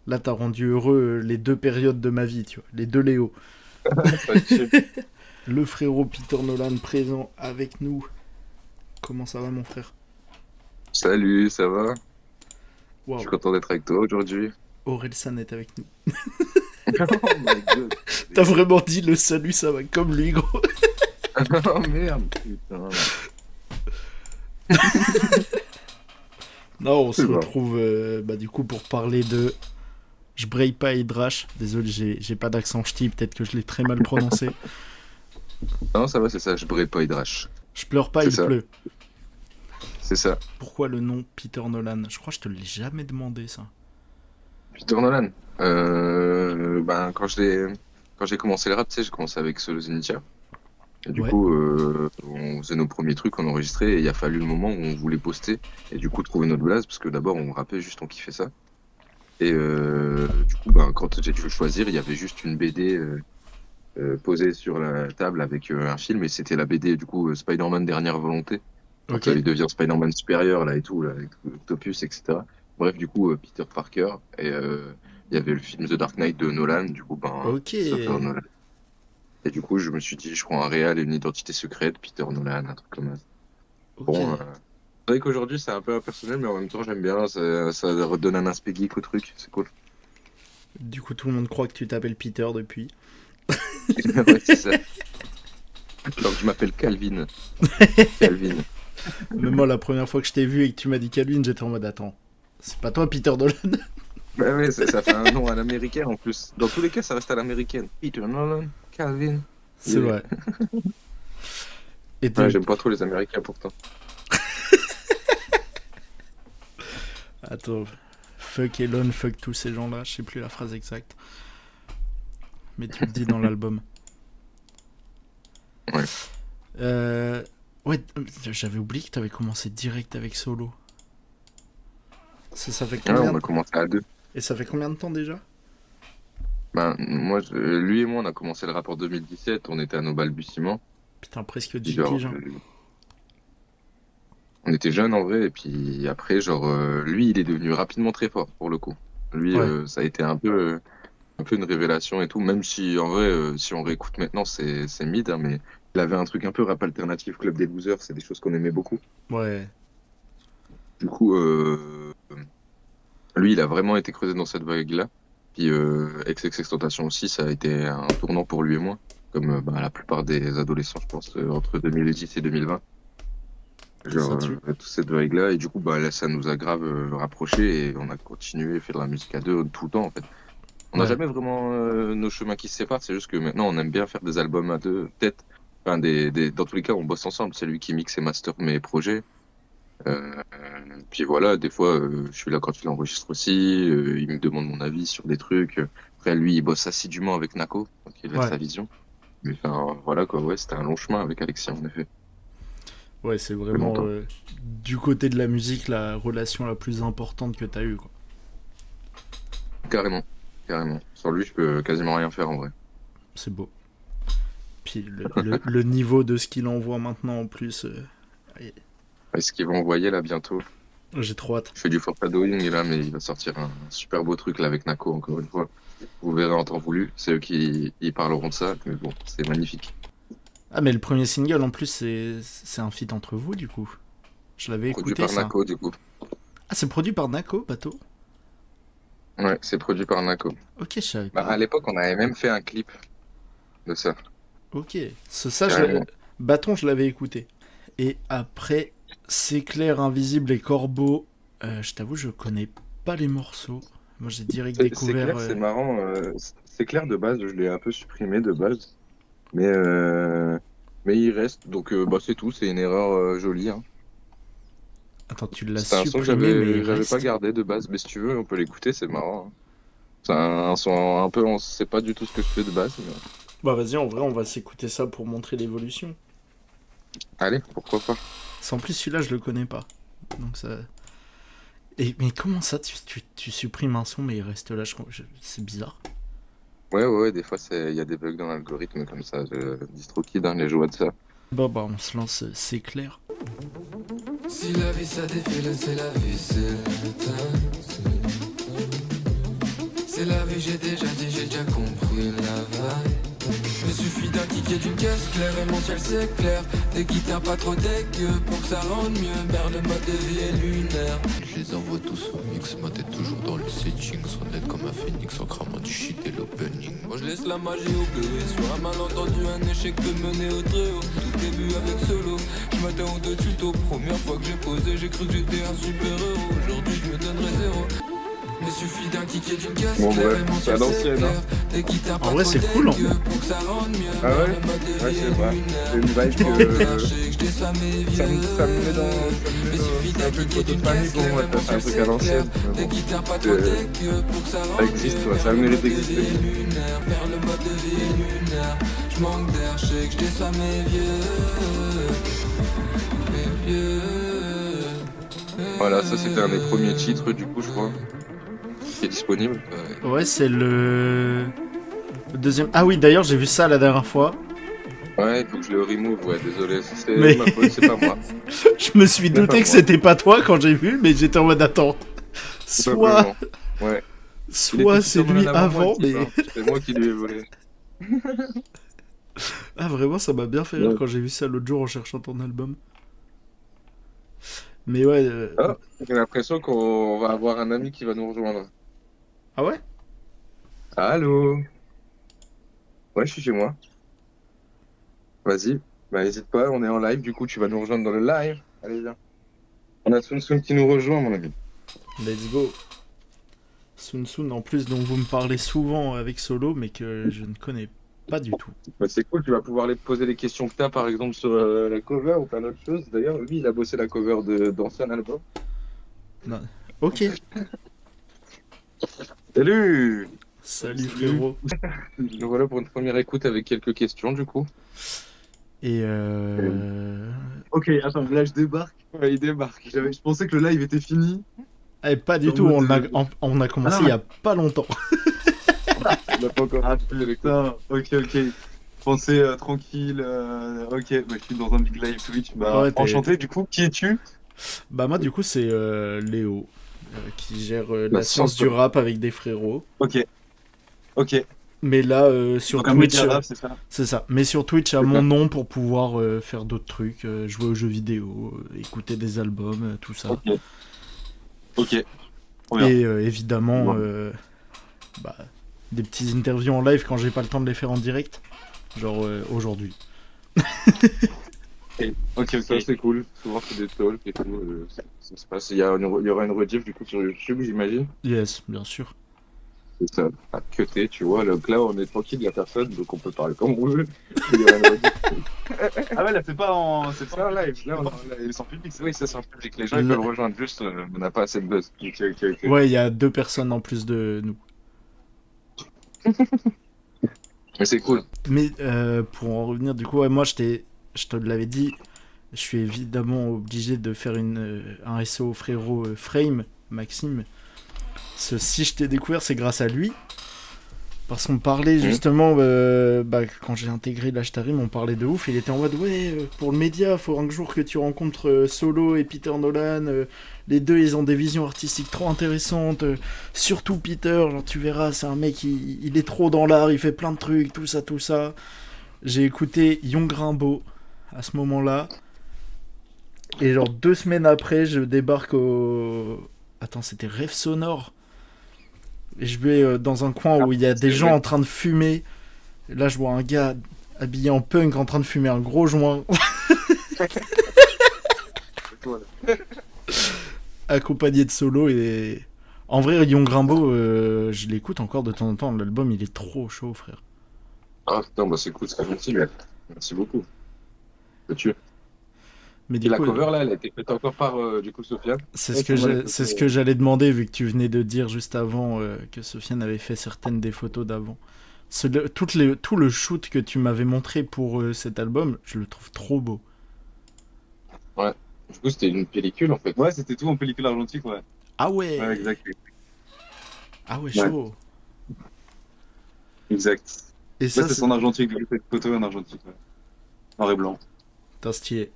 Là, t'as rendu heureux les deux périodes de ma vie, tu vois. Les deux Léo. Pas de chip. Le frérot Peter Nolan présent avec nous. Comment ça va, mon frère? Salut, ça va? Je suis Waouh. content d'être avec toi aujourd'hui. Orelsan est avec nous. Oh my god. T'as vraiment dit le salut, ça va comme lui, gros. Oh merde, putain. Non, on se C'est bon. retrouve du coup pour parler de Je braille pas Hydrache. Désolé, j'ai pas d'accent ch'ti, peut-être que je l'ai très mal prononcé. Non, ça va, c'est ça, je brille pas Hydrache. Je pleure pas, C'est il ça, pleut. c'est ça. Pourquoi le nom Peter Nolan? Je crois que je te l'ai jamais demandé, ça. Peter Nolan. Ben, quand j'ai commencé le rap, tu sais, j'ai commencé avec Solo Zenithia. Et du Ouais. coup, on faisait nos premiers trucs, on enregistrait, et il a fallu le moment où on voulait poster, et du coup, trouver notre blase, parce que d'abord, on rappait juste, on kiffait ça. Et du coup, ben, quand j'ai dû choisir, il y avait juste une BD posée sur la table avec un film, et c'était la BD, du coup, Spider-Man Dernière Volonté, quand Ok. il devient Spider-Man supérieur, là, et tout, là, avec Octopus, etc. Bref, du coup, Peter Parker, et il y avait le film The Dark Knight de Nolan, du coup, ben, Ok. Christopher Nolan. Et du coup, je me suis dit, je prends un réal et une identité secrète, Peter Nolan, un truc comme ça. Ok. Bon, c'est vrai qu'aujourd'hui, c'est un peu impersonnel, mais en même temps, j'aime bien, ça redonne un aspect geek au truc, c'est cool. Du coup, tout le monde croit que tu t'appelles Peter depuis. Ouais, c'est ça. Donc, je m'appelle Calvin. Calvin. Même moi, la première fois que je t'ai vu et que tu m'as dit Calvin, j'étais en mode attends. C'est pas toi, Peter Nolan? Ouais, ouais, ça fait un nom à l'américaine en plus. Dans tous les cas, ça reste à l'américaine. Peter Nolan, Calvin. C'est Yeah. vrai. Et Ouais, donc, j'aime pas trop les Américains pourtant. attends. Fuck Elon, fuck tous ces gens-là. Je sais plus la phrase exacte. Mais tu le dis dans l'album. Ouais. Euh... Ouais, j'avais oublié que t'avais commencé direct avec Solo. Ça fait Ouais, combien on de... a commencé à deux. Et ça fait combien de temps déjà? Ben, moi, lui et moi, on a commencé le rap en 2017. On était à nos balbutiements. Putain, presque Puis 10 genre, piges. Hein. on était jeunes en vrai. Et puis après, genre, lui, il est devenu rapidement très fort pour le coup. Lui, Ouais. ça a été un peu une révélation et tout. Même si en vrai, si on réécoute maintenant, c'est mid, hein, mais il avait un truc un peu rap alternatif, Club des Losers. C'est des choses qu'on aimait beaucoup. Ouais. Du coup, lui, il a vraiment été creusé dans cette vague-là. Puis XXXTentacion aussi, ça a été un tournant pour lui et moi, comme bah, la plupart des adolescents, je pense, entre 2010 et 2020. Genre, Ça tue. toute cette vague-là. Et du coup, bah, là, ça nous a grave rapprochés et on a continué, fait de la musique à deux tout le temps, en fait. On n'a Ouais. jamais vraiment nos chemins qui se séparent, c'est juste que maintenant, on aime bien faire des albums à deux, peut-être. Enfin, dans tous les cas, on bosse ensemble. C'est lui qui mixe et master mes projets. Puis voilà, des fois, je suis là quand il enregistre aussi. Il me demande mon avis sur des trucs. Après, lui, il bosse assidûment avec Nako, donc il a Ouais. sa vision. Mais enfin, voilà quoi, ouais, c'était un long chemin avec Alexis, en effet. Ouais, c'est Fait vraiment longtemps. du côté de la musique la relation la plus importante que t'as eue, quoi. Carrément, carrément. Sans lui, je peux quasiment rien faire en vrai. C'est beau. Puis le niveau de ce qu'il envoie maintenant en plus, Est-ce qu'ils vont envoyer là bientôt? j'ai trop hâte. Je fais du foreshadowing là, mais il va sortir un super beau truc là avec Nako, encore une fois. Vous verrez en temps voulu. C'est eux qui ils parleront de ça, mais bon, c'est magnifique. Ah, mais le premier single en plus, c'est un feat entre vous, du coup. Je l'avais Produit écouté par ça. Nako, du coup. Ah, c'est produit par Nako, bateau. Ouais, c'est produit par Nako. Ok, je savais Bah, à pas. l'époque, on avait même fait un clip de ça. Ok. Ça, Carrément. Bâton, je l'avais écouté. Et après, C'est clair, Invisible et Corbeau, je t'avoue, je connais pas les morceaux. Moi, j'ai direct C'est découvert. clair, c'est marrant. C'est clair de base, je l'ai un peu supprimé de base, mais euh, mais il reste. Donc bah c'est tout, c'est une erreur jolie. Hein. Attends, tu l'as C'était un son que supprimé, mais il j'avais pas reste. gardé de base, mais si tu veux, on peut l'écouter, c'est marrant. Hein. C'est un son un peu, on sait pas du tout ce que je fais de base. Mais... Bah, vas-y, en vrai, on va s'écouter ça pour montrer l'évolution. Allez, pourquoi pas. En plus, celui-là, je le connais pas. Donc ça. Mais comment ça, tu supprimes un son, mais il reste là, c'est bizarre. Ouais, ouais, ouais, des fois il y a des bugs dans l'algorithme comme ça. DistroKid, hein, les joies de ça. Bon, bah, on se lance, c'est clair. Si la vie ça défile, c'est la vie, c'est le temps. C'est la vie, j'ai déjà dit, j'ai déjà compris la vibe. Il suffit d'un ticket d'une caisse claire et mon ciel c'est clair. Des guitares pas trop dégueu pour que ça rende mieux. Merde, le mode de vie est lunaire. Je les envoie tous au mix, ma tête toujours dans le setting. Sans net comme un phénix, en cramant du shit et l'opening. Moi je laisse la magie opérer. Sur un malentendu, un échec peut mener au très haut. Tout début avec solo, je m'attends de tuto. Première fois que j'ai posé, j'ai cru que j'étais un super héros. Aujourd'hui je me donnerai zéro. Il suffit d'un ticket d'une caisse Bon, claire ouais, et mon c'est ciel à c'est l'ancienne, clair. hein. Des guitares En pas vrai, trop c'est cool, hein. dégueu pour que ça rende mieux. Ah ouais? Le mode de Ouais, vie c'est est vrai. lunaire. C'est une vibe Je m'en que cherche et que je descends mes vieux. ça me met dans. Il suffit C'est un d'un peu une ticket photo de d'une famille caisse pour claire moi, et t'as mon fait un ciel truc à c'est l'ancienne. clair. mais Des bon. guitares pas trop dégueu pour que ça rende existe, mieux. ouais, ça a le mérite Le mode de d'exister. vie est lunaire. Vers le mode de vie est lunaire. Je manque d'air, je sais que je descends mes vieux. Mes vieux. Voilà, ça c'était un des premiers titres, du coup, je crois, qui est disponible. Ouais, c'est le deuxième. Ah oui, d'ailleurs, j'ai vu ça la dernière fois. Ouais, il faut que je le remove, ouais, désolé. C'est Mais- ma faute, c'est pas moi. Je me suis C'est pas douté que moi. c'était pas toi quand j'ai vu, mais j'étais en mode attends. Tout Soit, simplement. Ouais. Il soit était c'est tout en lui malin avant moi, avant, le type, mais. hein. C'est moi qui lui ai volé. Ah, vraiment, ça m'a bien fait rire Ouais. quand j'ai vu ça l'autre jour en cherchant ton album. Mais ouais. Ah, j'ai l'impression qu'on va avoir un ami qui va nous rejoindre. Ah ouais? Allô? Ouais, je suis chez moi. Vas-y. Bah, n'hésite pas, on est en live, du coup, tu vas nous rejoindre dans le live. Allez, viens. On a Sun Sun qui nous rejoint, mon ami. Let's go. Sun Sun, en plus, dont vous me parlez souvent avec Solo, mais que je ne connais pas du tout. Bah, c'est cool, tu vas pouvoir les poser les questions que tu as, par exemple, sur la cover ou plein d'autres choses. D'ailleurs, lui, il a bossé la cover d'anciens albums. Ok. Salut! Salut frérot. Nous voilà pour une première écoute avec quelques questions, du coup. Et Ok, attends, là je débarque. Ouais, il débarque. Je pensais que le live était fini. pas du En tout, mode, on a commencé Ah, il y a pas longtemps. Il n'a pas encore Ah fait l'écoute. putain, ok. Je pensais tranquille. Ok, bah, je suis dans un big live Twitch. Bah, Ouais, t'es- enchanté du coup. Qui es-tu? Bah moi du coup c'est Léo qui gère la La science science du de- rap avec des frérots. Ok. Mais là sur Donc un Twitch, média rap, c'est ça? c'est ça. Mais sur Twitch à C'est mon ça. nom pour pouvoir faire d'autres trucs, jouer aux jeux vidéo, écouter des albums, tout ça. Ok. Trop bien. Et évidemment Ouais. bah, des petites interviews en live quand j'ai pas le temps de les faire en direct. Genre aujourd'hui. Ok. Ça, c'est cool. Souvent, c'est des talks et tout. Ça se passe. Il y aura une rediff, du coup, sur YouTube, j'imagine. Yes, bien sûr. C'est ça. À cuter, tu vois. Donc là, on est tranquille, il y a personne, donc on peut parler comme on veut. Il y aura une rediff. Ah ouais, là c'est pas en. C'est C'est un live. Là, on Ils sont publics. Oui, ça, c'est en public. Les gens, ils peuvent rejoindre. Juste, on n'a pas assez de buzz. Ok. Ouais, il y a 2 personnes en plus de nous. Mais c'est cool. Mais pour en revenir, du coup, ouais, moi, je te l'avais dit, je suis évidemment obligé de faire un SO frérot Frame, Maxime. Si je t'ai découvert, c'est grâce à lui. Parce qu'on parlait justement, quand j'ai intégré l'Ashtarim, on parlait de ouf. Il était en mode, ouais, pour le média, faut un jour que tu rencontres Solo et Peter Nolan. Les deux, ils ont des visions artistiques trop intéressantes. Surtout Peter, genre tu verras, c'est un mec, il est trop dans l'art, il fait plein de trucs, tout ça. J'ai écouté Young Rimbaud à ce moment-là. Et genre 2 semaines après, je débarque au... Attends, c'était Rêve Sonore. Et je vais dans un coin où il y a des gens en train de fumer. Et là, je vois un gars habillé en punk en train de fumer un gros joint. Accompagné de Solo. Et en vrai, Young Rimbaud, je l'écoute encore de temps en temps. L'album, il est trop chaud, frère. Ah, putain, bah c'est cool, c'est gentil, mais merci beaucoup. Tu... Mais Et du la coup, cover, là, elle a été faite encore par, du coup, Sofiane. c'est Ouais, ce que c'est vrai, c'est ce que j'allais demander vu que tu venais de dire juste avant que Sofiane avait fait certaines des photos d'avant. Tout le shoot que tu m'avais montré pour cet album, je le trouve trop beau. Du coup, c'était une pellicule, en fait. Ouais, c'était tout en pellicule argentique, ouais. Ah ouais, Ouais, exact. ah ouais, chaud. Exact. Et Ouais, ça, c'est en argentique, cette photo en argentique, ouais. Noir et blanc. c'est stylé.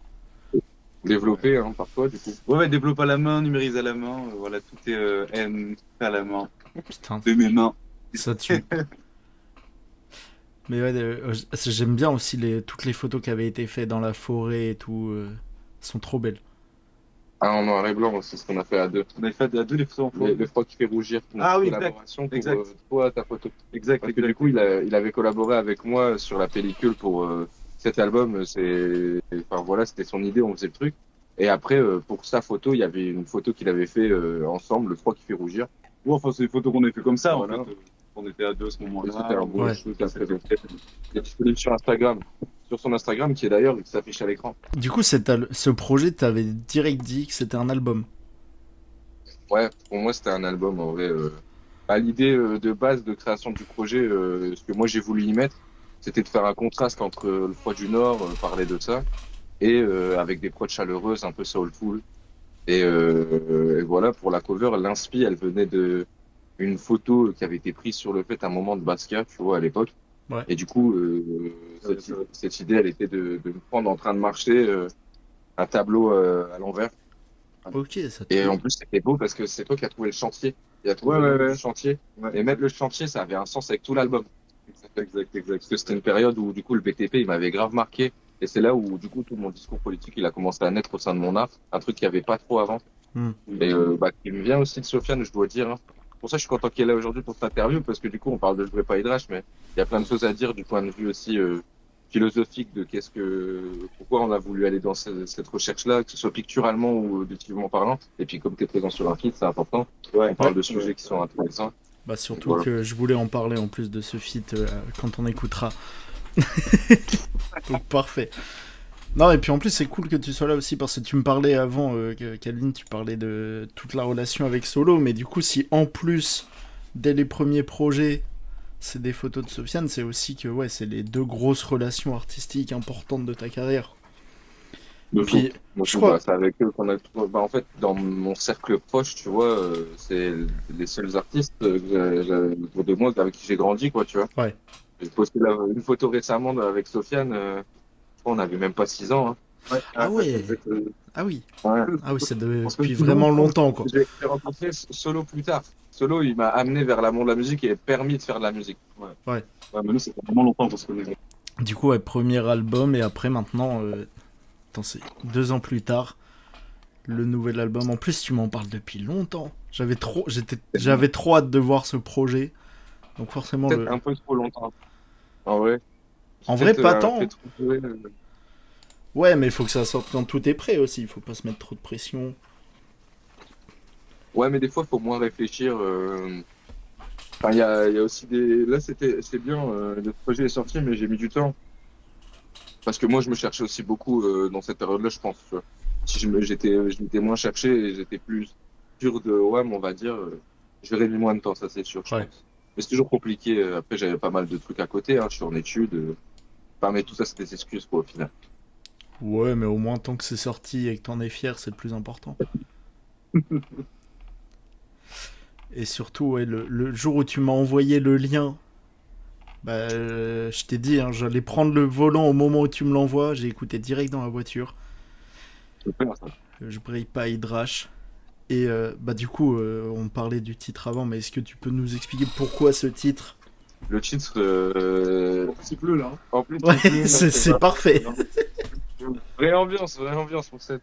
Développé, hein, parfois, du coup. Ouais, développe à la main, numérise à la main, voilà, tout est fait à la main, Putain, de mes mains. Ça tue. Mais ouais, j'aime bien aussi toutes les photos qui avaient été faites dans la forêt et tout. Sont trop belles. Ah, en noir et blanc, c'est ce qu'on a fait à deux. On avait fait à deux les photos en faux. Le froid qui fait rougir. Ah oui, exact. Collaboration pour Exact. toi, ta photo. Exact, Parce que du coup, il avait collaboré avec moi sur la pellicule pour cet album. Enfin voilà, c'était son idée, on faisait le truc. Et après, pour sa photo, il y avait une photo qu'il avait fait ensemble, le froid qui fait rougir. Ouais, enfin, c'est des photos qu'on avait fait comme ça, Voilà. en fait. On était à deux à ce Et moment-là. c'était un beau Ouais. shoot à présenter. Il est disponible sur Instagram. Sur son Instagram, qui est d'ailleurs, qui s'affiche à l'écran. Du coup, ce projet, t'avais direct dit que c'était un album. Ouais, pour moi, c'était un album, en vrai. L'idée de base de création du projet, ce que moi j'ai voulu y mettre, c'était de faire un contraste entre le froid du Nord, parler de ça, et avec des prods chaleureuses, un peu soulful. Et voilà, pour la cover, l'inspi, elle venait de une photo qui avait été prise sur le fait un moment de Basquiat, tu vois, à l'époque. Ouais. Et du coup, cette idée, elle était de me prendre en train de marcher un tableau à l'envers. Ok, ça Et tue. en plus, c'était beau parce que c'est toi qui as trouvé le chantier. Il a trouvé le chantier. Ouais. Et mettre le chantier, ça avait un sens avec tout l'album. Exact. Parce que c'était une période où, du coup, le BTP, il m'avait grave marqué. Et c'est là où, du coup, tout mon discours politique, il a commencé à naître au sein de mon art. Un truc qu'il n'y avait pas trop avant. Hmm. Et qui me vient aussi de Sofiane, je dois dire. Hein. Pour ça, je suis content qu'il est là aujourd'hui pour cette interview, parce que du coup, on parle de Je pas Hydrache, mais il y a plein de choses à dire du point de vue aussi philosophique de pourquoi on a voulu aller dans cette recherche-là, que ce soit picturalement ou auditivement parlant. Et puis, comme tu es présent sur un feed, c'est important. On parle de sujets qui sont intéressants. Bah surtout Voilà. que je voulais en parler en plus de ce feat quand on écoutera. Donc parfait. Non, et puis en plus c'est cool que tu sois là aussi parce que tu me parlais avant, Calvin, tu parlais de toute la relation avec Solo, mais du coup si en plus, dès les premiers projets, c'est des photos de Sofiane, c'est aussi que ouais, c'est les deux grosses relations artistiques importantes de ta carrière. De Puis, fou. Moi, je crois- c'est avec eux qu'on a en fait, dans mon cercle proche, tu vois, c'est les seuls artistes autour de moi avec qui j'ai grandi, quoi, tu vois. Ouais. J'ai posté une photo récemment avec Sofiane, je crois on avait même pas 6 ans, hein. Ouais. Ah ouais, Euh, ah oui, ouais. ah oui, c'est Parce que depuis tout le vraiment monde- longtemps quoi. J'ai rencontré Solo plus tard. Solo, il m'a amené vers l'amour de la musique et permis de faire de la musique. Ouais, mais nous, c'est vraiment longtemps parce que Du coup, ouais, premier album et après maintenant, attends, c'est 2 ans plus tard, le nouvel album. En plus, tu m'en parles depuis longtemps. J'avais trop hâte de voir ce projet. Donc forcément, Peut-être un peu trop longtemps. En vrai. En vrai, Peut-être, pas tant. fait trop jouer, Ouais, mais il faut que ça sorte quand tout est prêt aussi. Il faut pas se mettre trop de pression. Ouais, mais des fois, il faut moins réfléchir. Enfin, il y a aussi des. Là, c'est bien. Le projet est sorti, mais j'ai mis du temps. Parce que moi, je me cherchais aussi beaucoup dans cette période-là, je pense. Tu vois. Si je m'étais moins cherché et j'étais plus sûr de WAM, on va dire, j'aurais mis moins de temps, ça c'est sûr, je Ouais. pense. Mais c'est toujours compliqué. Après, j'avais pas mal de trucs à côté. Hein. Je suis en études. Enfin, mais tout ça, c'est des excuses, quoi, au final. Ouais, mais au moins tant que c'est sorti et que t'en es fier, c'est le plus important. Et surtout, ouais, le jour où tu m'as envoyé le lien, bah, je t'ai dit, hein, j'allais prendre le volant au moment où tu me l'envoies. J'ai écouté direct dans la voiture. Super, ça. Je brille pas Hydrache. Et bah du coup, on parlait du titre avant, mais est-ce que tu peux nous expliquer pourquoi ce titre? Le titre. c'est bleu là. En plus, Ouais, c'est parfait. vraie ambiance pour cette.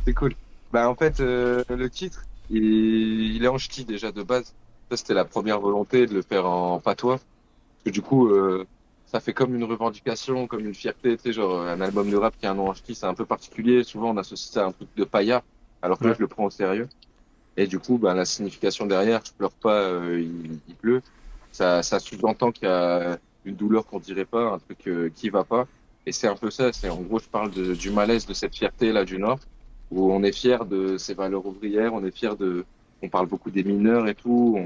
C'est cool. Bah en fait, le titre, il est en ch'ti déjà de base. Ça c'était la première volonté de le faire en patois. Parce que du coup, ça fait comme une revendication, comme une fierté. Tu sais, genre un album de rap qui a un nom en ch'ti, c'est un peu particulier. Souvent on associe ça à un truc de paillard, alors que là Ouais. je le prends au sérieux. Et du coup, bah la signification derrière, je pleure pas, il pleut. Ça sous-entend qu'il y a une douleur qu'on dirait pas, un truc qui va pas. Et c'est un peu ça. C'est en gros, je parle du malaise de cette fierté là du Nord, où on est fier de ses valeurs ouvrières, on est fier on parle beaucoup des mineurs et tout.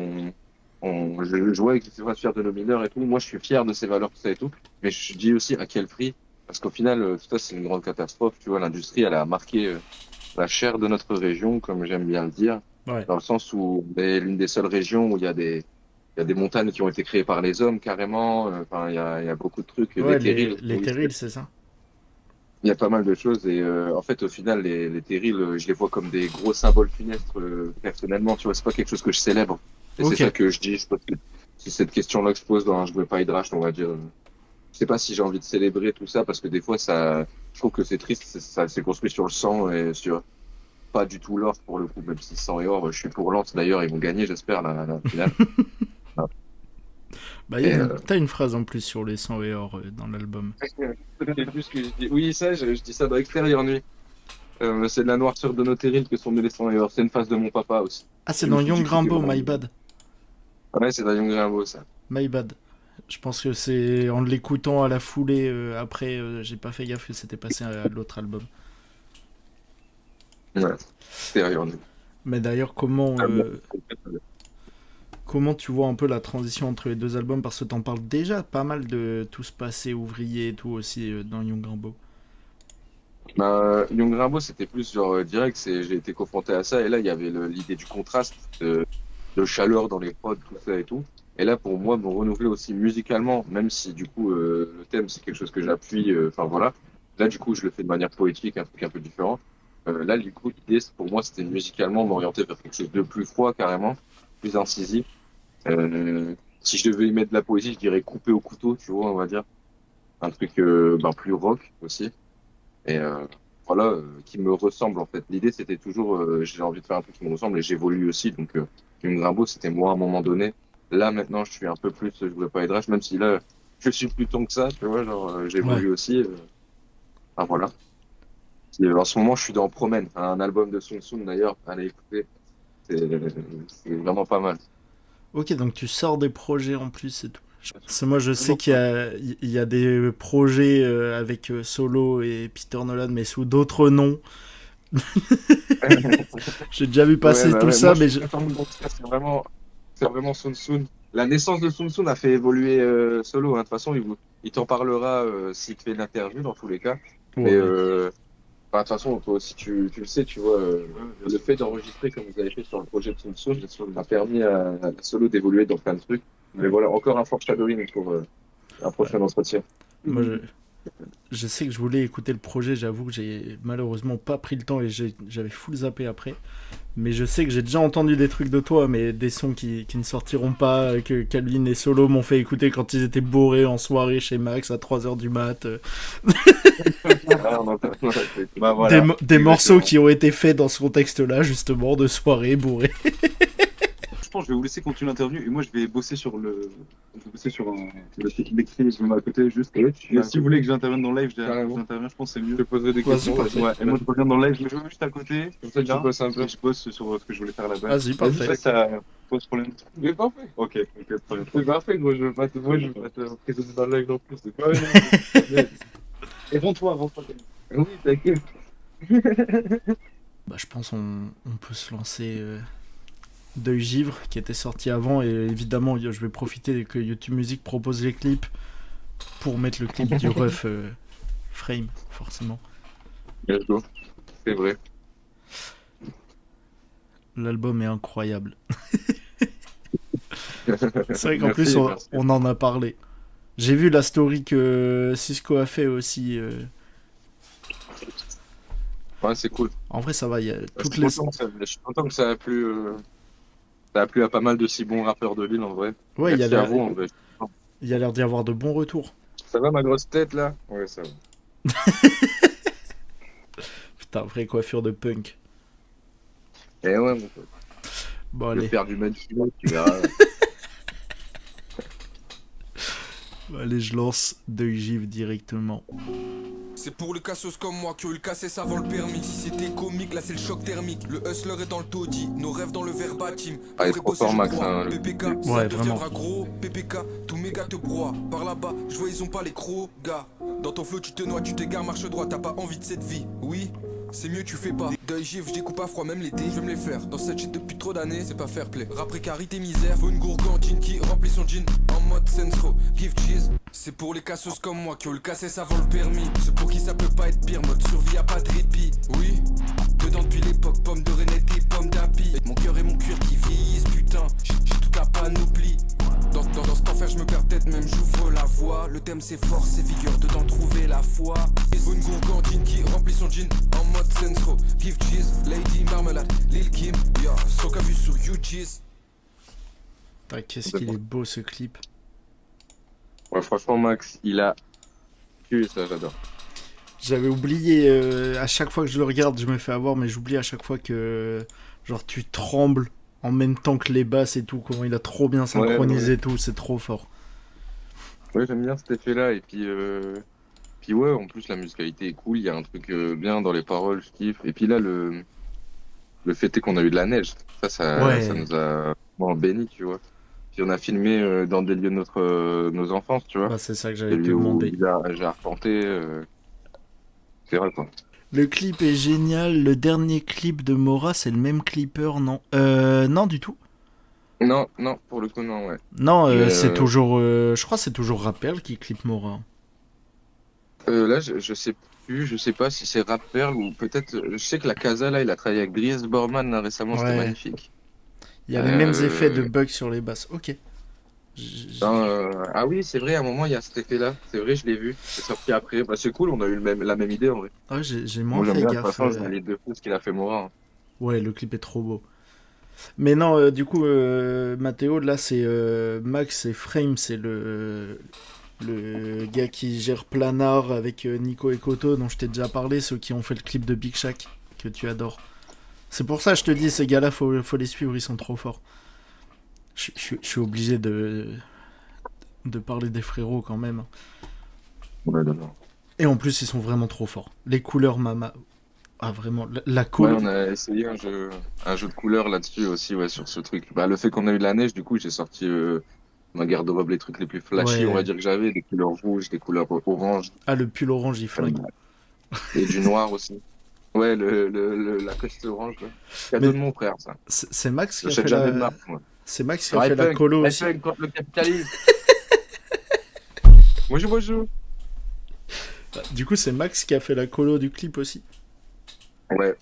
Je vois que c'est vrai fier de nos mineurs et tout. Moi, je suis fier de ces valeurs tout ça et tout. Mais je dis aussi à quel prix, parce qu'au final, tout ça c'est une grande catastrophe. Tu vois, l'industrie, elle a marqué la chair de notre région, comme j'aime bien le dire, Ouais. dans le sens où on est l'une des seules régions où il y a des montagnes qui ont été créées par les hommes carrément. Enfin, il y a beaucoup de trucs. Ouais, Les terrils, les terrils, c'est ça. il y a pas mal de choses et en fait au final les terrils je les vois comme des gros symboles funestes personnellement, tu vois, c'est pas quelque chose que je célèbre. Et Ok. c'est ça que je dis. Je pense que c'est cette question-là que je pose dans un Je veux pas Hydrache, on va dire. Je sais pas si j'ai envie de célébrer tout ça parce que des fois, je trouve que c'est triste. Ça s'est construit sur le sang et sur pas du tout l'or pour le coup. Même si sang et or, je suis pour Lens d'ailleurs. Ils vont gagner, j'espère, la finale. Bah, Et, t'as une phrase en plus sur les 100 et or dans l'album. c'est plus que je dis. Oui, ça, je dis ça dans Extérieur Nuit. C'est de la noirceur de nos terrils que sont nés les sang et or. C'est une phase de mon papa aussi. Ah, c'est Je dans me suis Young dit que c'était Rimbaud, vraiment- my bad. Ouais, c'est dans Young Rimbaud, ça. My bad. Je pense que c'est en l'écoutant à la foulée après, j'ai pas fait gaffe que c'était passé à l'autre album. Ouais. Extérieur Nuit. Mais d'ailleurs, comment tu vois un peu la transition entre les deux albums? Parce que t'en parles déjà pas mal de tout ce passé ouvrier et tout aussi dans Young Rimbaud. Young Rimbaud, c'était plus genre direct, j'ai été confronté à ça, et là, il y avait l'idée du contraste, de chaleur dans les prods, tout ça et tout. Et là, pour moi, me renouveler aussi musicalement, même si du coup, le thème, c'est quelque chose que j'appuie, enfin voilà. Là, du coup, je le fais de manière poétique, un truc un peu différent. Là, du coup, l'idée, pour moi, c'était musicalement m'orienter vers quelque chose de plus froid, carrément, plus incisif. Si je devais y mettre de la poésie, je dirais couper au couteau, tu vois, on va dire. Un truc plus rock aussi. Et voilà, qui me ressemble en fait. L'idée c'était toujours, j'ai envie de faire un truc qui me ressemble et j'évolue aussi. Donc, Young Rimbaud c'était moi à un moment donné. Là maintenant, je suis un peu plus, je voudrais pas être rage, même si là, je suis plus ton que ça, tu vois, genre, j'évolue aussi. Enfin voilà. En ce moment, je suis dans Promène, un album de Sun Sun d'ailleurs. Allez écouter, c'est vraiment pas mal. Ok, donc tu sors des projets en plus et tout. Parce que moi, je sais il y a des projets avec Solo et Peter Nolan, mais sous d'autres noms. J'ai déjà vu passer tout ça, moi, mais c'est vraiment Sun Sun. La naissance de Sun Sun a fait évoluer Solo. Hein. De toute façon, il t'en parlera s'il te fait une interview dans tous les cas. Mais Ouais. de toute façon, toi aussi, tu le sais, tu vois, le fait d'enregistrer comme vous avez fait sur le projet de Sun Sun a permis à Solo d'évoluer dans plein de trucs. Mais voilà, encore un foreshadowing pour un prochain entretien. Moi, je sais que je voulais écouter le projet, j'avoue que j'ai malheureusement pas pris le temps et j'avais full zappé après. Mais je sais que j'ai déjà entendu des trucs de toi, mais des sons qui ne sortiront pas, que Calvin et Solo m'ont fait écouter quand ils étaient bourrés en soirée chez Max à 3h du mat. Bah voilà. Des morceaux qui ont été faits dans ce contexte-là, justement, de soirée bourrée. Je pense que je vais vous laisser continuer l'interview et moi je vais bosser sur le site d'écrit, je me mets à côté juste. Mais si vous voulez que j'intervienne dans le live, j'interviens, je pense que c'est Je mieux. te poserai des Vas-y, questions. parfait. Ouais, et moi je reviens dans le live, je me mets juste à côté, Comme ça, tu là, bosses un peu. et je bosse sur ce que je voulais faire là-bas. Vas-y, parfait. Ça, ça pose problème. Mais parfait. Ok, très bien. C'est parfait, gros. Je veux pas te présenter dans le live non plus. C'est pas vrai. Et rends-toi. Oui, t'inquiète. Bah, je pense on peut se lancer Deuil Givre, qui était sorti avant, et évidemment, je vais profiter que YouTube Music propose les clips pour mettre le clip du ref Frame, forcément. Let's go. C'est vrai. L'album est incroyable. C'est vrai qu'en Merci, plus, merci. on en a parlé. J'ai vu la story que Cisco a fait aussi. Ouais, c'est cool. En vrai, ça va, il y a toutes Je les... suis content que ça a plu. Ça a plu à pas mal de si bons rappeurs de l'île en vrai. Ouais, il y a Merci à l'air vous, en vrai. il y a l'air d'y avoir de bons retours. Ça va ma grosse tête là? Ouais, ça va. Putain, vraie coiffure de punk. Eh ouais, mon pote. Bon, Je vais allez, faire du mannequin, tu verras. allez, je lance Deuil Givre directement. C'est pour les cassos comme moi qui ont eu le cassé avant le permis. Si c'était comique, là c'est le choc thermique. Le hustler est dans le taudis, nos rêves dans le verbatim. Ah, il est trop fort, Max, hein, PPK, Ouais, ça deviendra vraiment. gros. PPK, tous mes gars te broient. Par là-bas, je vois ils ont pas les crocs, gars. Dans ton flow tu te noies, tu t'égares, marche droit. T'as pas envie de cette vie, oui. C'est mieux, tu fais pas. Deuil givre, j'découpe à froid, même l'été. Je vais me les faire. Dans cette shit depuis trop d'années, c'est pas fair play. Rap précarité, misère. Faut une gourgandine qui remplit son jean en mode sensro. Give cheese. C'est pour les cassos comme moi qui ont le cassé avant le permis. C'est pour qui ça peut pas être pire. Mode survie, y'a pas de répit. Oui. Dedans depuis l'époque, pomme de renette et pomme d'api. Mon cœur et mon cuir qui vieillissent, putain. J'ai toute la panoplie. Dans cet enfer je me perds peut-être même j'ouvre la voie. Le thème c'est force et vigueur, dedans trouver la foi. Une gourgandine qui remplit son jean en mode sensro. Give cheese, lady marmelade, Lil Kim, yeah, Soka vu sur YouCheese. Putain, qu'est-ce qu'il est beau ce clip. Ouais, franchement, Max, il a tué ça, j'adore. J'avais oublié, à chaque fois que je le regarde, je me fais avoir, mais j'oublie à chaque fois que, genre, tu trembles en même temps que les basses et tout, comment il a trop bien synchronisé tout, c'est trop fort. Ouais, j'aime bien cet effet-là, et puis ouais, en plus, la musicalité est cool, il y a un truc bien dans les paroles, je kiffe. Et puis là, le fait est qu'on a eu de la neige, ça Ouais, nous a vraiment bénis, tu vois. Puis on a filmé dans des lieux de nos enfances, tu vois. bah c'est ça que Des j'allais te lieux où demander. j'ai arpenté, c'est vrai, quoi. Le clip est génial, le dernier clip de Mora, c'est le même clipper, non? Non du tout. Non, non, pour le coup, non, ouais. Non, Mais c'est toujours, je crois que c'est toujours Rappel qui clip Mora. là, je sais plus, je sais pas si c'est Rap Perl ou peut-être. Je sais que la Casa, là, il a travaillé avec Dries Bormann là, récemment, c'était Ouais, magnifique. il y a les mêmes effets de Euh, bugs sur les basses. Ok. ah oui, c'est vrai, à un moment, il y a cet effet-là. C'est vrai, je l'ai vu. C'est sorti après. Bah, c'est cool, on a eu la même idée en vrai. Ouais, j'ai moins Moi, j'aime fait bien, de toute gaffe. façon, je valide de fou ce qu'il a fait Mora, hein. Ouais, le clip est trop beau. Mais non, du coup, Mathéo, là, c'est Max et Frame, c'est le gars qui gère Planar avec Nico et Koto, dont je t'ai déjà parlé, ceux qui ont fait le clip de Big Shaq, que tu adores. C'est pour ça que je te dis, ces gars-là, faut les suivre, ils sont trop forts. Je suis obligé de parler des frérots quand même. Ouais, d'accord. Et en plus, ils sont vraiment trop forts. Les couleurs, Mama. Ah, vraiment, la Ouais, colo. on a essayé un jeu de couleurs là-dessus aussi, ouais, sur ce truc. Bah, le fait qu'on a eu de la neige, du coup, j'ai sorti ma garde-robe, les trucs les plus flashy, on va Ouais. dire que j'avais, des couleurs rouges, des couleurs oranges, Ah, le pull orange, il euh, flingue. et du noir aussi. Ouais, la coste orange, là. Cadeau Mais de mon frère, ça. c'est Max qui a J'achète fait jamais de la. marque, moi. C'est Max qui a fait la iPhone, colo aussi. iPhone contre le capitalisme. Bonjour, bonjour. Du coup, c'est Max qui a fait la colo du clip aussi. Ouais.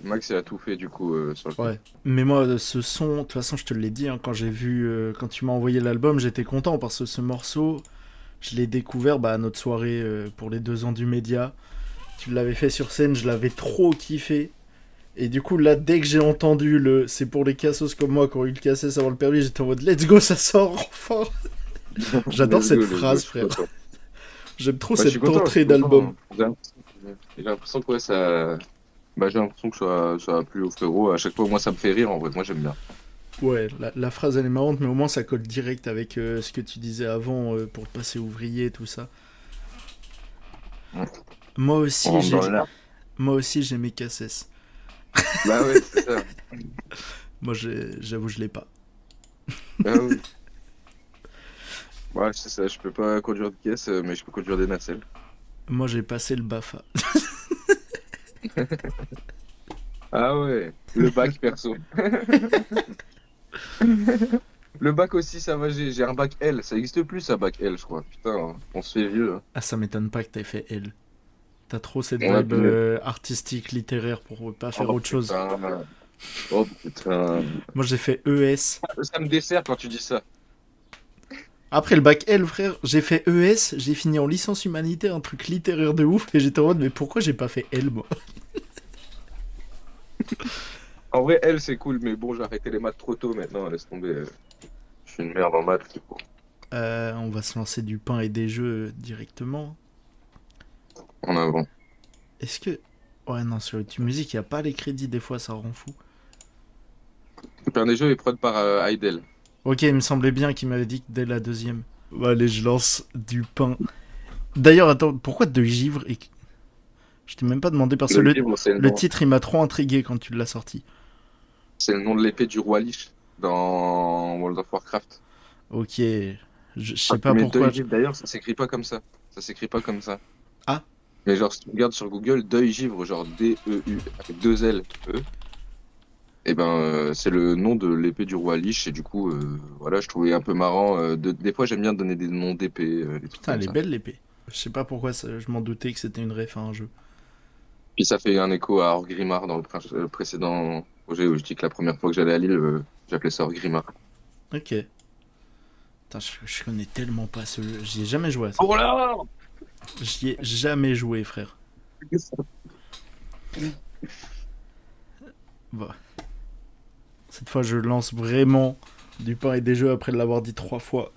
Max, il a tout fait, du coup, sur le clip. Ouais. Mais moi, ce son, de toute façon, je te l'ai dit, hein, quand j'ai vu, quand tu m'as envoyé l'album, j'étais content parce que ce morceau, je l'ai découvert à notre soirée pour les 2 ans du média. Tu l'avais fait sur scène, je l'avais trop kiffé. Et du coup, là, dès que j'ai entendu le c'est pour les cassos comme moi qui ont eu le cassos avant le permis, j'étais en mode let's go, ça sort enfin. J'adore cette Let's go, phrase, je suis frère. content. J'aime trop Ouais, je suis cette content, je entrée suis d'album. content. J'ai l'impression que ouais, ça. Bah, j'ai l'impression que ça a plu au frérot. À chaque fois, moi, ça me fait rire, en vrai. Moi, j'aime bien. Ouais, la phrase elle est marrante, mais au moins ça colle direct avec ce que tu disais avant pour le passé ouvrier, tout ça. Ouais. Moi On aussi, rentre dans l'air. moi aussi j'ai mes cassettes. Bah ouais, c'est ça. Moi, j'avoue, je l'ai pas. Ah oui. Ouais, c'est ça. Je peux pas conduire de caisse, mais je peux conduire des nacelles. Moi, j'ai passé le BAFA. Ah ouais. Le bac, perso. Le bac aussi, ça va. J'ai un bac L. Ça existe plus, ça, bac L, je crois. Putain, hein, on se fait vieux, hein. Ah, ça m'étonne pas que t'aies fait L. T'as trop cette Ouais, vibe punaise. artistique, littéraire pour pas faire Oh autre chose. putain. Oh putain. Moi, j'ai fait ES. Ça me dessert quand tu dis ça. Après le bac L, frère, j'ai fait ES, j'ai fini en licence humanitaire, un truc littéraire de ouf, et j'étais en mode, mais pourquoi j'ai pas fait L, moi? En vrai, L, c'est cool, mais bon, j'ai arrêté les maths trop tôt maintenant. Laisse tomber. Je suis une merde en maths, du coup. On va se lancer du pain et des jeux directement. En avant. Est-ce que... Ouais, non, sur YouTube Music, il a pas les crédits, des fois, ça rend fou. Le père des jeux est prod par Idle. Ok, il me semblait bien qu'il m'avait dit que dès la deuxième. Bon, allez, je lance du pain. D'ailleurs, attends, pourquoi de givre et... Je t'ai même pas demandé, parce que Le livre, le titre, il m'a trop intrigué quand tu l'as sorti. c'est le nom de l'épée du roi Lich dans World of Warcraft. Ok, je sais pas Mais pourquoi... Deuil Givre, d'ailleurs, ça s'écrit pas comme ça. Ça s'écrit pas comme ça. Ah, Mais genre, si tu regardes sur Google, Deuil Givre, genre D-E-U, avec deux L, E, et ben, c'est le nom de l'épée du roi Lich, et du coup, voilà, je trouvais un peu marrant. Des fois, j'aime bien donner des noms d'épées, des trucs putain, comme elle est ça. belle l'épée. Je sais pas pourquoi, je m'en doutais que c'était une ref à un jeu. Puis ça fait un écho à Orgrimmar dans le précédent projet où je dis que la première fois que j'allais à Lille, j'appelais ça Orgrimmar. Ok. Putain, je connais tellement pas ce jeu. J'y ai jamais joué à ça. Oh là! J'y ai jamais joué, frère. Bon. Cette fois, je lance vraiment Du pain et des jeux après l'avoir dit 3 fois.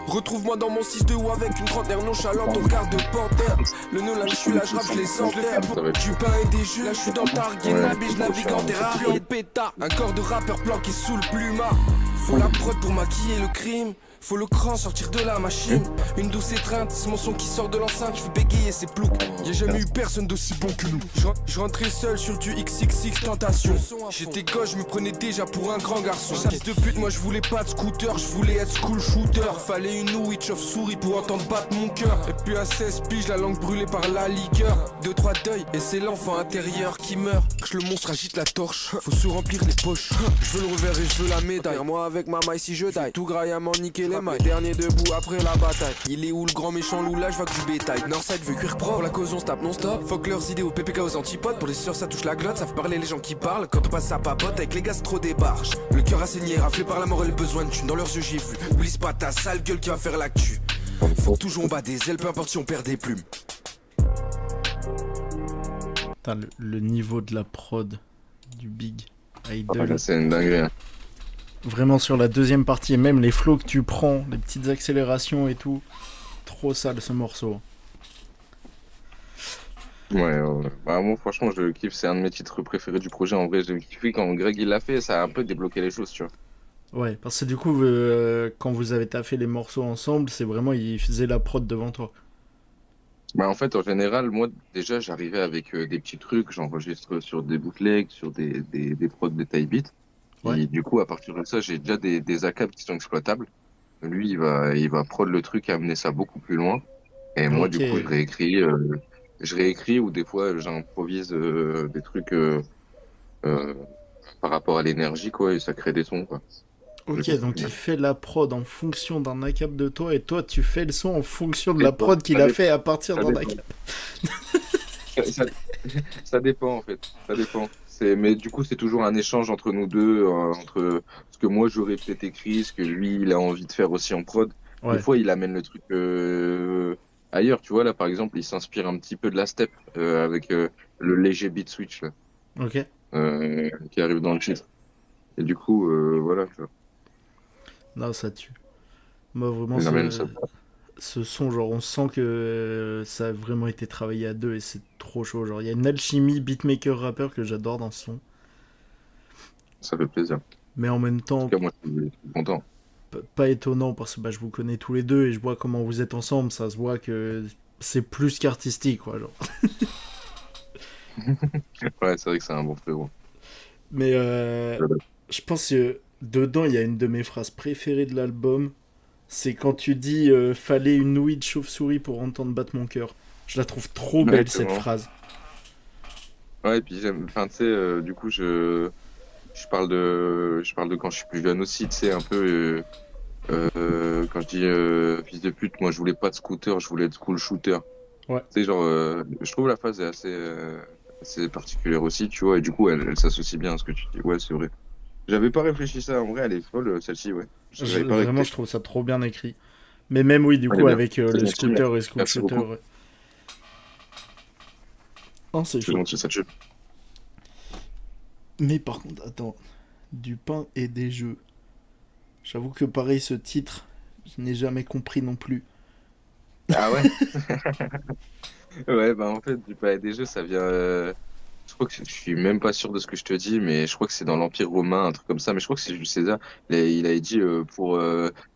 Retrouve-moi dans mon 6-2 ou avec une trentenaire nonchalante au regard de panthère. Le Nolan, je suis là, je rappe, je les enterre. Du pain et des jus, là je suis dans le target, je navigue en terrain et pétard. Un corps de rappeur planqué sous le plumard. Faut la prod pour maquiller le crime. Faut le cran sortir de la machine. Une douce étreinte, c'est mon son qui sort de l'enceinte. Je fais bégayer ses ploucs. Y'a jamais eu personne d'aussi bon que nous. Je rentrais seul sur du XXX tentation. J'étais gauche, je me prenais déjà pour un grand garçon. Fils de pute, moi je voulais pas de scooter. Je voulais être school shooter. Fallait une ouïe chauve-souris pour entendre battre mon cœur. Et puis à 16 piges, la langue brûlée par la liqueur. 2-3 deuils, et c'est l'enfant intérieur qui meurt. Que le monstre agite la torche. Faut se remplir les poches. Je veux le revers et je veux la médaille. Moi avec ma maille si je taille. Tout graillamment niquer les mailles. Dernier debout après la bataille. Il est où le grand méchant loup là, je vois que du bétail. Northside veut cuire propre. Pour la cause on se tape non-stop. Fuck leurs idées au PPK aux antipodes. Pour les sœurs ça touche la glotte. Ça fait parler les gens qui parlent. Quand on passe ça papote avec les gars c'est trop des barges. Le cœur a saigné, raflé par la mort et le besoin de thunes. Dans leurs yeux j'ai vu. Oublie pas ta sale gueule qui va faire l'actu. Faut toujours on bat des ailes, peu importe si on perd des plumes. Putain, le niveau de la prod du Big Idol. Là, c'est une dinguerie. Hein. Vraiment sur la deuxième partie, et même les flows que tu prends, les petites accélérations et tout. Trop sale ce morceau. Ouais. Bah, moi, franchement, je kiffe. C'est un de mes titres préférés du projet. En vrai, j'ai kiffé quand Greg il l'a fait. Ça a un peu débloqué les choses, tu vois. Ouais, parce que du coup, quand vous avez taffé les morceaux ensemble, c'est vraiment, il faisait la prod devant toi. Bah, en fait, en général, moi, déjà, j'arrivais avec des petits trucs. J'enregistre sur des bootlegs, sur des prods de taille beat. Ouais. Et du coup, à partir de ça, j'ai déjà des ACAP qui sont exploitables. Lui, il va prod le truc et amener ça beaucoup plus loin. Et moi, du coup, je réécris ou des fois, j'improvise des trucs par rapport à l'énergie, quoi, et ça crée des sons, quoi. Ok, donc il fait la prod en fonction d'un ACAP de toi, et toi, tu fais le son en fonction de la prod qu'il a fait à partir d'un ACAP. Ça dépend, en fait. Ça dépend. Mais du coup, c'est toujours un échange entre nous deux, entre ce que moi j'aurais peut-être écrit, ce que lui il a envie de faire aussi en prod. Ouais. Des fois, il amène le truc ailleurs, tu vois. Là, par exemple, il s'inspire un petit peu de la step avec le léger beat switch là, Ok. qui arrive dans le titre. Et du coup, voilà. Tu vois. Non, ça tue. Moi, vraiment, Il amène ça. ce son, genre, on sent que ça a vraiment été travaillé à deux et c'est trop chaud. Genre, il y a une alchimie beatmaker-rappeur que j'adore dans ce son. Ça fait plaisir. Mais en même temps, En tout cas, moi, je suis content. pas étonnant parce que je vous connais tous les deux et je vois comment vous êtes ensemble. Ça se voit que c'est plus qu'artistique, quoi. Genre. Ouais, c'est vrai que c'est un bon frérot. Mais je pense que dedans, il y a une de mes phrases préférées de l'album. C'est quand tu dis fallait une ouïe de chauve-souris pour entendre battre mon cœur. Je la trouve trop belle cette phrase. Ouais, et puis enfin, tu sais, du coup, je parle de quand je suis plus jeune aussi, tu sais, un peu, quand je dis fils de pute, moi je voulais pas de scooter, je voulais être school shooter. Ouais. Tu sais, genre, je trouve la phrase est assez particulière aussi, tu vois, et du coup, elle s'associe bien à ce que tu dis. Ouais, c'est vrai. J'avais pas réfléchi ça, en vrai, elle est folle, celle-ci, ouais. Vraiment, je trouve ça trop bien écrit. Mais même, oui, du coup, avec le scooter et school shooter. Ouais. Oh, c'est chaud. Ça tue. Mais par contre, attends. Du pain et des jeux. J'avoue que pareil, ce titre, je n'ai jamais compris non plus. Ah ouais. Ouais, bah en fait, du pain et des jeux, ça vient. Je crois que je suis même pas sûr de ce que je te dis, mais je crois que c'est dans l'Empire romain, un truc comme ça. Mais je crois que c'est Jules César. Il avait dit pour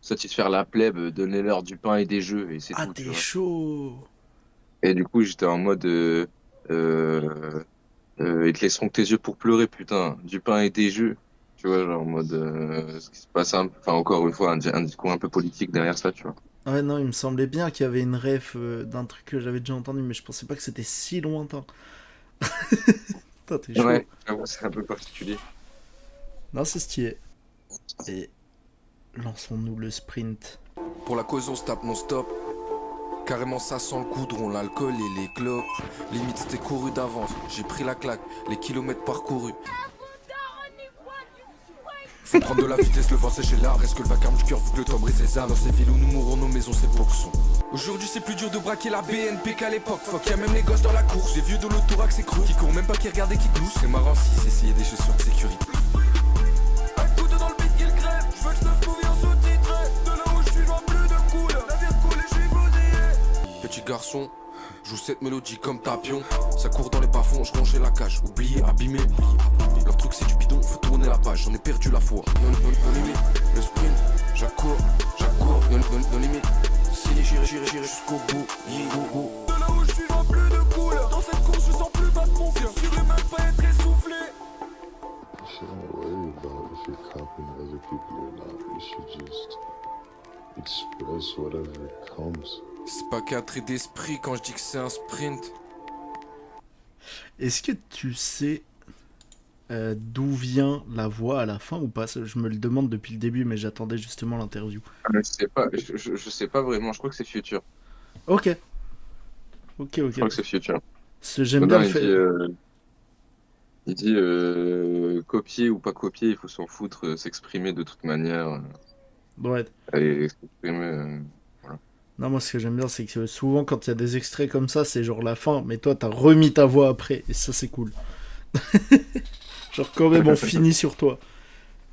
satisfaire la plèbe, donnez-leur du pain et des jeux. Et c'est Ah, tout, tu t'es vois. chaud. Et du coup, j'étais en mode ils te laisseront que tes yeux pour pleurer, putain. Du pain et des jeux. Tu vois, genre en mode ce qui se passe enfin encore une fois, un discours un peu politique derrière ça, tu vois. Ouais, non, il me semblait bien qu'il y avait une ref d'un truc que j'avais déjà entendu, mais je pensais pas que c'était si lointain. Putain, t'es chaud. Ouais, j'avoue, c'est un peu particulier. Non, c'est stylé. Et lançons-nous le sprint. Pour la cause on se tape non-stop. Carrément ça sent le goudron, l'alcool et les clopes. Limite c'était couru d'avance, j'ai pris la claque, les kilomètres parcourus. Faut prendre de la vitesse, le vent sécher l'arbre. Est-ce que le vacarme du cœur vu que le temps brise les âmes? Dans ces villes où nous mourons, nos maisons c'est boxons. Aujourd'hui c'est plus dur de braquer la BNP qu'à l'époque. Fuck, y'a même les gosses dans la course. Les vieux de l'authorax et crous qui courent même pas, qui regardent et qui gloussent. C'est marrant si s'essayer des chaussures de sécurité. garçon. Joue cette mélodie comme Tapion. Ça court dans les bas-fonds, je rangeais la cage. Oublié, abîmé. Leur truc c'est du bidon, faut tourner la page. J'en ai perdu la foi. Non limite, le sprint, j'accours, non limite. Si j'irai jusqu'au bout. De là où je suis, je vois plus de couleurs. Dans cette course, je sens plus battement. Je suis même pas être essoufflé. You shouldn't worry about if you're copying other people or not. You should just express whatever comes. C'est pas qu'un trait d'esprit quand je dis que c'est un sprint. Est-ce que tu sais d'où vient la voix à la fin ou pas? Je me le demande depuis le début, mais j'attendais justement l'interview. Je sais pas, je sais pas vraiment, je crois que c'est Future. Ok. Je crois que c'est Future. J'aime bien le fait. Il dit copier ou pas copier, il faut s'en foutre, s'exprimer de toute manière. Ouais. Et s'exprimer. Non, moi ce que j'aime bien, c'est que souvent quand il y a des extraits comme ça, c'est genre la fin, mais toi t'as remis ta voix après, et ça c'est cool. Genre quand même on finit sur toi.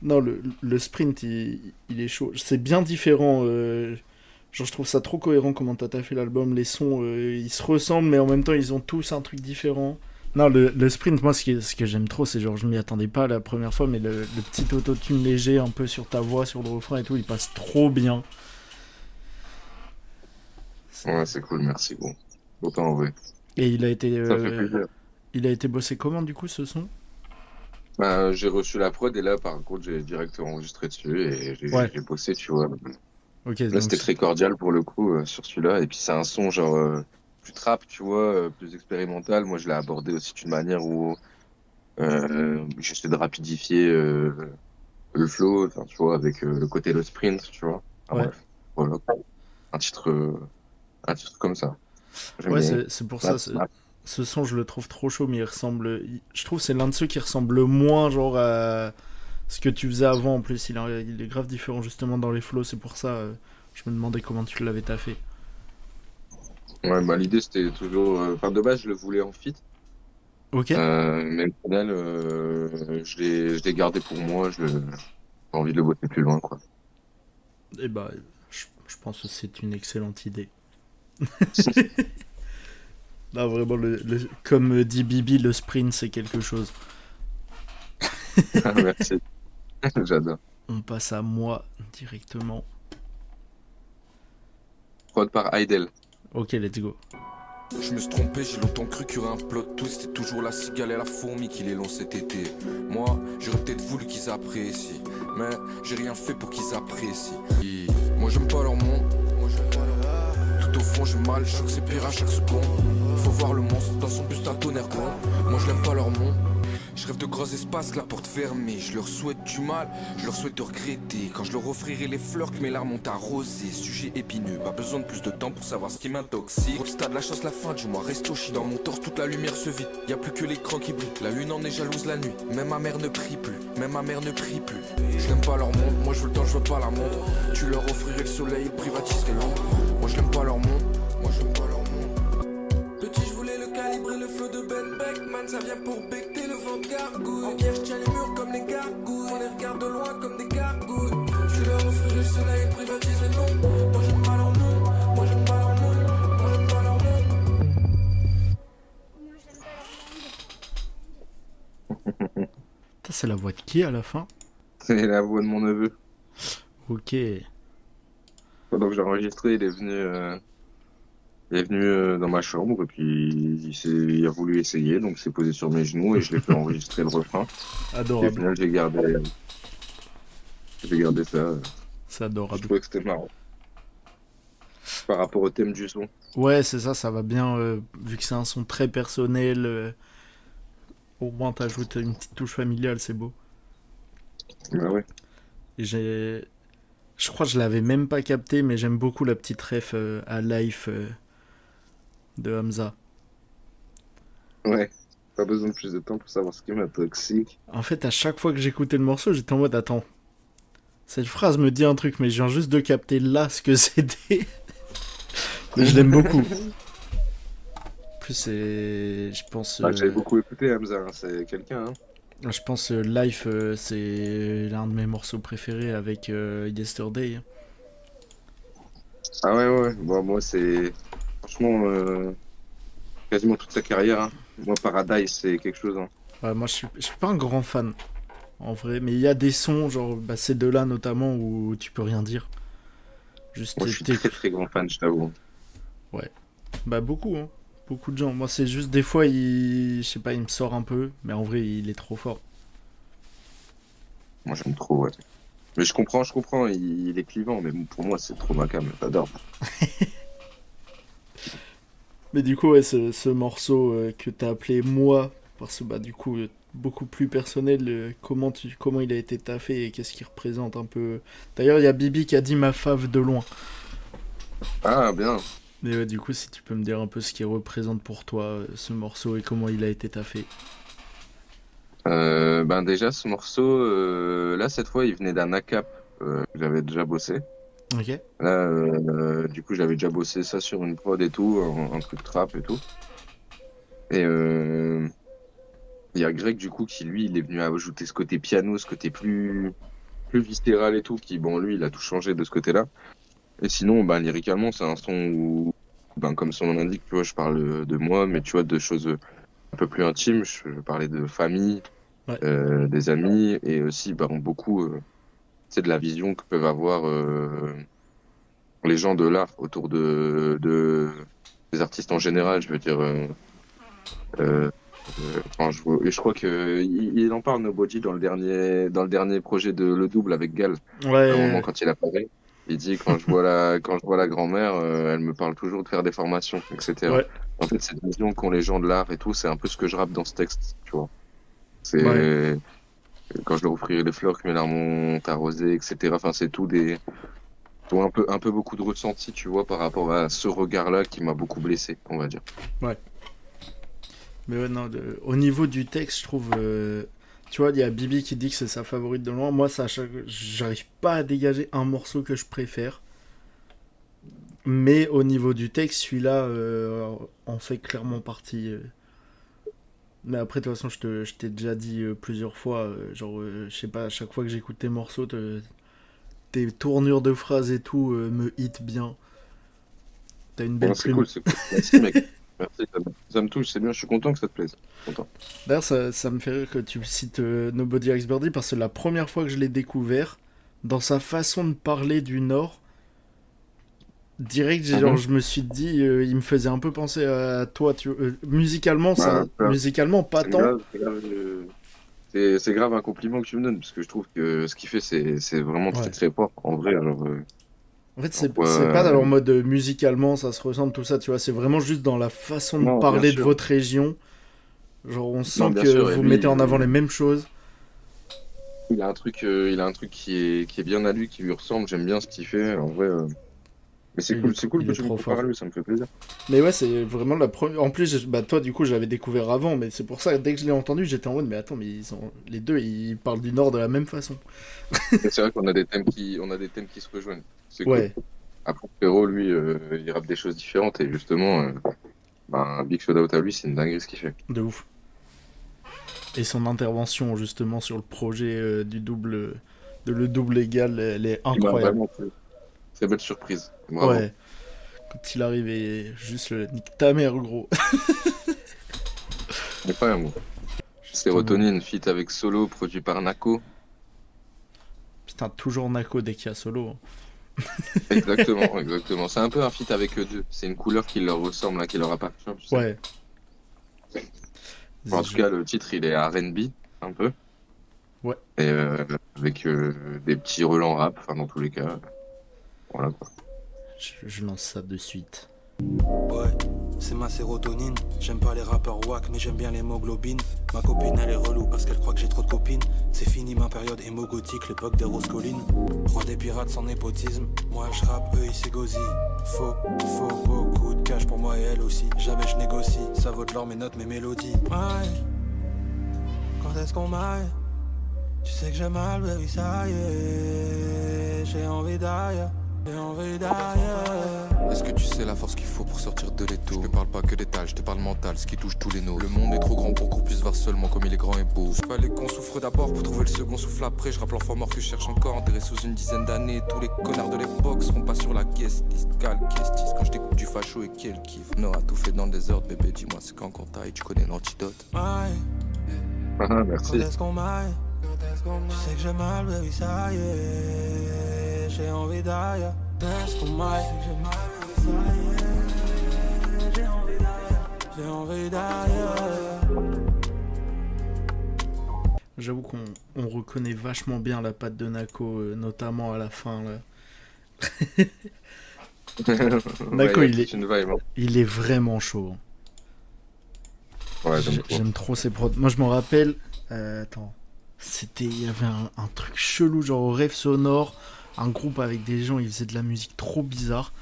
Non, le sprint il est chaud. C'est bien différent. Genre je trouve ça trop cohérent comment t'as fait l'album. Les sons ils se ressemblent, mais en même temps ils ont tous un truc différent. Non, le sprint, moi ce que j'aime trop, c'est genre je m'y attendais pas la première fois, mais le petit autotune léger un peu sur ta voix, sur le refrain et tout, il passe trop bien. Ouais, c'est cool, merci. Bon, autant en vrai. Et il a été, Ça fait plaisir. il a été bossé comment du coup ce son? Bah, j'ai reçu la prod et là, par contre, j'ai direct enregistré dessus et j'ai bossé, tu vois. Ok, Là, donc c'était très cordial pour le coup sur celui-là. Et puis, c'est un son genre plus trap, tu vois, plus expérimental. Moi, je l'ai abordé aussi d'une manière où j'essaie de rapidifier le flow, enfin, tu vois, avec le côté le sprint, tu vois. Ouais. Bref, voilà. Un titre comme ça. J'aime ouais, bien. c'est pour ça. Ce son, je le trouve trop chaud, mais il ressemble. Je trouve que c'est l'un de ceux qui ressemble le moins, genre à ce que tu faisais avant. En plus, il est grave différent justement dans les flows. C'est pour ça, je me demandais comment tu l'avais taffé. Ouais, bah l'idée c'était toujours. Enfin, de base, je le voulais en feat. Ok. Mais au final, je l'ai gardé pour moi. J'ai envie de le botter plus loin, quoi. Et bah, je pense que c'est une excellente idée. Là, vraiment, comme dit Bibi, le sprint, c'est quelque chose. Merci. J'adore. On passe à moi directement. Prod par Idle. Ok, let's go. Je me suis trompé, j'ai longtemps cru qu'il y aurait un plot twist. C'est toujours la cigale et la fourmi qui les long cet été. Moi, j'aurais peut-être voulu qu'ils apprécient, mais j'ai rien fait pour qu'ils apprécient. Moi j'aime pas leur monde, tout au fond j'ai mal, je sais que c'est pire à chaque seconde. Faut voir le monstre dans son buste à tonnerre grand. Moi je l'aime pas leur monde. Je rêve de gros espaces, la porte fermée. Je leur souhaite du mal, je leur souhaite de regretter. Quand je leur offrirai les fleurs que mes larmes ont arrosées. Sujet épineux, pas besoin de plus de temps pour savoir ce qui m'intoxique. Au stade, la chance, la fin du mois, resto chi. Dans mon torse, toute la lumière se vide. Y a plus que l'écran qui brille. La lune en est jalouse la nuit. Même ma mère ne prie plus, même ma mère ne prie plus. Je n'aime pas leur monde, moi je veux le temps, je veux pas la montre. Tu leur offrirais le soleil, ils privatiseraient l'ombre. Moi je n'aime pas leur monde, moi je n'aime pas leur monde. Petit, je voulais le calibrer, le flow de Ben Beckman, ça vient pour becter le vent de gargouille. En pierre, je tiens les murs comme les gargouilles. On les regarde de loin comme des gargouilles. Tu leur offrirais le soleil, ils privatiseraient l'ombre. Moi j'aime pas leur monde, moi j'aime pas leur monde, moi j'aime pas leur monde. C'est la voix de qui à la fin? C'est la voix de mon neveu. Ok. Pendant que j'ai enregistré, il est venu dans ma chambre et puis il a voulu essayer, donc il s'est posé sur mes genoux et je l'ai fait enregistrer le refrain. Et au Adorable. final, j'ai gardé ça. C'est Je adorable. trouvais que c'était marrant. Par rapport au thème du son. Ouais, c'est ça, ça va bien. Vu que c'est un son très personnel, au moins t'ajoutes une petite touche familiale, c'est beau. Bah ouais. Et je crois que je l'avais même pas capté, mais j'aime beaucoup la petite ref à Life de Hamza. Ouais. Pas besoin de plus de temps pour savoir ce qui m'a toxique. En fait, à chaque fois que j'écoutais le morceau, j'étais en mode attends. Cette phrase me dit un truc, mais je viens juste de capter là ce que c'était. Mais je l'aime beaucoup. En plus, c'est. Je pense. J'avais beaucoup écouté Hamza, hein, c'est quelqu'un. Hein. Je pense Life, c'est l'un de mes morceaux préférés avec Yesterday. Ah ouais. Bon, moi, c'est. Franchement, quasiment toute sa carrière. Hein. Moi, Paradise, c'est quelque chose. Hein. Ouais, moi, je suis pas un grand fan, en vrai. Mais il y a des sons, genre bah, ces deux-là notamment, où tu peux rien dire. Juste, Moi, je suis très très grand fan, je t'avoue. Bah, beaucoup, hein. Beaucoup de gens. Moi, c'est juste des fois, je sais pas, il me sort un peu. Mais en vrai, il est trop fort. Moi, j'aime trop, ouais. Mais je comprends, il est clivant, mais bon, pour moi, c'est trop ma cam, j'adore. Mais du coup, ouais, ce morceau que t'as appelé Moi, parce que bah, du coup, beaucoup plus personnel, comment il a été taffé et qu'est-ce qu'il représente un peu. D'ailleurs, il y a Bibi qui a dit ma fave de loin. Ah, bien. Mais ouais, du coup, si tu peux me dire un peu ce qu'il représente pour toi, ce morceau, et comment il a été taffé. Ben déjà, ce morceau, là, cette fois, il venait d'un ACAP que j'avais déjà bossé. Ok. Là, du coup, j'avais déjà bossé ça sur une prod et tout, un truc trap et tout. Et il y a Greg, du coup, qui, lui, il est venu ajouter ce côté piano, ce côté plus viscéral et tout, qui, bon, lui, il a tout changé de ce côté-là. Et sinon, ben, lyricalement, c'est un son où, ben, comme son nom l'indique, tu vois, je parle de moi, mais tu vois, de choses un peu plus intimes. Je parlais de famille, Ouais. des amis, et aussi, ben, beaucoup, c'est de la vision que peuvent avoir les gens de l'art autour des artistes en général. Je veux dire, enfin, et je crois que il en parle Nobody dans le dernier projet de Le Double avec Gal. À un moment, Ouais. quand il apparaît, il dit quand je vois la grand-mère, elle me parle toujours de faire des formations, etc. Ouais. En fait, cette vision qu'ont les gens de l'art et tout, c'est un peu ce que je rappe dans ce texte, tu vois. C'est Ouais. quand je leur offrirai les fleurs que mes larmes ont arrosées, etc. Enfin, c'est tout un peu beaucoup de ressenti, tu vois, par rapport à ce regard-là qui m'a beaucoup blessé, on va dire. Mais ouais, non, au niveau du texte, je trouve. Tu vois, il y a Bibi qui dit que c'est sa favorite de loin. Moi, j'arrive pas à dégager un morceau que je préfère. Mais au niveau du texte, celui-là en fait clairement partie. Mais après, de toute façon, je t'ai déjà dit plusieurs fois. Je sais pas, à chaque fois que j'écoute tes morceaux, tes tournures de phrases et tout me hit bien. T'as une belle Bon, c'est plume. cool, c'est cool. Merci, mec. Merci, ça me touche, c'est bien, je suis content que ça te plaise. Content. D'ailleurs, ça me fait rire que tu cites Nobody Likes Birdie parce que la première fois que je l'ai découvert, dans sa façon de parler du Nord, direct, genre, je me suis dit, il me faisait un peu penser à toi. Musicalement, musicalement, pas c'est tant. grave, c'est grave un compliment que tu me donnes, parce que je trouve que ce qu'il fait, c'est vraiment très Ouais. très fort. En vrai, genre, En fait, c'est ouais, pas en mode musicalement, ça se ressemble, tout ça, tu vois. C'est vraiment juste dans la façon de non, bien parler de sûr. votre région. Genre, on Non, sent bien que sûr, et vous lui, mettez en avant les mêmes choses. il a un truc qui est bien à lui, qui lui ressemble. J'aime bien ce qu'il fait. En vrai, mais Il est, c'est cool il que est tu me trop compares à fort. lui, ça me fait plaisir. Mais ouais, c'est vraiment la première. En plus, bah, toi, du coup, je l'avais découvert avant, mais c'est pour ça, dès que je l'ai entendu, j'étais en mode, mais attends, mais les deux, ils parlent du Nord de la même façon. Et c'est vrai qu'on a on a des thèmes qui se rejoignent. C'est cool. Ouais, Après, Perrault, lui, il rappe des choses différentes et justement, ben, Big Shout Out à lui, c'est une dinguerie ce qu'il fait. de ouf. Et son intervention, justement, sur le projet de le double égal, elle est Il m'a incroyable. vraiment fait très belle surprise. Bravo. Ouais, quand il arrive et juste le nique ta mère, gros. Incroyable. Justement. Sérotonine, feat avec Solo, produit par Nako. Putain, toujours Nako dès qu'il y a solo. Exactement, exactement. C'est un peu un feat avec eux deux. C'est une couleur qui leur ressemble, hein, qui leur appartient. Tu sais. Ouais. Bon, en tout cas, le titre, il est R&B, un peu. Ouais. Et avec des petits relents rap, enfin, dans tous les cas. Voilà, quoi. Je lance ça de suite. Ouais, c'est ma sérotonine. J'aime pas les rappeurs wack, mais j'aime bien l'hémoglobine. Ma copine elle est relou parce qu'elle croit que j'ai trop de copines. C'est fini ma période hémogothique, l'époque des roses collines. Roi des pirates sans népotisme. Moi je rappe, eux ils s'égosillent. Faut beaucoup de cash pour moi et elle aussi. Jamais je négocie, ça vaut de l'or mes notes, mes mélodies. Ouais, quand est-ce qu'on m'aille? Tu sais que j'ai mal, baby, ça y est. J'ai envie d'ailleurs. Est-ce que tu sais la force qu'il faut pour sortir de l'étau? Je te parle pas que d'étal, je te parle mental, ce qui touche tous les nôtres. Le monde est trop grand pour qu'on puisse voir seulement comme il est grand et beau. Fallait qu'on souffre d'abord pour trouver le second souffle après. Je rappelle l'enfant mort que je cherche encore, enterré sous une dizaine d'années. Tous les connards de l'époque seront pas sur la guest list. Cal, kestis, quand je t'écoute du facho et quel kiff. Nora tout fait dans le désordre, bébé, dis-moi c'est quand qu'on taille, tu connais l'antidote. Ah, merci. Tu sais que j'ai mal, baby, ça y est. J'ai envie d'ailleurs. Est-ce qu'on m'aille? J'ai envie d'ailleurs. J'avoue qu'on reconnaît vachement bien la patte de Nako, notamment à la fin là. Nako, Ouais, il est, une vibe, hein. il est vraiment chaud. Ouais, j'aime trop. J'aime trop ses prods. Moi, je m'en rappelle. Attends. Il y avait un truc chelou, genre au Rêve Sonore. Un groupe avec des gens, ils faisaient de la musique trop bizarre.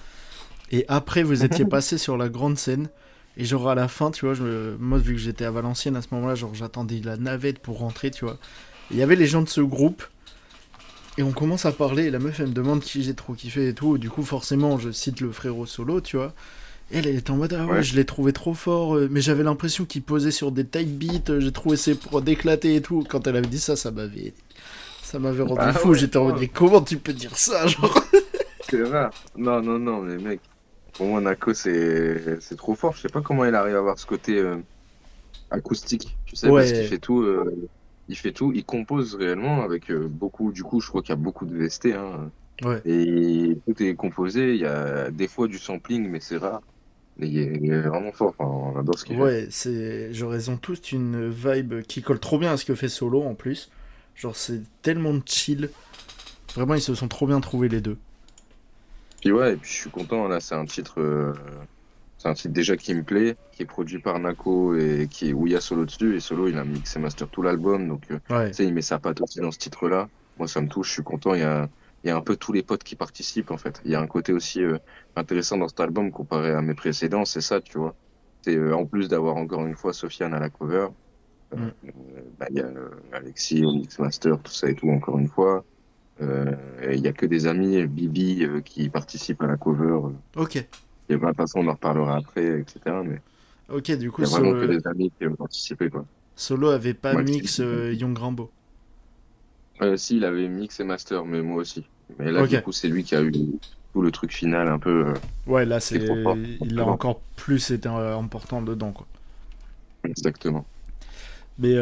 Et après, vous étiez passé sur la grande scène. Et genre à la fin, tu vois, moi, vu que j'étais à Valenciennes à ce moment-là, genre j'attendais la navette pour rentrer, tu vois. Et il y avait les gens de ce groupe. Et on commence à parler. Et la meuf, elle me demande qui j'ai trop kiffé et tout. Du coup, forcément, je cite le frérot Solo, tu vois. Elle était en mode, ah ouais, je l'ai trouvé trop fort, mais j'avais l'impression qu'il posait sur des type beats, j'ai trouvé ses prods éclatés et tout. Quand elle avait dit ça, ça m'avait rendu fou. Ouais, J'étais en mode, mais comment tu peux dire ça, genre? C'est rare. Non, mais mec, pour moi, Nako, c'est trop fort. Je sais pas comment il arrive à avoir ce côté acoustique, tu sais, parce qu'il Ouais, fait tout, il compose réellement avec beaucoup, du coup, je crois qu'il y a beaucoup de VST, hein, ouais, et tout est composé, il y a des fois du sampling, mais c'est rare. Mais il est vraiment fort, enfin, on adore ce qu'il fait. ouais, genre, ils ont tous une vibe qui colle trop bien à ce que fait Solo en plus. Genre, c'est tellement de chill. Vraiment, ils se sont trop bien trouvés les deux. Puis ouais, et puis je suis content, là, c'est un titre déjà qui me plaît, qui est produit par Nako et où il y a Solo dessus, et Solo, il a mixé master tout l'album, donc, tu Ouais, sais, il met sa patte aussi dans ce titre-là. Moi, ça me touche, je suis content, il y a un peu tous les potes qui participent, en fait. Il y a un côté aussi intéressant dans cet album comparé à mes précédents, c'est ça, tu vois. C'est en plus d'avoir encore une fois Sofiane à la cover, mm, bah, il y a Alexis au mix master, tout ça et tout, encore une fois. Et il y a que des amis, Bibi, qui participent à la cover. ok. Et de toute façon, on en reparlera après, etc. Mais Ok, du il coup, y a vraiment que des amis qui ont participé, quoi. Solo avait pas mix Maxime. Young Rambo. Si, il avait mix et master, mais moi aussi. Mais là, du Ok. coup, c'est lui qui a eu tout le truc final, un peu, Ouais, là, qui est trop fort. il a encore plus été important dedans, quoi. Exactement. Mais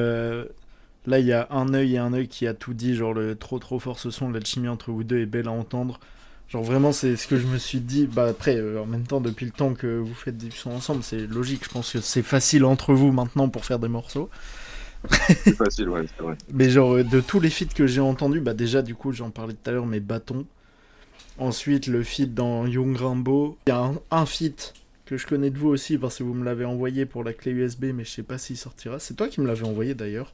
là, il y a un œil et un œil qui a tout dit. Genre, le trop fort ce son, l'alchimie entre vous deux est belle à entendre. Genre, vraiment, c'est ce que je me suis dit. Bah, après, en même temps, depuis le temps que vous faites des sons ensemble, c'est logique. Je pense que c'est facile entre vous maintenant pour faire des morceaux. C'est facile, ouais, c'est vrai. Mais genre, de tous les feats que j'ai entendus, bah, déjà, du coup, j'en parlais tout à l'heure, mais Bâton. Ensuite, le feat dans Young Rambo. Il y a un feat que je connais de vous aussi parce que vous me l'avez envoyé pour la clé USB, mais je sais pas s'il sortira. C'est toi qui me l'avais envoyé d'ailleurs.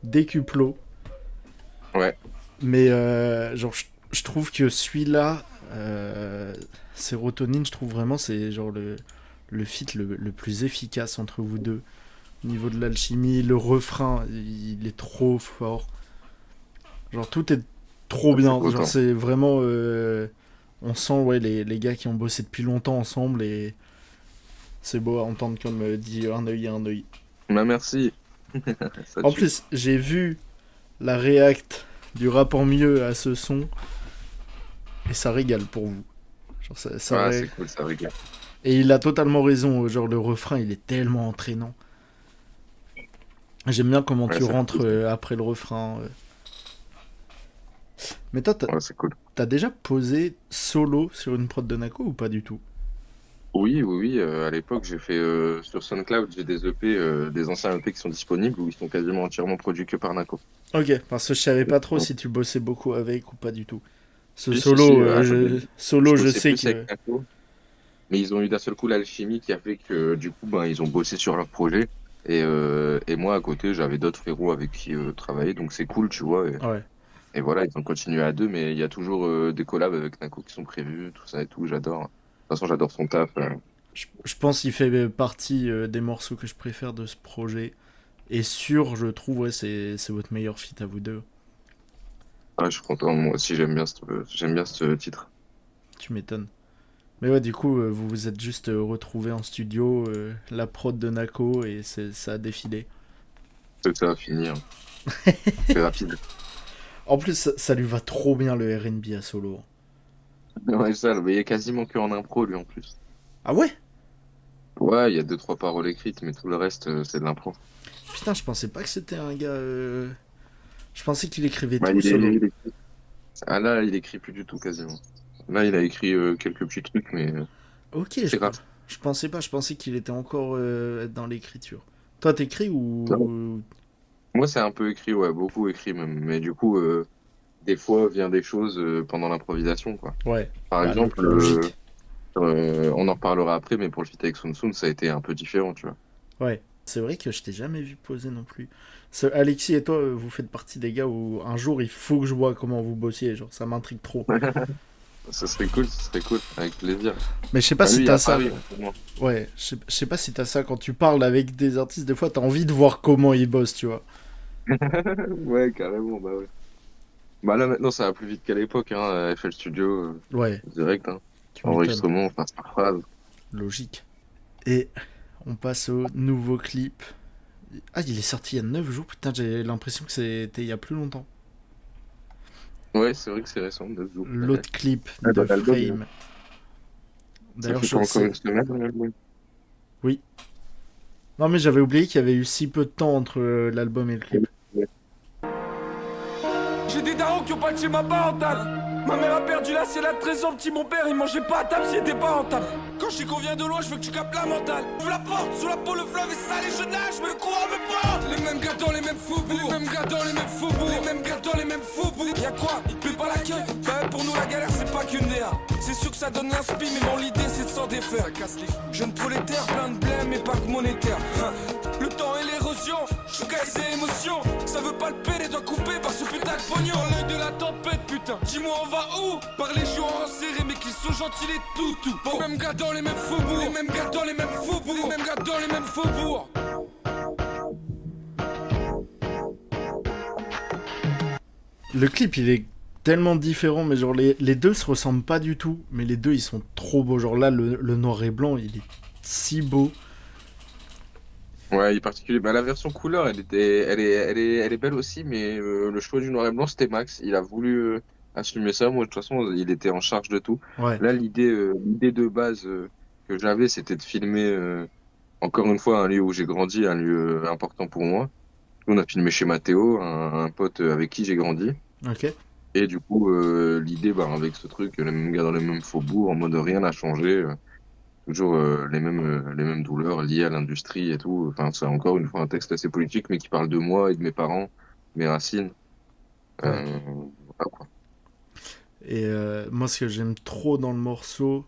Décuplo. Ouais. Mais genre, je trouve que celui-là, Sérotonine, je trouve vraiment c'est genre le feat le plus efficace entre vous deux. Au niveau de l'alchimie, le refrain, il est trop fort. Genre, tout est trop bien. Genre, Autant. c'est vraiment. On sent, ouais, les gars qui ont bossé depuis longtemps ensemble et c'est beau à entendre comme dit un œil et un œil. Bah, merci. Ça En tue. plus, j'ai vu la react du rap en mieux à ce son et ça régale pour vous. Genre, Ah, c'est cool, ça rigole. Et il a totalement raison. Genre, le refrain, il est tellement entraînant. J'aime bien comment Ouais, tu c'est rentres cool. après le refrain. Mais toi, Ouais, c'est cool. t'as déjà posé solo sur une prod de Nako ou pas du tout? Oui. À l'époque, j'ai fait sur SoundCloud, j'ai des EP, des anciens EP qui sont disponibles où ils sont quasiment entièrement produits que par Nako. Ok, parce que je savais pas trop si tu bossais beaucoup avec ou pas du tout. Ce Si, solo, je je bossais sais plus que. avec Nako, mais ils ont eu d'un seul coup l'alchimie qui a fait que du coup, ben, ils ont bossé sur leur projet. Et moi, à côté, j'avais d'autres frérots avec qui travailler, donc c'est cool, tu vois. Ouais. Et voilà, ils ont continué à deux, mais il y a toujours des collabs avec Nako qui sont prévus, tout ça et tout, j'adore. De toute façon, j'adore son taf. Je pense qu'il fait partie des morceaux que je préfère de ce projet. Et sûr, je trouve, ouais, c'est votre meilleur feat à vous deux. Ah, je suis content, moi aussi, j'aime bien ce titre. Tu m'étonnes. Mais ouais, du coup, vous vous êtes juste retrouvés en studio, la prod de Nako, et ça a défilé. Ça va finir. C'est rapide. En plus, ça lui va trop bien le R&B à solo. Ouais, ça, mais il est quasiment que en impro, lui, en plus. Ah ouais? Ouais, il y a 2-3 paroles écrites, mais tout le reste, c'est de l'impro. Putain, je pensais pas que c'était un gars... Je pensais qu'il écrivait Bah, tout solo. Ah là, il écrit plus du tout, quasiment. Là, il a écrit quelques petits trucs, mais Ok, c'est grave. je pensais pas, je pensais qu'il était encore dans l'écriture. Toi, t'écris ou... Moi, c'est un peu écrit, ouais, beaucoup écrit même. Mais du coup, des fois, vient des choses pendant l'improvisation, quoi. Ouais, Par bah, exemple, logique. on en reparlera après, mais pour le feat avec Sun Sun, ça a été un peu différent, tu vois. Ouais, c'est vrai que je t'ai jamais vu poser non plus. Alexis et toi, vous faites partie des gars où un jour il faut que je vois comment vous bossiez, genre ça m'intrigue trop. Ce serait cool, avec plaisir. Mais je sais pas Bah, si lui, t'as à ça. Paris, pour moi. Ouais, je sais pas si t'as ça quand tu parles avec des artistes, des fois t'as envie de voir comment ils bossent, tu vois. Ouais, carrément, bah ouais. Bah là, maintenant, ça va plus vite qu'à l'époque, hein, FL Studio, Ouais, direct, hein. tu m'étonnes. Enregistrement, face par phrase. Logique. Et on passe au nouveau clip. Ah, il est sorti il y a 9 jours, putain, j'ai l'impression que c'était il y a plus longtemps. Ouais, c'est vrai que c'est récent, 9 jours. L'autre clip Ah, de bah, l'album, Frame. ça D'ailleurs, fait je pas encore sais. une semaine, l'album. Oui. Non, mais j'avais oublié qu'il y avait eu si peu de temps entre l'album et le clip. J'ai des darons qui ont pas de schéma parental. Ma mère a perdu la ciel à 13 ans, petit mon père il mangeait pas à table s'il était pas rentable. Quand je dis qu'on vient de loin, je veux que tu captes la mentale. Ouvre la porte, sous la peau le fleuve est salé, je nage, mais le courant me porte. Les mêmes gars dans les mêmes faubourgs, les mêmes gars dans les mêmes faubourgs, les mêmes gars dans les mêmes faubourgs. Y'a quoi, il plaît pas la queue. Bah pour nous la galère c'est pas qu'une DA. C'est sûr que ça donne l'inspi, mais mon l'idée c'est de s'en défaire. Ça casse les couilles. Jeune prolétaire, plein de blême mais pas que monétaire. Le temps et l'érosion, je casse ses émotions. Ça veut pas le payer, les doigts coupés par ce putain de pognon. Dans l'œil de la tempête, putain, dis-moi on va où? Par les joueurs enserrés, mais qui sont gentils les toutous. Les mêmes gars dans les mêmes faubourgs, les mêmes gars dans les mêmes faubourgs, les mêmes gars dans les mêmes faubourgs. Le clip, il est tellement différent, mais genre les deux se ressemblent pas du tout, mais les deux ils sont trop beaux. Genre là, le noir et blanc, il est si beau. Ouais, il est particulier. Bah, la version couleur, elle est belle aussi, mais le choix du noir et blanc, c'était Max. Il a voulu assumer ça. Moi, de toute façon, il était en charge de tout. Ouais, Là, l'idée de base que j'avais, c'était de filmer encore une fois un lieu où j'ai grandi, un lieu important pour moi. On a filmé chez Mathéo, un pote avec qui j'ai grandi. ok. Et du coup, l'idée, bah, avec ce truc, les mêmes gars dans les mêmes faubourgs, en mode rien n'a changé. Toujours les mêmes douleurs liées à l'industrie et tout. Enfin, c'est encore une fois un texte assez politique, mais qui parle de moi et de mes parents, mes racines. Ouais. Voilà, quoi. Et moi, ce que j'aime trop dans le morceau,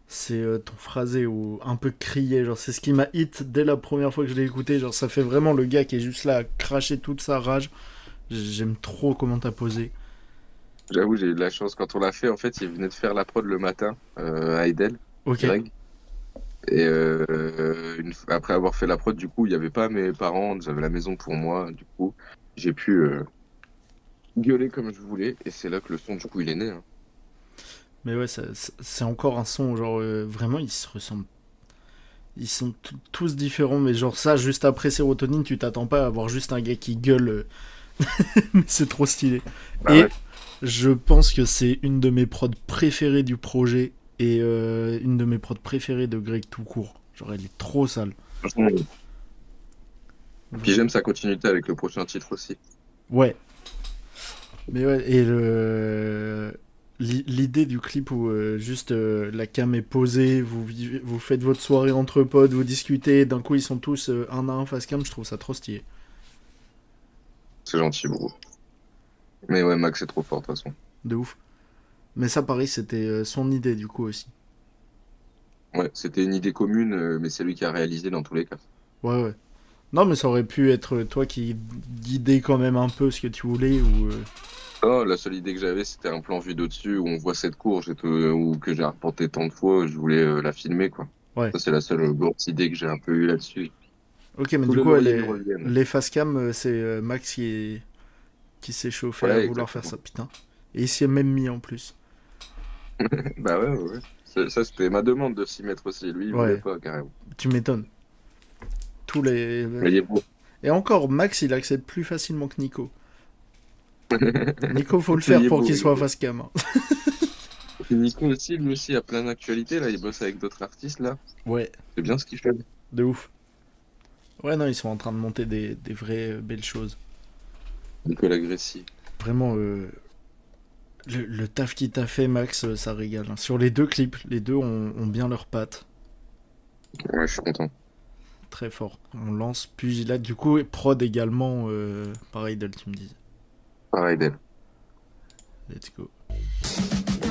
c'est ton phrasé ou un peu crié. Genre, c'est ce qui m'a hit dès la première fois que je l'ai écouté. Genre, ça fait vraiment le gars qui est juste là à cracher toute sa rage. J'aime trop comment t'as posé. J'avoue, j'ai eu de la chance quand on l'a fait. En fait, il venait de faire la prod le matin à Edel, Ok. Greg. Et après avoir fait la prod, du coup, il n'y avait pas mes parents, j'avais la maison pour moi. Du coup, j'ai pu gueuler comme je voulais. Et c'est là que le son, du coup, il est né. Hein. Mais ouais, c'est encore un son, genre, vraiment, ils se ressemblent. Ils sont tous différents, mais genre ça, juste après Sérotonine, tu t'attends pas à avoir juste un gars qui gueule. Mais c'est trop stylé. Bah Et ouais. je pense que c'est une de mes prods préférées du projet et une de mes prods préférées de Greg tout court. Genre, elle est trop sale. Franchement, puis j'aime sa continuité avec le prochain titre aussi. Ouais. Mais ouais, et l'idée du clip où juste la cam est posée, vous faites votre soirée entre potes, vous discutez, d'un coup ils sont tous un à un face cam, je trouve ça trop stylé. C'est gentil, bro. Mais ouais, Max est trop fort, de toute façon. De ouf. Mais ça, pareil, c'était son idée du coup aussi. Ouais, c'était une idée commune, mais c'est lui qui a réalisé dans tous les cas. Ouais, ouais. Non, mais ça aurait pu être toi qui guidais quand même un peu ce que tu voulais ou. Oh, la seule idée que j'avais, c'était un plan vue d'au-dessus où on voit cette courge ou que j'ai reporté tant de fois, je voulais la filmer, quoi. Ouais. Ça, c'est la seule grosse idée que j'ai un peu eue là-dessus. Ok, mais Tous du les coup, loyers nous reviennent. les face cam, c'est Max qui s'est chauffé Ouais, à vouloir faire exactement. ça, putain. Et il s'y est même mis en plus. Bah ouais. Ça, c'était ma demande de s'y mettre aussi. Lui, il Ouais. voulait pas, carrément. Tu m'étonnes. Tous les... Mais il est beau. Et encore, Max, il accepte plus facilement que Nico. Nico, faut le Il faire est pour beau, qu'il il est soit beau. face cam. Hein. Et Nico aussi, lui aussi, a plein d'actualités, là. Il bosse avec d'autres artistes, là. Ouais, C'est bien ce qu'il fait. de ouf. Ouais, non, ils sont en train de monter des vraies belles choses. Nicolas Grécy. Vraiment, le taf qu'il t'a fait, Max, ça régale. Hein. Sur les 2 clips, les 2 ont bien leurs pattes. Ouais, je suis content. Très fort. On lance Pugilat, du coup, et prod également, pareil d'elle, tu me dis. Pareil d'elle. Let's go.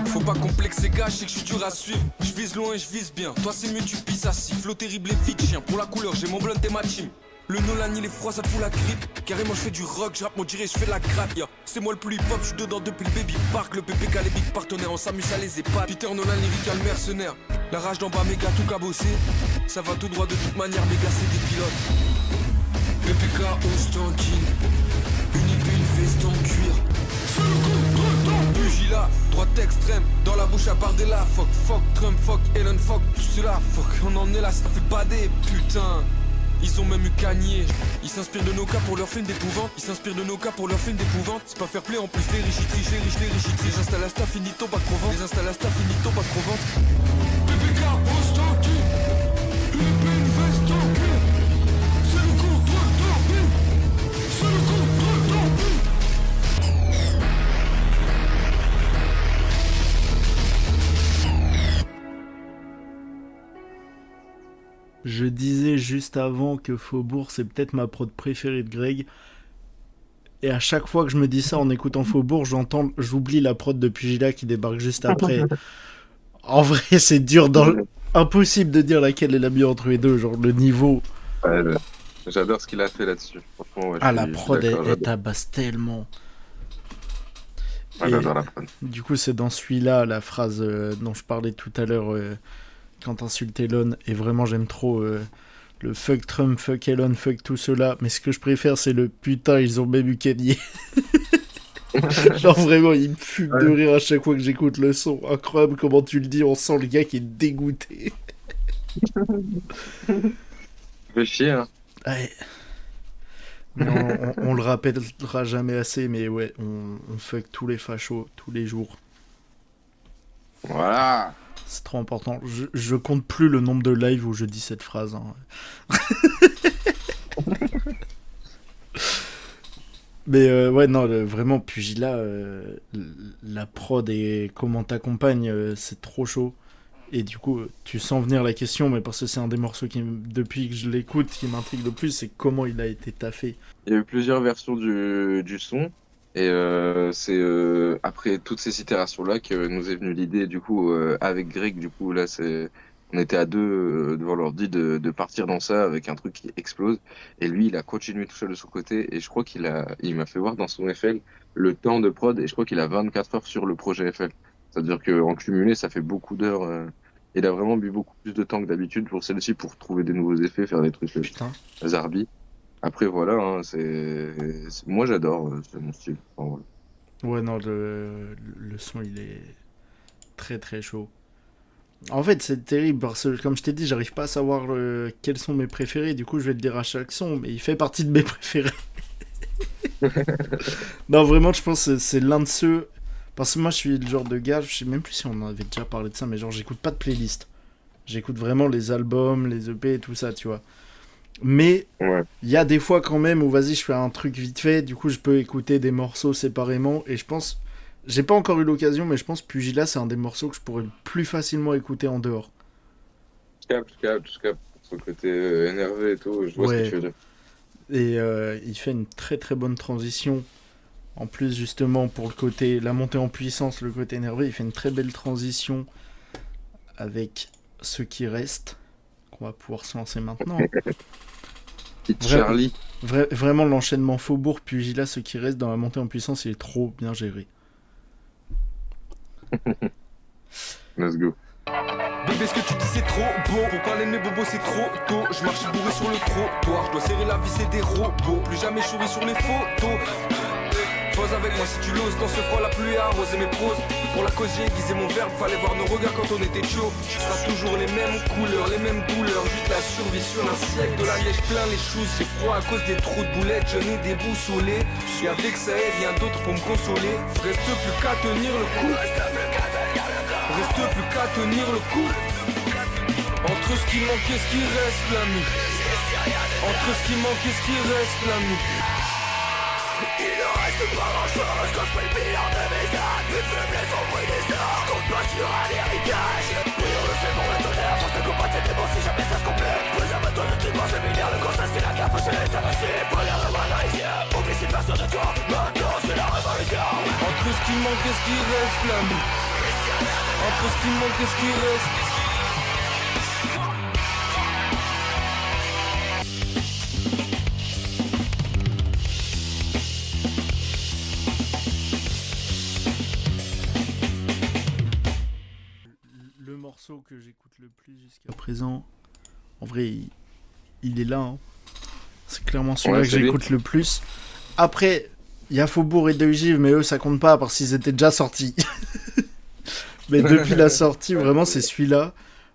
Faut pas complexer gars, je sais que je suis dur à suivre. Je vise loin et je vise bien. Toi c'est mieux tu pisses assis. Flow terrible et vite chien. Pour la couleur j'ai mon blunt et ma team. Le Nolan il est froid, ça te fout la grippe. Carrément je fais du rock, je rappe mon diré, je fais la gratte. Yeah. C'est moi le plus hip hop, je suis dedans depuis le baby park. Le PPK les big partenaires, on s'amuse à les épater. Peter Nolan lyrical mercenaire. La rage d'en bas méga tout cabossé. Ça va tout droit de toute manière, méga c'est des pilotes. PPK au standing. Une IP, une veste en cuir. Pugilat, droite extrême, dans la bouche à Bardella. Fuck, Trump, fuck, Elon, fuck, tout cela, fuck. On en est là, ça fait bader, putain. Ils ont même eu Kanye. Ils s'inspirent de nos cas pour leur film d'épouvante. C'est pas fair play en plus, les riches ils trichent, les riches ils trichent. J'installe la staff, finito, pas trop vente. Les installe la staff, finito, pas trop vente. PPK, au standing. Une belle veste en cuir. C'est le contrôle d'Orbi. C'est le contrôle d'Orbi. Je disais juste avant que Faubourg, c'est peut-être ma prod préférée de Greg. Et à chaque fois que je me dis ça en écoutant Faubourg, j'oublie la prod de Pugilat qui débarque juste après. En vrai, c'est dur, impossible de dire laquelle est la mieux entre les deux, genre le niveau. Ouais, j'adore ce qu'il a fait là-dessus. Franchement, ouais, La prod, elle tabasse tellement. Ouais, j'adore la prod. Du coup, c'est dans celui-là, la phrase dont je parlais tout à l'heure, quand t'insultes Elon, et vraiment j'aime trop le fuck Trump, fuck Elon, fuck tout cela, mais ce que je préfère c'est le putain, ils ont même eu Kanye. Genre vraiment, il me fume de rire à chaque fois que j'écoute le son. Incroyable comment tu le dis, on sent le gars qui est dégoûté. Fait chier, hein. Ouais. Non, on le rappellera jamais assez, mais ouais, on fuck tous les fachos, tous les jours. Voilà. C'est trop important. Je compte plus le nombre de lives où je dis cette phrase. Hein. Mais ouais, non, vraiment, Pugilat, la prod et comment t'accompagnes, c'est trop chaud. Et du coup, tu sens venir la question, mais parce que c'est un des morceaux qui, depuis que je l'écoute, qui m'intrigue le plus, c'est comment il a été taffé. Il y a eu plusieurs versions du son. Et c'est après toutes ces itérations-là que nous est venue l'idée, du coup, avec Greg, du coup, là, on était à deux devant l'ordi de partir dans ça avec un truc qui explose. Et lui, il a continué tout seul de son côté. Et je crois il m'a fait voir dans son FL le temps de prod. Et je crois qu'il a 24 heures sur le projet FL. C'est-à-dire qu'en cumulé, ça fait beaucoup d'heures. Il a vraiment bu beaucoup plus de temps que d'habitude pour celle-ci, pour trouver des nouveaux effets, faire des trucs zarbi. Après, voilà, hein, moi j'adore, c'est mon style. Enfin, voilà. Ouais, non, le son, il est très très chaud. En fait, c'est terrible parce que, comme je t'ai dit, j'arrive pas à savoir quels sont mes préférés. Du coup, je vais le dire à chaque son, mais il fait partie de mes préférés. Non, vraiment, je pense que c'est l'un de ceux. Parce que moi, je suis le genre de gars, je sais même plus si on en avait déjà parlé de ça, mais genre, j'écoute pas de playlist. J'écoute vraiment les albums, les EP et tout ça, tu vois. Mais il y a des fois quand même où vas-y, je fais un truc vite fait, du coup je peux écouter des morceaux séparément, et je pense, j'ai pas encore eu l'occasion, mais je pense Pugilat c'est un des morceaux que je pourrais plus facilement écouter en dehors. Je capte, ce côté énervé et tout, je vois ce que tu veux dire. Et il fait une très très bonne transition, en plus justement pour le côté, la montée en puissance, le côté énervé, il fait une très belle transition avec ce qui reste, qu'on va pouvoir se lancer maintenant. Charlie. Vraiment l'enchaînement Faubourg Pugilat, ce qui reste dans la montée en puissance, il est trop bien géré. Let's go. Bébé, ce que tu dis c'est trop beau. Pour parler de mes bobos c'est trop tôt. Je marche bourré sur le trottoir. Je dois serrer la vis et des robots. Plus jamais chourir sur les photos. Pose avec moi si tu l'oses, dans ce froid la pluie a arrosé mes proses. Pour la cause j'ai aiguisé mon verbe, fallait voir nos regards quand on était chaud. Ce sera toujours les mêmes couleurs, les mêmes douleurs, juste la survie sur un siècle. De la liège plein les choses, j'ai froid à cause des trous de boulettes. Je n'ai déboussolé, et avec ça aide, rien d'autre pour me consoler. Reste plus qu'à tenir le coup. Reste plus qu'à tenir le coup. Entre ce qui manque et ce qui reste, l'ami. Entre ce qui manque et ce qui reste, l'ami. Il ne reste pas grand chose quand je fais le bilan de mes ânes. Mes faiblesses ont pris des sorts, compte pas sur un héritage. Oui on le sait pour le tonnerre, force de combattre c'est bon si jamais ça se complète. Plus à toi de tribord, je vais lire le constat c'est la cape, c'est l'état passé. Pas l'air de banaliser, oublie si personne de toi. Maintenant c'est la révolution. Entre ce qui manque et ce qui reste l'ami. Entre ce qui manque et ce qui reste. Le morceau que j'écoute le plus jusqu'à présent, en vrai, il est là. Hein. C'est clairement celui-là que j'écoute le plus. Après, il y a Faubourg et Deuxive, mais eux, ça compte pas parce qu'ils étaient déjà sortis. Mais depuis la sortie, vraiment, c'est celui-là.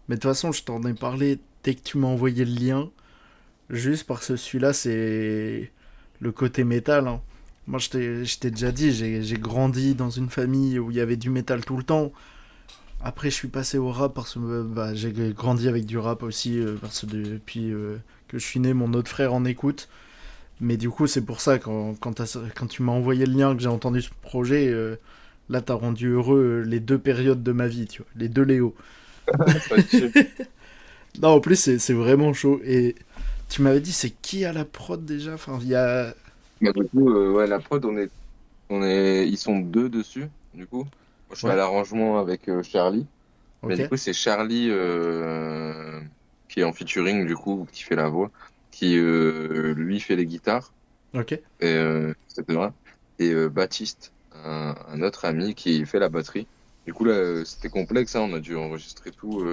Mais de toute façon, je t'en ai parlé dès que tu m'as envoyé le lien. Juste parce que celui-là, c'est le côté métal. Hein. Moi, je t'ai déjà dit, j'ai grandi dans une famille où il y avait du métal tout le temps. Après, je suis passé au rap parce que j'ai grandi avec du rap aussi. Parce que depuis que je suis né, mon autre frère en écoute. Mais du coup, c'est pour ça, quand tu m'as envoyé le lien, que j'ai entendu ce projet, là, t'as rendu heureux les deux périodes de ma vie, tu vois. Les deux Léo. Non, en plus, c'est vraiment chaud. Et tu m'avais dit, c'est qui à la prod déjà? Enfin, il y a... Bah, du coup, ouais, la prod, ils sont deux dessus, du coup. Moi, je suis à l'arrangement avec Charlie. Ok. Mais du coup, c'est Charlie qui est en featuring, du coup, qui fait la voix, qui, lui, fait les guitares, Ok. etc. Et Baptiste, un autre ami, qui fait la batterie. Du coup, là, c'était complexe, hein, on a dû enregistrer tout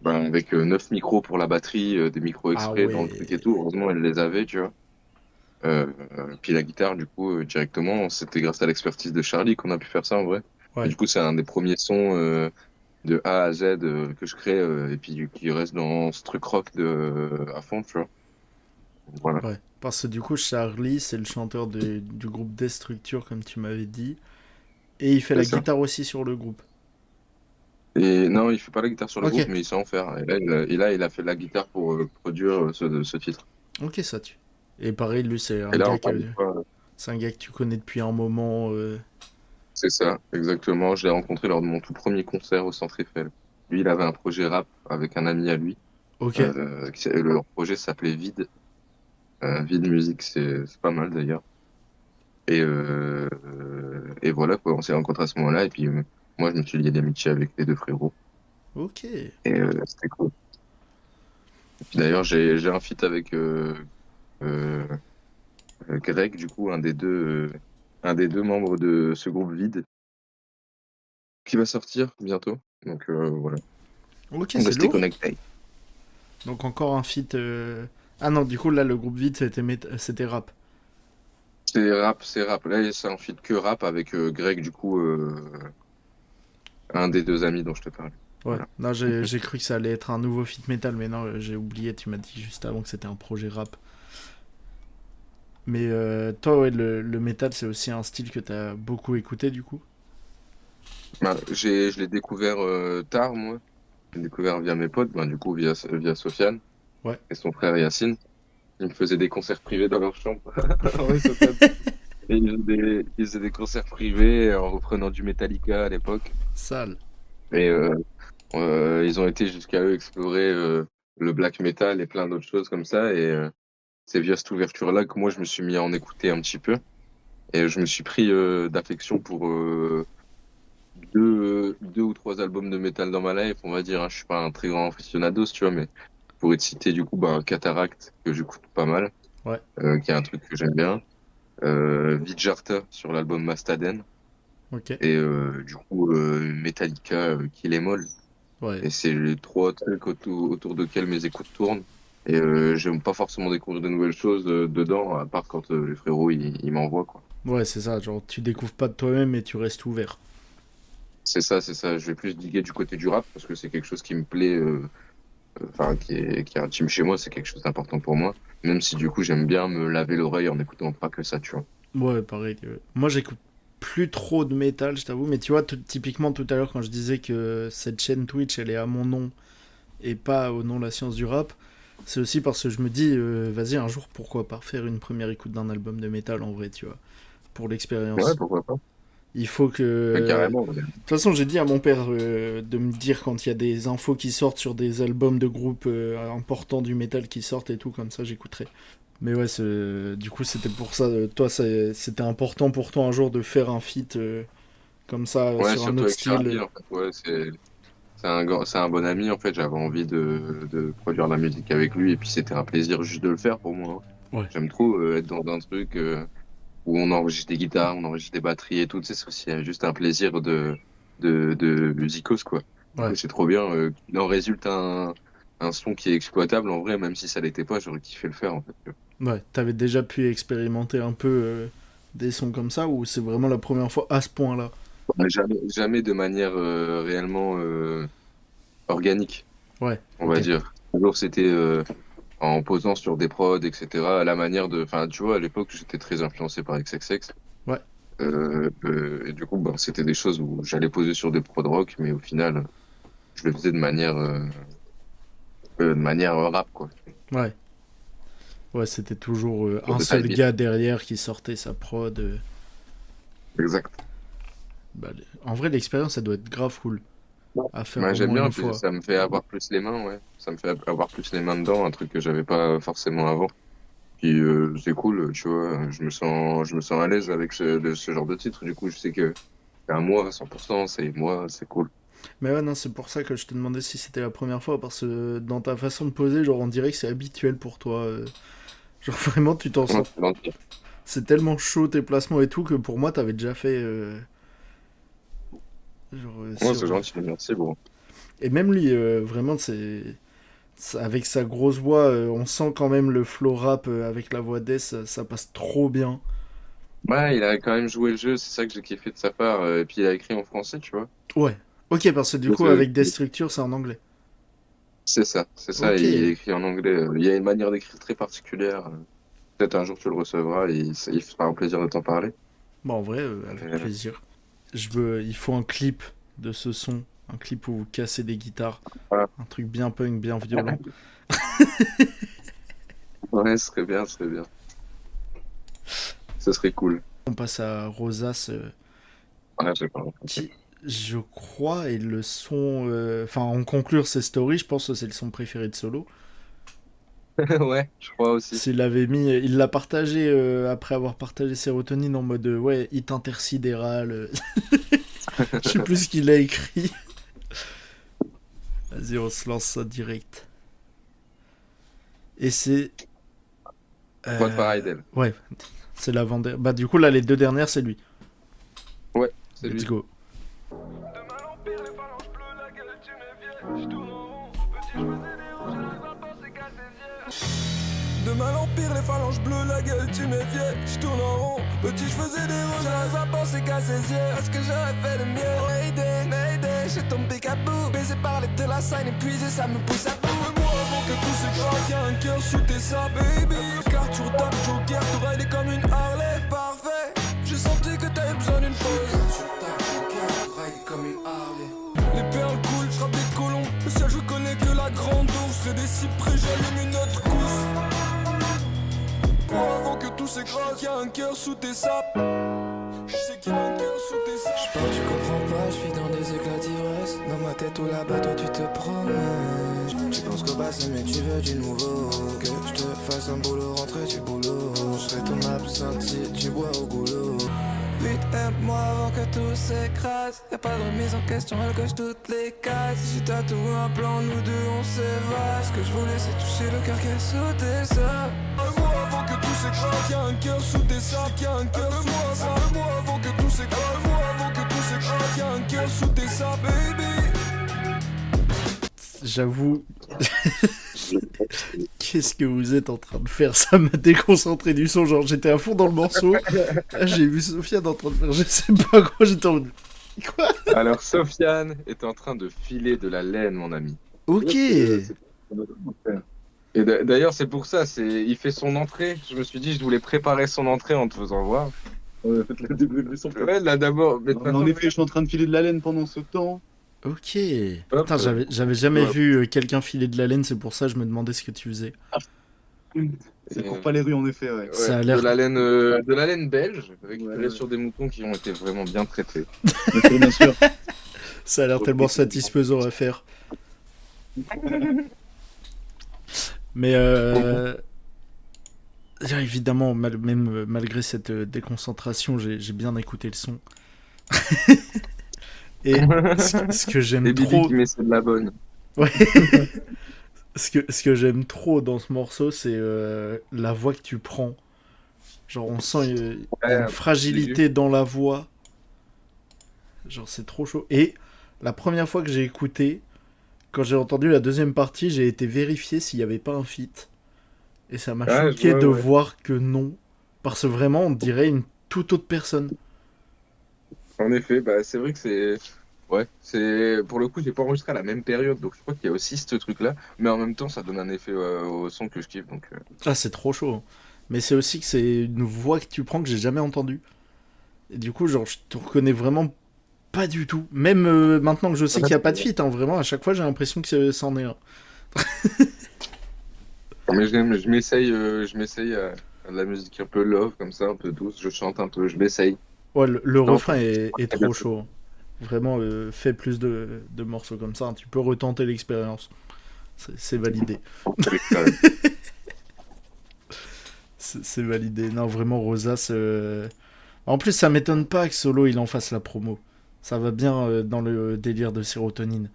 avec 9 micros pour la batterie, des micros exprès dans le truc et tout. Heureusement, elle les avait, tu vois. Puis la guitare, du coup, directement, c'était grâce à l'expertise de Charlie qu'on a pu faire ça en vrai. Ouais. Et du coup, c'est un des premiers sons de A à Z que je crée et puis qui reste dans ce truc rock à fond, tu vois. Voilà. Ouais. Parce que du coup, Charlie, c'est le chanteur du groupe Destructure, comme tu m'avais dit. Et il fait la guitare aussi sur le groupe. Et non, il fait pas la guitare sur le groupe, mais il sait en faire. Et là, il a fait la guitare pour produire ce titre. Ok, ça tue. Et pareil, lui, c'est un gars que tu connais depuis un moment. C'est ça, exactement. Je l'ai rencontré lors de mon tout premier concert au Centre Eiffel. Lui, il avait un projet rap avec un ami à lui. Ok. Le projet s'appelait Vide. Vide Musique, c'est pas mal d'ailleurs. Et voilà, quoi, on s'est rencontrés à ce moment-là. Et puis, moi, je me suis lié d'amitié avec les deux frérots. Ok. Et c'était cool. Et puis d'ailleurs, j'ai un feat avec Greg, du coup, un des deux membres de ce groupe Vide, qui va sortir bientôt. Donc voilà. Ok, On c'est restait lourd. connectés. Donc encore un feat. Ah non, du coup, là, le groupe Vide, c'était rap. C'est rap. Là, c'est un feat que rap avec Greg, du coup, un des deux amis dont je te parlais. Ouais. Voilà. Non, j'ai cru que ça allait être un nouveau feat metal, mais non, j'ai oublié. Tu m'as dit juste avant que c'était un projet rap. Mais toi, ouais, le metal, c'est aussi un style que t'as beaucoup écouté, du coup. Bah, je l'ai découvert tard, moi. Je l'ai découvert via mes potes, du coup, via Sofiane et son frère Yacine. Ils me faisaient des concerts privés dans leur chambre. Ouais, Sofiane. Et ils faisaient des concerts privés en reprenant du Metallica à l'époque. Sale. Et ils ont été jusqu'à eux explorer le black metal et plein d'autres choses comme ça. Et c'est via cette ouverture-là que moi, je me suis mis à en écouter un petit peu. Et je me suis pris d'affection pour deux ou trois albums de métal dans ma life, on va dire. Hein. Je suis pas un très grand aficionados, tu vois, mais pour te citer du coup, Cataract, que j'écoute pas mal, qui est un truc que j'aime bien. Vidjarta sur l'album Mastaden. Ok. Et du coup, Metallica, Kill Em All. Ouais. Et c'est les trois trucs autour desquels mes écoutes tournent. Et j'aime pas forcément découvrir de nouvelles choses dedans, à part quand les frérots ils m'envoient, quoi. Ouais, c'est ça, genre tu découvres pas de toi-même et tu restes ouvert. C'est ça, c'est ça. Je vais plus diguer du côté du rap parce que c'est quelque chose qui me plaît, enfin, qui est intime chez moi, c'est quelque chose d'important pour moi. Même si du coup, j'aime bien me laver l'oreille en écoutant pas que ça, tu vois. Ouais, pareil. Moi, j'écoute plus trop de métal, je t'avoue, mais tu vois, typiquement tout à l'heure, quand je disais que cette chaîne Twitch, elle est à mon nom et pas au nom de la science du rap, c'est aussi parce que je me dis, vas-y, un jour, pourquoi pas faire une première écoute d'un album de métal en vrai, tu vois, pour Ouais, l'expérience. pourquoi pas. Il faut Ouais, que. carrément. Ouais. De toute façon, j'ai dit à mon père de me dire quand il y a des infos qui sortent sur des albums de groupes importants du métal qui sortent et tout, comme ça j'écouterai. Mais ouais, du coup, c'était pour ça. Toi, c'était important pour toi un jour de faire un feat comme ça Ouais, sur un surtout autre avec Charlie, style. en fait. Ouais, c'est un bon ami, en fait. J'avais envie de produire la musique avec lui et puis c'était un plaisir juste de le faire pour moi, hein. Ouais, J'aime trop être dans un truc où on enregistre des guitares, on enregistre des batteries et tout. Tu sais, c'est aussi juste un plaisir de musicos, quoi. Du coup, ouais, c'est trop bien. Il en résulte un son qui est exploitable. En vrai, même si ça l'était pas, j'aurais kiffé le faire, en fait. ouais. T'avais déjà pu expérimenter un peu des sons comme ça ou c'est vraiment la première fois à ce point-là? Mais jamais de manière réellement organique, Ouais, on va ok. dire. Toujours, c'était en posant sur des prods, etc. À la manière de. Enfin, tu vois, à l'époque, j'étais très influencé par XXX. Ouais, Et du coup, bah, c'était des choses où j'allais poser sur des prods rock, mais au final, je le faisais de manière rap, quoi. ouais. Ouais, c'était toujours Pour un de seul taille beat. gars derrière qui sortait sa prod. Exact. Bah, en vrai, l'expérience, ça doit être grave cool à faire Moi, au j'aime moins bien, une puis fois. ça me fait avoir plus les mains, ouais. Ça me fait avoir plus les mains dedans, un truc que j'avais pas forcément avant. Puis c'est cool, tu vois. Je me sens à l'aise avec ce genre de titre. Du coup, je sais que c'est à moi, à 100%, c'est moi, c'est cool. Mais ouais, non, c'est pour ça que je te demandais si c'était la première fois, parce que dans ta façon de poser, genre, on dirait que c'est habituel pour toi. Genre, vraiment, tu t'en Ouais, sens. C'est tellement chaud tes placements et tout que pour moi, t'avais déjà fait. Genre, c'est sur. gentil, merci, bro. Et même lui, vraiment, avec sa grosse voix, on sent quand même le flow rap avec la voix d'Es, ça passe trop bien. Ouais, il a quand même joué le jeu, c'est ça que j'ai kiffé de sa part. Et puis il a écrit en français, tu vois. Ouais. Ok, parce que du coup, Euh, avec des structures, c'est en anglais. c'est ça, Ok. il écrit en anglais. Il y a une manière d'écrire très particulière. Peut-être un jour tu le recevras et il fera un plaisir de t'en parler. Bon, en vrai, avec Euh, plaisir. Il faut un clip de ce son, un clip où vous cassez des guitares, voilà. un truc bien punk, bien violent. Ouais, ce serait bien, ce serait bien. Ce serait cool. On passe à Rosas, Ouais, j'ai pas. qui, je crois, est le son. Enfin, en conclure ses stories, je pense que c'est le son préféré de Solo. Ouais, je crois aussi. S'il l'avait mis, il l'a partagé après avoir partagé Sérotonine en mode ouais, hit intersidéral. Je sais plus ce qu'il a écrit. Vas-y, on se lance ça direct. Et c'est. Vote par Idle. Ouais, c'est l'avant-dernière. Bah, du coup, là, les deux dernières, c'est lui. Ouais, c'est Let's lui. go. Demain l'empire, les phalanges bleues, la gueule tu me viens, j'tourne en rond. Petit je faisais des rôles, j'arrive à penser qu'à ses yeux. Est-ce que j'aurais fait le mieux? Mayday, Mayday, j'ai tombé cabou. Baiser par les de la scène épuisé, ça me pousse à bout. Et moi avant que tout s'écrase, y'a un cœur sous tes sables, baby. Car tu retapes, Joker, tu rides comme une Harley, parfait. J'ai senti que t'avais besoin d'une pause. Tu retapes, Joker, tu rides comme une Harley. Les perles coulent, j'rappe des colons. Le ciel, je connais que la grande ours. Et des cyprès, j'allume une autre couche. Avant que tout s'écrase, y'a un cœur sous tes sapes. Je sais qu'il y a un cœur sous tes sapes. J'pars, tu comprends pas, j'vis dans des éclats d'ivresse. Dans ma tête ou là-bas, toi tu te promets. Tu penses qu'au bassin, mais tu veux du nouveau. Que je te fasse un boulot, rentrer du boulot. J'serai ton absinthe si tu bois au goulot. Vite, aime-moi avant que tout s'écrase. Y'a pas de remise en question, elle coche toutes les cases. Si t'as tout un plan, nous deux on s'évade. Ce que je voulais c'est toucher le cœur qui est sous tes seins. Moi avant que tout s'écrase, y'a un cœur sous tes sapes. Y'a un cœur sous tes sapes. Moi avant que tout s'écrase, moi avant que tout s'écrase, y'a un cœur sous tes sapes, baby. J'avoue, Qu'est-ce que vous êtes en train de faire? Ça m'a déconcentré du son, genre j'étais à fond dans le morceau. Là, j'ai vu Sofiane en train de faire je sais pas quoi, j'étais en mode... Quoi? Alors, Sofiane est en train de filer de la laine, mon ami. Ok. Et d'ailleurs, c'est pour ça, il fait son entrée. Je me suis dit, je voulais préparer son entrée en te faisant voir. Faites la débriefation. Ouais, là d'abord. Mais de toute En façon, effet, je suis en train de filer de la laine pendant ce temps. Ok. Hop. Putain, j'avais jamais Ouais. vu quelqu'un filer de la laine, c'est pour ça que je me demandais ce que tu faisais. Ça court pas les rues, en effet, ouais. ouais, Ça a l'air- de la laine belge, récupérée Ouais. sur des moutons qui ont été vraiment bien traités. Bien sûr. Ça a l'air tellement satisfaisant à faire. Mais évidemment, même malgré cette déconcentration, j'ai bien écouté le son. Et ce que j'aime Et Bibi trop, qui met c'est de la bonne. ouais, ce que j'aime trop dans ce morceau, c'est la voix que tu prends. Genre, on sent une fragilité dans la voix. Genre, c'est trop chaud. Et la première fois que j'ai écouté, quand j'ai entendu la deuxième partie, j'ai été vérifier s'il n'y avait pas un feat. Et ça m'a Ouais, choqué je vois, de ouais. voir que non. Parce que vraiment, on dirait une toute autre personne. En effet, bah, c'est vrai que c'est. Ouais, pour le coup, j'ai pas enregistré à la même période, donc je crois qu'il y a aussi ce truc-là. Mais en même temps, ça donne un effet au son que je kiffe. Donc, Ah, c'est trop chaud. Hein. Mais c'est aussi que c'est une voix que tu prends que j'ai jamais entendue. Et du coup, genre, je te reconnais vraiment pas du tout. Même maintenant que je sais qu'il n'y a pas de feat, hein, vraiment, à chaque fois, j'ai l'impression que c'en est un. Mais je m'essaye à de la musique un peu love, comme ça, un peu douce. Je chante un peu, je m'essaye. Ouais, le Non, refrain est très trop bien. chaud. Hein. Vraiment, fais plus de morceaux comme ça. Hein. Tu peux retenter l'expérience. C'est validé. C'est validé. Non, vraiment, Rosas. En plus, ça m'étonne pas que Solo il en fasse la promo. Ça va bien dans le délire de sérotonine.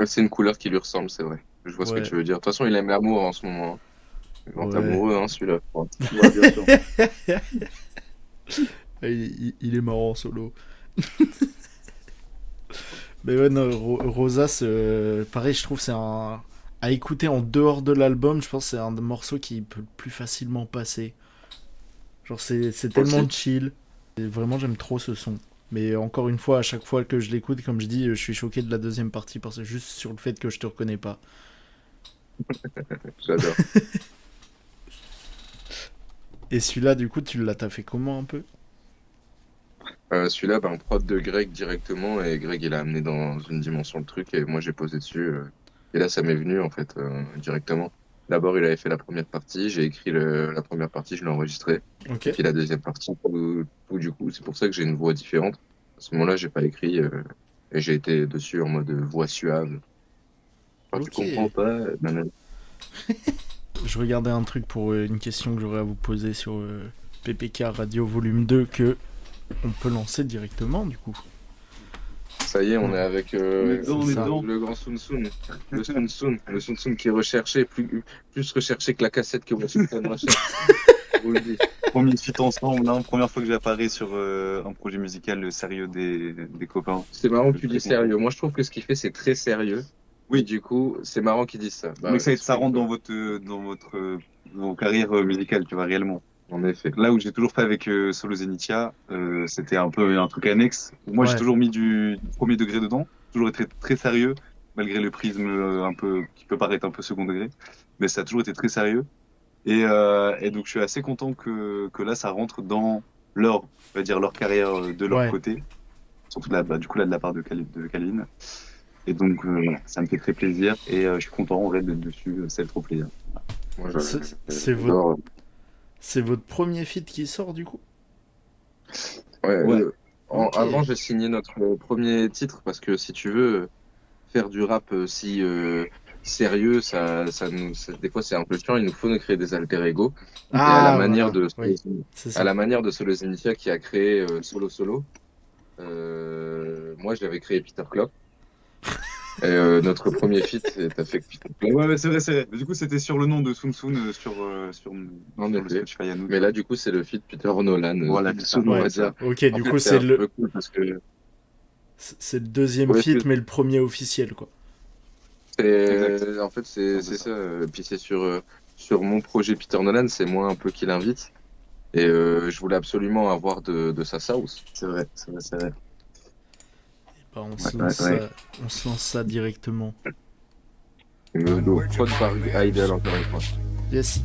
C'est une couleur qui lui ressemble, c'est vrai. Je vois ce que Ouais. tu veux dire. De toute façon, il aime l'amour en ce moment. Hein. Grand Ouais. amoureux, hein, celui-là. Ouais, bien sûr. Il est marrant, Solo. Mais ouais, non, Rosas, pareil, je trouve c'est un... À écouter en dehors de l'album, je pense que c'est un morceau qui peut le plus facilement passer. Genre, c'est tellement chill. Et vraiment, j'aime trop ce son. Mais encore une fois, à chaque fois que je l'écoute, comme je dis, je suis choqué de la deuxième partie parce que juste sur le fait que je te reconnais pas. J'adore. Et celui-là, du coup, t'as fait comment un peu? Celui-là, bah, en prod de Greg directement, et Greg, il a amené dans une dimension le truc, et moi, j'ai posé dessus. Et là, ça m'est venu, en fait, directement. D'abord, il avait fait la première partie, j'ai écrit la première partie, je l'ai enregistrée. Ok. Et puis la deuxième partie, tout du coup, c'est pour ça que j'ai une voix différente. À ce moment-là, j'ai pas écrit, et j'ai été dessus en mode voix suave. Enfin, Ok. tu comprends pas, nanana. Je regardais un truc pour une question que j'aurais à vous poser sur PPK Radio Volume 2 que on peut lancer directement, du coup. Ça y est, on est avec On est dedans. le grand Sun Sun. Le Sun Sun. Le Sun Sun qui est recherché, plus recherché que la cassette que Washington recherche. Je vous le dis. Premier feat ensemble, hein, première fois que j'apparais sur un projet musical sérieux des copains. C'est marrant que tu dis sérieux. Moi, je trouve que ce qu'il fait, c'est très sérieux. Oui, du coup, c'est marrant qu'ils disent ça. Bah, Mais ça rentre dans vos carrières musicales, tu vois, réellement. En effet. Là où j'ai toujours fait avec Solo Zenitia, c'était un peu un truc annexe. Moi, Ouais. j'ai toujours mis du premier degré dedans, toujours été très sérieux, malgré le prisme un peu qui peut paraître un peu second degré, mais ça a toujours été très sérieux. Et donc, je suis assez content que là, ça rentre dans on va dire, leur carrière de leur Ouais. côté, surtout là, du coup là de la part de Kaline. Et donc, ça me fait très plaisir et je suis content en vrai d'être dessus, c'est trop plaisir. Moi, C'est j'adore. C'est votre premier feat qui sort, du coup? Ouais, Ouais. Ok. Avant, j'ai signé notre premier titre parce que si tu veux faire du rap si sérieux, des fois c'est un peu chiant. Il nous faut créer des alter ego. Et à la manière voilà. de Oui, c'est à ça. la manière de Solo Zenitia qui a créé Solo Solo, moi je l'avais créé Peter Klopp. Et notre premier feat est avec Peter Klopp. Ouais, c'est vrai, c'est vrai. Du coup, c'était sur le nom de Sun Sun sur le effet. Spotify à nous. Mais là, du coup, c'est le feat Peter Nolan. Voilà, Sun, c'est ça. on va Ouais. dire. Ok, En du fait, coup, c'est c'est un peu cool parce que c'est le deuxième Ouais, feat, c'est- mais le premier officiel, quoi. Exact. En fait, C'est c'est ça. ça. Puis c'est sur mon projet Peter Nolan, c'est moi un peu qui l'invite. Et je voulais absolument avoir de sa sauce. C'est vrai, c'est vrai, c'est vrai. Bah, Ouais. on se lance ça directement. Prod par Idle, encore une fois. Yes.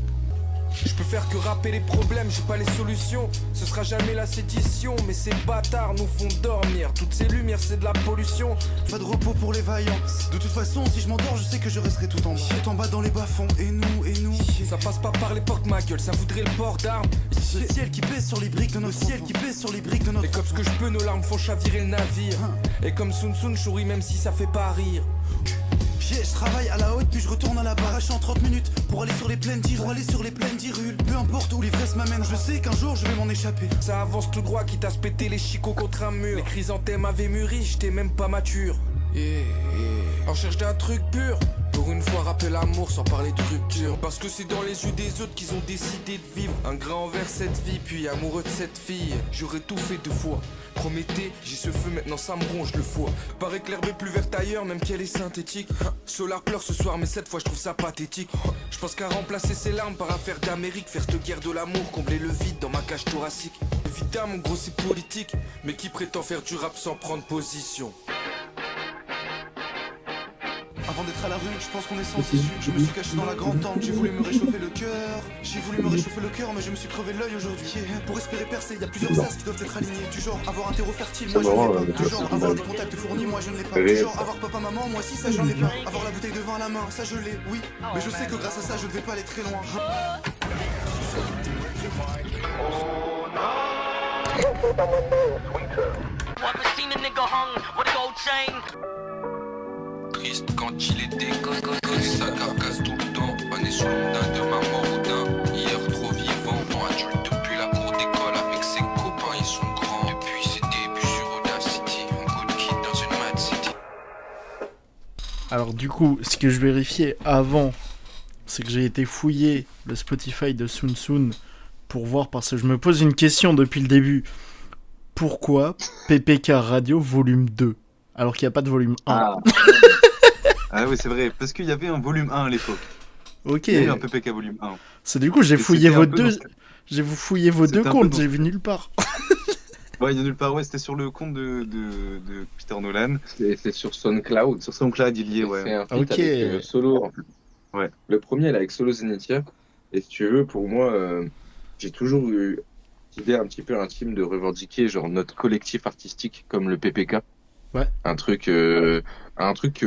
Je peux faire que rapper les problèmes, j'ai pas les solutions. Ce sera jamais la sédition, mais ces bâtards nous font dormir. Toutes ces lumières, c'est de la pollution. Pas de repos pour les vaillants. De toute façon, si je m'endors, je sais que je resterai tout en bas dans les bas-fonds. Et nous. Ça passe pas par les portes, ma gueule, ça voudrait le port d'armes. Le ciel qui pèse sur les briques de notre ciel qui pèse sur les briques de notre. Et comme ce que je peux, nos larmes font chavirer le navire. Et comme Sun Sun, je souris même si ça fait pas rire. Je travaille à la haute puis je retourne à la barrage en 30 minutes pour aller sur les plaines d'Hyrule. Peu importe où l'ivresse m'amène, je sais qu'un jour je vais m'en échapper. Ça avance tout droit, quitte à se péter les chicots contre un mur. Les chrysanthèmes avaient mûri, j'étais même pas mature. En cherche d'un truc pur. Pour une fois, rappeler l'amour sans parler de rupture. Parce que c'est dans les yeux des autres qu'ils ont décidé de vivre un grain envers cette vie, puis amoureux de cette fille. J'aurais tout fait 2 fois. Promettez, j'ai ce feu, maintenant ça me ronge le foie. Paraît que l'herbe est plus verte ailleurs, même qu'elle est synthétique. Solar pleure ce soir, mais cette fois je trouve ça pathétique. Je pense qu'à remplacer ses larmes par affaire d'Amérique, faire cette guerre de l'amour, combler le vide dans ma cage thoracique. Évidemment, gros, c'est politique, mais qui prétend faire du rap sans prendre position? Avant d'être à la rue, je pense qu'on est sans issue. Je me suis caché dans la grande tente, j'ai voulu me réchauffer le cœur. Mais je me suis crevé l'œil aujourd'hui. Pour espérer percer, y a plusieurs as qui doivent être alignés. Du genre avoir un terreau fertile, moi je ne l'ai pas. Du genre avoir des contacts fournis, moi je ne l'ai pas. Du genre avoir papa, maman, moi si ça j'en ai pas. Avoir la bouteille de vin à la main, ça je l'ai, oui. Mais je sais que grâce à ça, je ne vais pas aller très loin. Triste quand il était connaît sa carcasse tout le temps. Pané sous l'ondin de maman Rodin. Hier trop vivant, adulte depuis la cour d'école avec ses copains, ils sont grands. Depuis ses débuts sur Audacity, un good kid dans une mad city. Alors du coup, ce que je vérifiais avant, c'est que j'ai été fouiller le Spotify de Sun Sun pour voir, parce que je me pose une question depuis le début. Pourquoi PPK Radio volume 2 alors qu'il n'y a pas de volume 1? Ah oui, c'est vrai, parce qu'il y avait un volume 1 à l'époque. Ok. Il y a eu un PPK volume 1. C'est du coup, j'ai Et fouillé c'était vos un peu deux... dans- J'ai fouillé vos C'était deux un peu comptes, dans- j'ai vu nulle part. Ouais, il y a nulle part, ouais, c'était sur le compte de Peter Nolan. C'est sur SoundCloud. Sur SoundCloud, il y est, C'est ouais. un feat Ok. avec Solo. En plus. Ouais. Le premier, il est avec Solo Zenitia. Et si tu veux, pour moi, j'ai toujours eu l'idée un petit peu intime de revendiquer genre notre collectif artistique comme le PPK. Ouais. Un truc que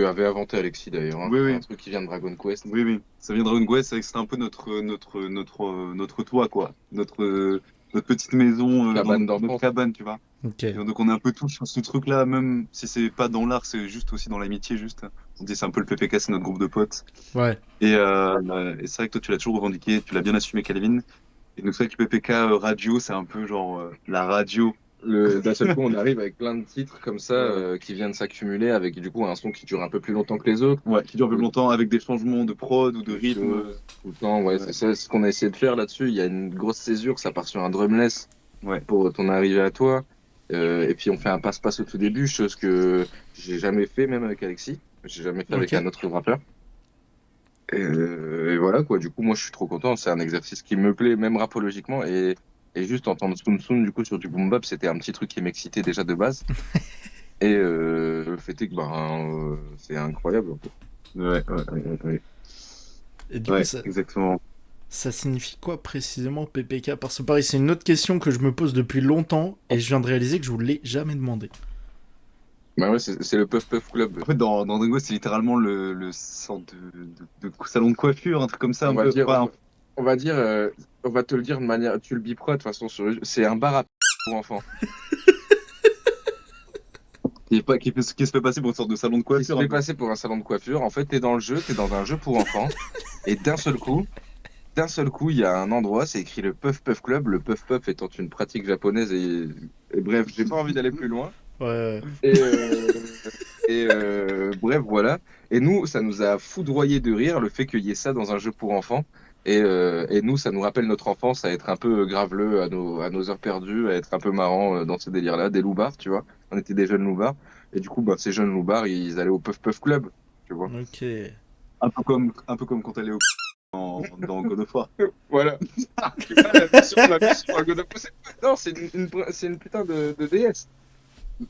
avait inventé Alexis d'ailleurs. Hein. Oui, oui. Un truc qui vient de Dragon Quest. Oui, ça vient de Dragon Quest, c'est vrai que c'était un peu notre toit, quoi. Notre petite maison, Cabane notre d'enfance. cabane, tu vois. Ok. Et donc on est un peu tous sur ce truc-là, même si c'est pas dans l'art, c'est juste aussi dans l'amitié, juste. On dit c'est un peu le PPK, c'est notre groupe de potes. Ouais. Et c'est vrai que toi tu l'as toujours revendiqué, tu l'as bien assumé, Calvin. Et donc c'est vrai que le PPK radio, c'est un peu genre la radio. D'un seul coup, on arrive avec plein de titres comme ça qui viennent s'accumuler avec du coup un son qui dure un peu plus longtemps que les autres. Ouais, qui dure un peu plus longtemps avec des changements de prod ou de rythme. Tout le temps, ouais, c'est ça, ce qu'on a essayé de faire là-dessus. Il y a une grosse césure, ça part sur un drumless Ouais. pour ton arrivée à toi. Et puis on fait un passe-passe au tout début, chose que j'ai jamais fait, même avec Alexis. J'ai jamais fait avec Ok. un autre rappeur. Et voilà quoi, du coup, moi je suis trop content. C'est un exercice qui me plaît, même rapologiquement. Et juste entendre Soum Soum du coup sur du boom bap, c'était un petit truc qui m'excitait déjà de base. Et le fait est que c'est incroyable. En fait. Ouais. Et du Ouais, coup, exactement. ça signifie quoi précisément PPK? Parce que pareil, c'est une autre question que je me pose depuis longtemps et je viens de réaliser que je vous l'ai jamais demandé. Bah ouais, c'est le Puff Puff Club. En fait, dans Dingo, c'est littéralement le sorte de salon de coiffure, un truc comme ça, On un va peu. dire, Pas on va dire, on va te le dire de manière, tu le biperas de toute façon c'est un bar à pour enfants. qui se fait passer pour une sorte de salon de Qui se coiffure. un fait peu. passer pour un salon de coiffure. En fait, t'es dans le jeu, t'es dans un jeu pour enfants, et d'un seul coup, il y a un endroit, c'est écrit le Puff Puff Club. Le Puff Puff étant une pratique japonaise et bref, j'ai pas envie d'aller plus loin. Ouais. Et bref, voilà. Et nous, ça nous a foudroyé de rire le fait qu'il y ait ça dans un jeu pour enfants. Et nous, ça nous rappelle notre enfance à être un peu graveleux à nos heures perdues, à être un peu marrant dans ces délires-là, des loupards, tu vois. On était des jeunes loupards. Et du coup, ces jeunes loupards, ils allaient au Puff Puff Club. tu vois. Ok. Un peu comme quand elle est dans God of War. Voilà. La mission à God of War, non, c'est une putain de déesse.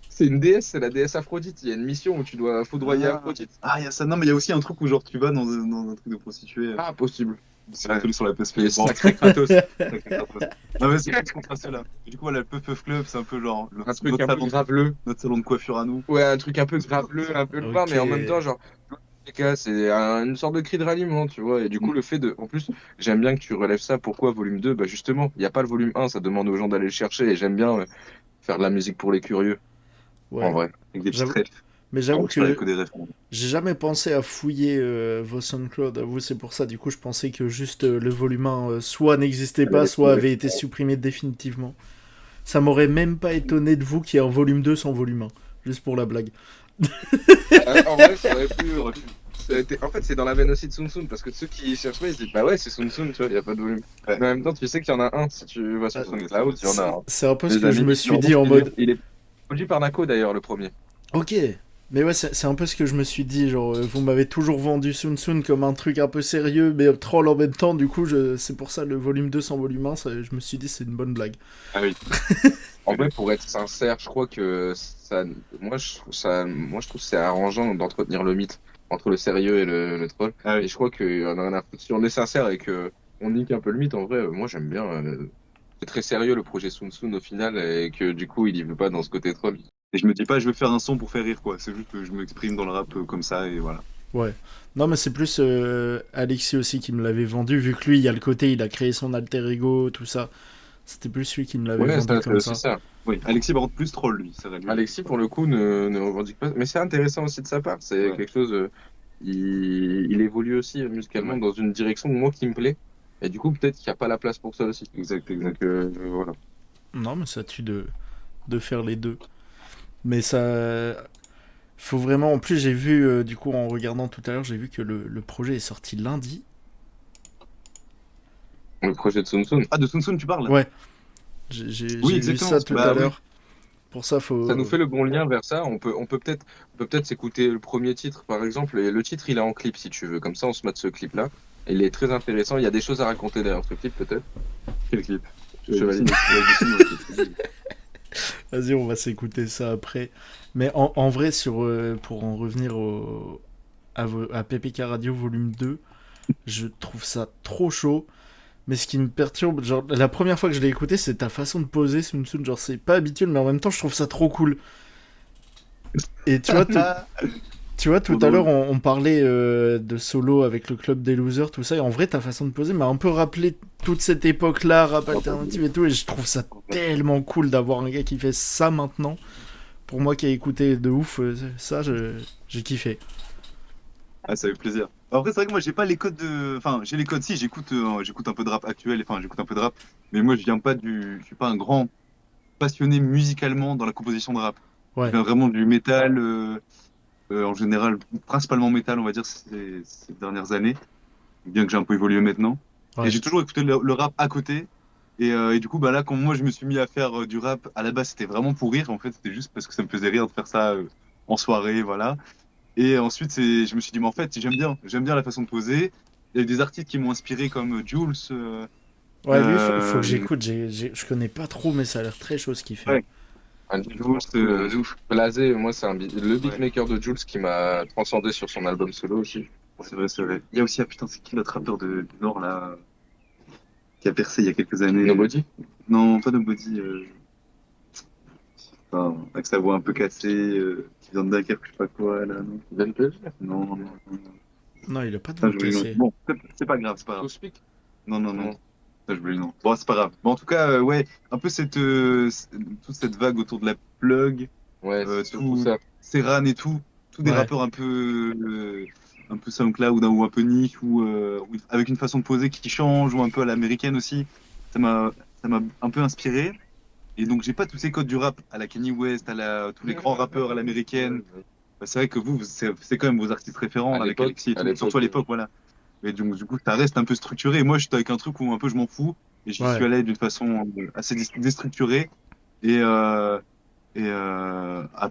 C'est une déesse, c'est la déesse Aphrodite. Il y a une mission où tu dois foudroyer Aphrodite. Ah, il y a ça. Non, mais il y a aussi un truc où genre tu vas dans un truc de prostituée. Ah, possible. C'est un truc sur la PS4. Les Bon, sacrés Kratos. sacré Kratos. Non, mais c'est plus contrasté là. Du coup, voilà, le Puff Club, c'est un peu genre Un truc un peu graveleux. notre salon de coiffure à nous. Ouais, un truc un peu graveleux, un peu le bas, mais en même temps, genre, les gars, c'est une sorte de cri de ralliement, tu vois. Et du coup, le fait de. En plus, j'aime bien que tu relèves ça. Pourquoi volume 2? Bah, justement, il n'y a pas le volume 1, ça demande aux gens d'aller le chercher. Et j'aime bien faire de la musique pour les curieux, en Ouais. vrai. Avec des petits J'avoue- refs. Mais j'avoue Je parlais que que des refs. j'ai jamais pensé à fouiller vos SoundCloud. À vous, c'est pour ça. Du coup, je pensais que juste le volume 1 soit n'existait pas, soit avait été supprimé définitivement. Ça m'aurait même pas étonné de vous qu'il y ait un volume 2 sans volume 1. Juste pour la blague. En vrai, ça aurait pu. En fait, c'est dans la veine aussi de Sun Tsun, parce que ceux qui cherchent pas, ils se disent, bah ouais, c'est Sun Tsun, tu vois, il n'y a pas de volume. Ouais. Mais en même temps, tu sais qu'il y en a un, si tu vas sur SoundCloud, il y en a un. C'est un peu ce Les que je amis, me suis dit en mode. Il est produit par Nako d'ailleurs, le premier. Ok. Mais ouais, c'est un peu ce que je me suis dit. Genre, vous m'avez toujours vendu Sun Tsun comme un truc un peu sérieux, mais troll en même temps. Du coup, c'est pour ça le volume 2 sans volume 1. Je me suis dit, c'est une bonne blague. Ah oui. En vrai, pour être sincère, je crois que ça, moi, je trouve que c'est arrangeant d'entretenir le mythe entre le sérieux et le troll. Ah oui. Et je crois que si on est sincère et que on nique un peu le mythe, en vrai, moi, j'aime bien. C'est très sérieux le projet Sun Tsun au final, et que du coup, il y veut pas dans ce côté troll. Et je me dis pas, je vais faire un son pour faire rire, quoi. C'est juste que je m'exprime dans le rap comme ça, et voilà. Ouais. Non, mais c'est plus Alexis aussi qui me l'avait vendu, vu que lui, il y a le côté, il a créé son alter ego, tout ça. C'était plus lui qui me l'avait vendu c'est comme aussi ça. ça. Oui, Alexis, par contre, plus troll, lui. C'est vrai, lui. Alexis, pour le coup, ne revendique pas. Mais c'est intéressant aussi de sa part. C'est Ouais. quelque chose. Il évolue aussi musicalement Ouais. dans une direction, moi, qui me plaît. Et du coup, peut-être qu'il n'y a pas la place pour ça aussi. Exact. Donc, voilà. Non, mais ça tue de faire les deux. Mais ça. Faut vraiment. En plus, j'ai vu, du coup, en regardant tout à l'heure, j'ai vu que le projet est sorti lundi. Le projet de Sun Tsun. Ah, de Sun Tsun, tu parles? Ouais. J'ai Oui, vu exactement. ça tout Bah à oui. l'heure. Pour ça, faut. Ça nous fait le bon lien vers ça. On peut peut-être s'écouter le premier titre, par exemple. Et le titre, il est en clip, si tu veux. Comme ça, on se met ce clip-là. Il est très intéressant. Il y a des choses à raconter derrière ce clip, peut-être. Quel clip? Chevalier. Vas-y, on va s'écouter ça après. Mais en vrai, pour en revenir à PPK Radio Volume 2, je trouve ça trop chaud. Mais ce qui me perturbe, genre, la première fois que je l'ai écouté, c'est ta façon de poser, Sun Tsun. Genre, c'est pas habituel, mais en même temps, je trouve ça trop cool. Et tu vois, tout à l'heure, on parlait de solo avec le club des losers, tout ça. Et en vrai, ta façon de poser m'a un peu rappelé toute cette époque-là, rap alternative et tout. Et je trouve ça tellement cool d'avoir un gars qui fait ça maintenant. Pour moi qui ai écouté de ouf, ça, j'ai kiffé. Ah, ça fait plaisir. Après, c'est vrai que moi, j'ai pas les codes de. Enfin, j'ai les codes, si, j'écoute un peu de rap actuel, enfin, j'écoute un peu de rap, mais moi, je suis pas un grand passionné musicalement dans la composition de rap. Ouais. Je viens vraiment du métal, en général, principalement métal, on va dire, ces dernières années, bien que j'ai un peu évolué maintenant. Ouais. Et j'ai toujours écouté le rap à côté. Et du coup, bah là, quand moi, je me suis mis à faire du rap, à la base, c'était vraiment pour rire. En fait, c'était juste parce que ça me faisait rire de faire ça en soirée, voilà. Et ensuite, je me suis dit, mais en fait, j'aime bien la façon de poser. Il y a des artistes qui m'ont inspiré comme Jules. Ouais, lui, faut que j'écoute. Je connais pas trop, mais ça a l'air très chaud ce qu'il fait. Ouais. Jules, Blasé, moi, c'est le beatmaker de Jules qui m'a transcendé sur son album solo aussi. C'est vrai, c'est vrai. Il y a aussi, ah putain, c'est qui l'autre rappeur du Nord, là, qui a percé il y a quelques années? Nobody? Non, pas Nobody. Enfin, avec sa voix un peu cassée, qui vient de Dunkerque, je sais pas quoi, là, non? Ben Page? Non. Non, il a pas de Putain, voix j'ai oublié le nom. cassée. Bon, c'est pas grave, c'est pas grave. To Speak? Non. Non. Ça, j'ai oublié le nom. Bon, c'est pas grave. Bon, en tout cas, ouais, un peu toute cette vague autour de la plug, Ouais, c'est surtout tout ça. Serran et tout, tous des Ouais. rappeurs un peu SoundCloud ou un peu niche ou avec une façon de poser qui change ou un peu à l'américaine aussi. Ça m'a un peu inspiré. Et donc j'ai pas tous ces codes du rap à la Kanye West, tous les grands rappeurs à l'américaine. Bah, c'est vrai que vous, c'est quand même vos artistes référents À avec l'époque, Alexis et tout, à l'époque, surtout à l'époque, voilà. Mais donc du coup, ça reste un peu structuré. Et moi, j'étais avec un truc où un peu je m'en fous et j'y Ouais. suis allé d'une façon assez déstructurée et à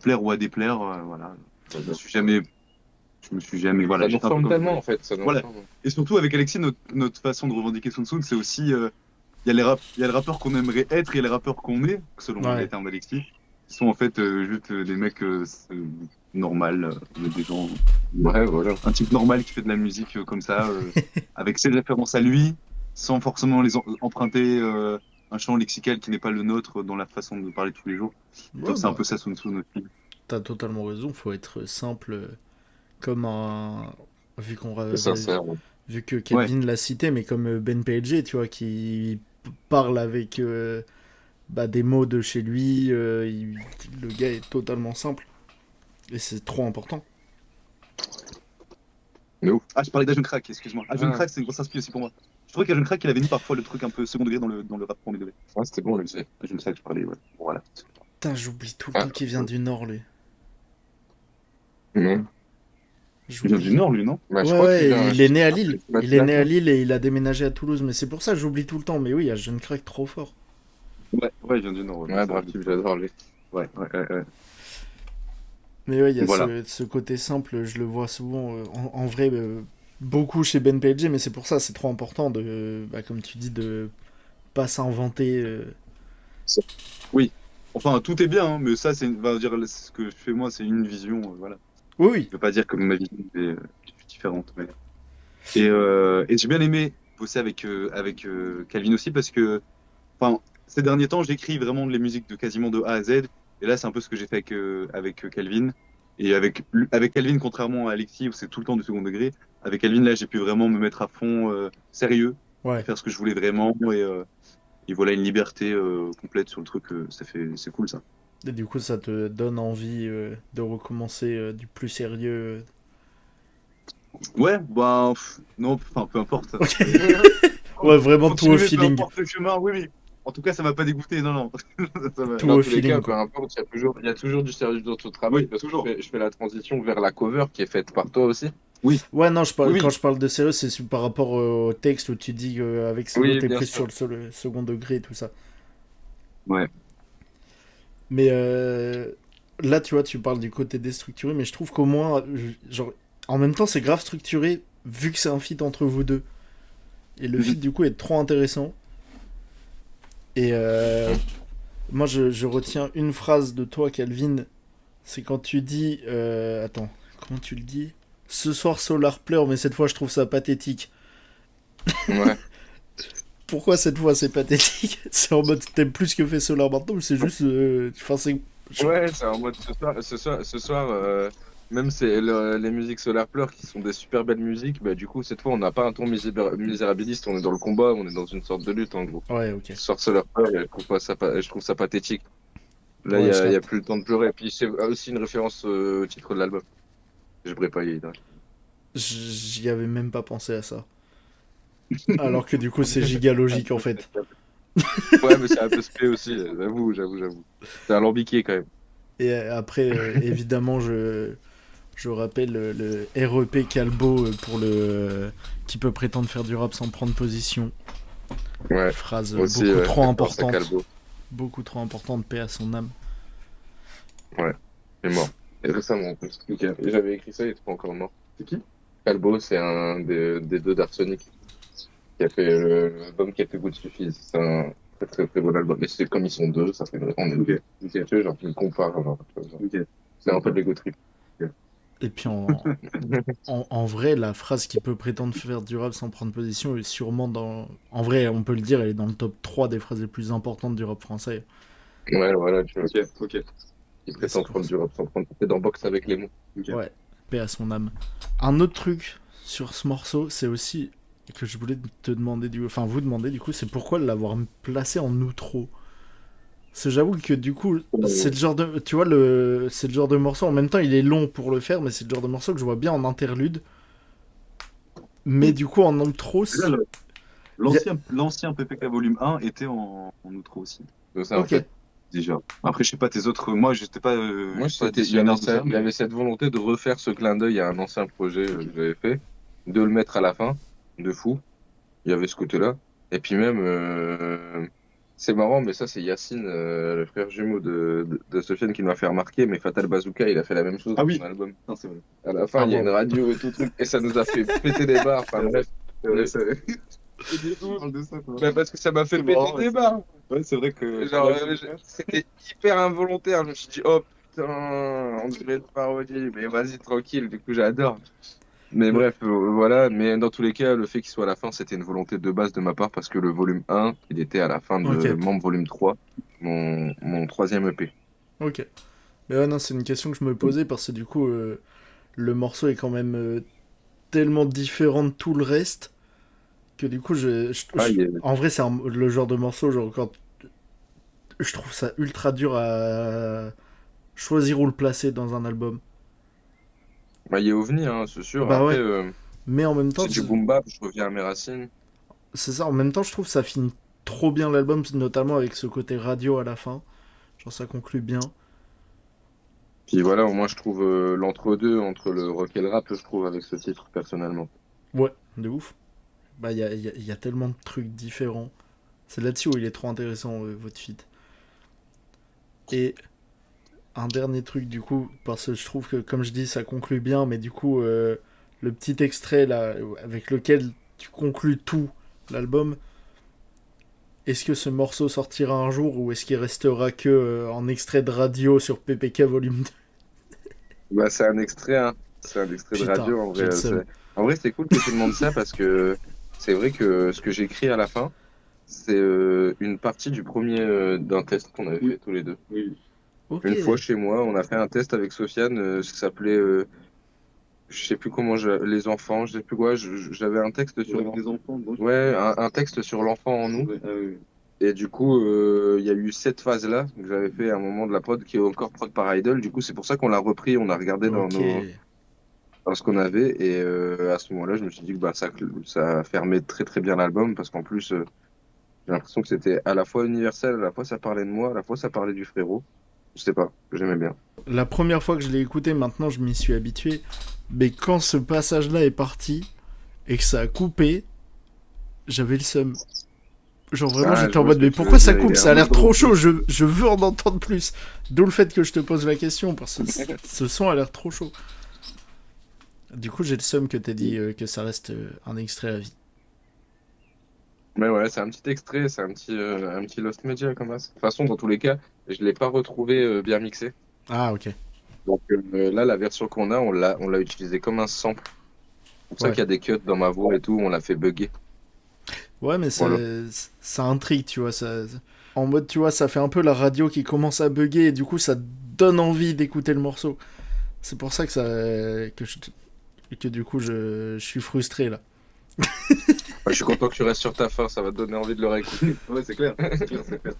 plaire ou à déplaire, voilà. Je me suis jamais Je me suis jamais. Voilà, Ça nous j'étais un peu ressemble comme- tellement en fait. Ça nous Voilà. ressemble. Et surtout avec Alexis, notre façon de revendiquer Sun Tzu, c'est aussi. Il y a il y a le rappeur qu'on aimerait être et les rappeurs qu'on est, selon Ouais. les termes d'Alexis, qui sont en fait juste des mecs normal, des gens. Ouais, voilà. Un type normal qui fait de la musique comme ça, avec ses références à lui, sans forcément les emprunter un champ lexical qui n'est pas le nôtre dans la façon de parler tous les jours. Ouais, C'est un bah, peu ça Sun Tzu aussi. t'as totalement raison, faut être simple comme un. Vu qu'on ra- C'est sincère. Ouais. vu que Kelvin l'a cité, mais comme Ben PLG, tu vois, qui parle avec des mots de chez lui, le gars est totalement simple. Et c'est trop important. Mais ouf. Ah, je parlais d'Agent Crack, excuse-moi. Agent Ah. Crack, c'est une grosse inspiration aussi pour moi. Je trouvais qu'Agent Crack, il avait mis parfois le truc un peu second degré dans le rap premier degré. Ouais, c'était bon, lui, c'est. Agent Crack, je parlais, ouais. Voilà. Putain, j'oublie tout le Ah. temps qu'il vient du Nord, lui. Non. Il vient du Nord, lui, non? Bah, je Ouais, crois qu'il ouais, vient- il est né à Lille. Bah, Il est né à d'accord. Lille et il a déménagé à Toulouse. Mais c'est pour ça que j'oublie tout le temps. Mais oui, il y a Jeune Crack trop fort. Ouais, il vient du Nord. Ouais, bref, j'adore lui. Ouais. Mais ouais, il y a Voilà. ce côté simple, je le vois souvent en vrai beaucoup chez Ben PLG, mais c'est pour ça, c'est trop important de, comme tu dis, de pas s'inventer. Enfin, tout est bien, hein, mais ça, ce que je fais moi, c'est une vision, voilà. Oui, oui. Je veux pas dire que ma vision est différente. Mais... Et j'ai bien aimé bosser avec Calvin aussi parce que, enfin, ces derniers temps, j'écris vraiment les musiques de quasiment de A à Z. Et là, c'est un peu ce que j'ai fait avec Calvin. Et avec Calvin, contrairement à Alexis, où c'est tout le temps du second degré, avec Calvin, là, j'ai pu vraiment me mettre à fond sérieux, Ouais. faire ce que je voulais vraiment. Et voilà, une liberté complète sur le truc. C'est cool, ça. Et du coup, ça te donne envie de recommencer du plus sérieux. Ouais, bah, non, enfin, peu importe. Ouais, vraiment tout au Continuez, peu feeling. importe le chemin, oui. En tout cas, ça m'a pas dégoûté, non. Ça m'a- Tout Dans au tous les feeling, cas, quoi. peu importe, il y a toujours du sérieux dans ton travail. Oui, parce que toujours. je fais la transition vers la cover qui est faite par toi aussi. Ouais, non, Oui. quand je parle de sérieux, c'est par rapport au texte où tu dis qu'avec Solo, Oui, t'es bien plus sûr. sur le second degré et tout ça. Ouais. Mais là, tu vois, tu parles du côté déstructuré, mais je trouve qu'au moins, genre, en même temps, c'est grave structuré vu que c'est un feat entre vous deux. Et le feat, du coup, est trop intéressant. Et moi, je retiens une phrase de toi, Calvin. C'est quand tu dis. Attends, comment tu le dis? Ce soir, Solar pleure, mais cette fois, je trouve ça pathétique. Ouais. Pourquoi cette fois, c'est pathétique? C'est en mode, t'aimes plus ce que fait Solar maintenant ou c'est juste. Enfin, c'est. Ouais, c'est en mode ce soir, même c'est les musiques Solar Pleur qui sont des super belles musiques, bah du coup cette fois on n'a pas un ton misérabiliste, on est dans le combat, on est dans une sorte de lutte en gros. Ouais, ok. Ce soir Solar Pleur, je trouve ça pathétique. Là Ouais, je y a capte. plus le temps de pleurer, et puis c'est aussi une référence au titre de l'album. Je pourrais pas y aller. J'y avais même pas pensé à ça. Alors que du coup, c'est giga logique en fait. Ouais, mais c'est un peu spé aussi, j'avoue. C'est alambiqué quand même. Et après, évidemment, je rappelle le REP Calbo pour qui peut prétendre faire du rap sans prendre position. Ouais. Phrase Aussi, beaucoup ouais, trop c'est importante. Calbo. Beaucoup trop importante, paix à son âme. Il est mort. Et récemment, j'avais écrit ça, il était pas encore mort. C'est qui? Calbo, c'est un des deux d'Arsenic qui a fait l'album qui a fait Good Suffice. C'est un très bon album. Mais c'est comme ils sont deux, ça fait vraiment Ok. Tu sais, genre, tu me compares. Genre, Ok. c'est un peu de l'ego trip. Et puis en vrai, la phrase qui peut prétendre faire du rap sans prendre position est sûrement dans. En vrai, on peut le dire, elle est dans le top 3 des phrases les plus importantes du rap français. Ouais, voilà, tu vois. Ok. Il prétend prendre du rap sans prendre. C'est dans Box avec les mots. Ok. Ouais, paix à son âme. Un autre truc sur ce morceau, c'est aussi que je voulais te demander, enfin vous demander du coup, c'est pourquoi l'avoir placé en outro. Parce que j'avoue que du coup, c'est le genre de, tu vois, c'est le genre de morceau, en même temps il est long pour le faire, mais c'est le genre de morceau que je vois bien en interlude. Mais du coup en outro, Là, L'ancien PPK volume 1 était en outro aussi. Donc ça, en ok. fait. Déjà. Après, je sais pas tes autres. Moi, j'étais pas. Moi, pas décisionnaire de ça, il y avait cette volonté de refaire ce clin d'œil à un ancien projet que j'avais fait, de le mettre à la fin, de fou. Il y avait ce côté-là. Et puis même, C'est marrant, mais ça, c'est Yacine, le frère jumeau de Sofiane, qui m'a fait remarquer. Mais Fatal Bazooka, il a fait la même chose Ah dans oui. son album. Non, c'est vrai. À la fin, Ah il y a une bon. radio et tout truc, et ça nous a fait péter des barres. Enfin bref. C'est vrai, c'est vrai. On parle de ça, quoi. Bah, parce que ça m'a fait C'est péter marrant, des barres. Ouais, c'est vrai que. Genre, c'était hyper involontaire. Je me suis dit, oh putain, on dirait une parodie, mais vas-y, tranquille. Du coup, j'adore. Mais Ouais. bref, voilà. Mais dans tous les cas, le fait qu'il soit à la fin, c'était une volonté de base de ma part parce que le volume 1, il était à la fin de Ok, Membre volume 3, mon troisième EP. ok. Mais ouais, non, c'est une question que je me posais parce que du coup, le morceau est quand même tellement différent de tout le reste que du coup, Ah, en vrai, c'est le genre de morceau, genre, quand je trouve ça ultra dur à choisir où le placer dans un album. bah, il est OVNI, hein, c'est sûr. Bah Après, ouais, mais en même temps, c'est du boom bap, je reviens à mes racines. c'est ça, en même temps, je trouve que ça finit trop bien l'album, notamment avec ce côté radio à la fin. Genre, ça conclut bien. Puis voilà, au moins, je trouve l'entre-deux entre le rock et le rap, je trouve, avec ce titre, personnellement. Ouais, de ouf. Bah, il y a tellement de trucs différents. C'est là-dessus où il est trop intéressant, votre feat. Et un dernier truc, du coup, parce que je trouve que, comme je dis, ça conclut bien, mais du coup, le petit extrait là, avec lequel tu conclus tout l'album, est-ce que ce morceau sortira un jour ou est-ce qu'il restera que en extrait de radio sur PPK volume 2? Bah, c'est un extrait, hein. C'est un extrait de Putain, radio, en j'ai vrai. le seum. En vrai, c'est cool que tu demandes ça parce que c'est vrai que ce que j'écris à la fin, c'est une partie du premier d'un test qu'on avait fait tous les deux. Oui. Ok. Une fois chez moi, on a fait un test avec Sofiane, ça s'appelait, je sais plus comment, les enfants, je sais plus quoi, j'avais un texte sur Avec des enfants, donc. ouais, un texte sur l'enfant en nous. Ouais, ah oui. Et du coup, il y a eu cette phase-là que j'avais fait à un moment de la prod qui est encore prod par Idol. Du coup, c'est pour ça qu'on l'a repris, on a regardé Ok. dans ce qu'on avait. Et à ce moment-là, je me suis dit que bah, ça fermait très très bien l'album parce qu'en plus, j'ai l'impression que c'était à la fois universel, à la fois ça parlait de moi, à la fois ça parlait du frérot. Je sais pas, j'aimais bien. La première fois que je l'ai écouté, maintenant je m'y suis habitué. Mais quand ce passage-là est parti et que ça a coupé, j'avais le seum. Genre vraiment, Ah, j'étais je en vois mode, ce que mais tu veux pourquoi ça dire, il coupe? est Ça un a l'air peu trop drôle. chaud, je veux en entendre plus. D'où le fait que je te pose la question, parce que ce son a l'air trop chaud. Du coup, j'ai le seum que t'aies dit que ça reste un extrait à vie. Mais ouais, c'est un petit extrait, c'est un petit Lost Media comme ça. De toute façon, dans tous les cas, je l'ai pas retrouvé bien mixé. Ah, ok. Donc là, la version qu'on a, on l'a utilisé comme un sample. C'est pour ça Ouais. qu'il y a des cuts dans ma voix et tout, on l'a fait bugger. Ouais, mais Voilà. ça intrigue, tu vois. En mode, tu vois, ça fait un peu la radio qui commence à bugger et du coup, ça donne envie d'écouter le morceau. C'est pour ça que du coup, je suis frustré là. Je suis content que tu restes sur ta fin, ça va te donner envie de le réécouter. Ouais, c'est clair. C'est clair, c'est clair.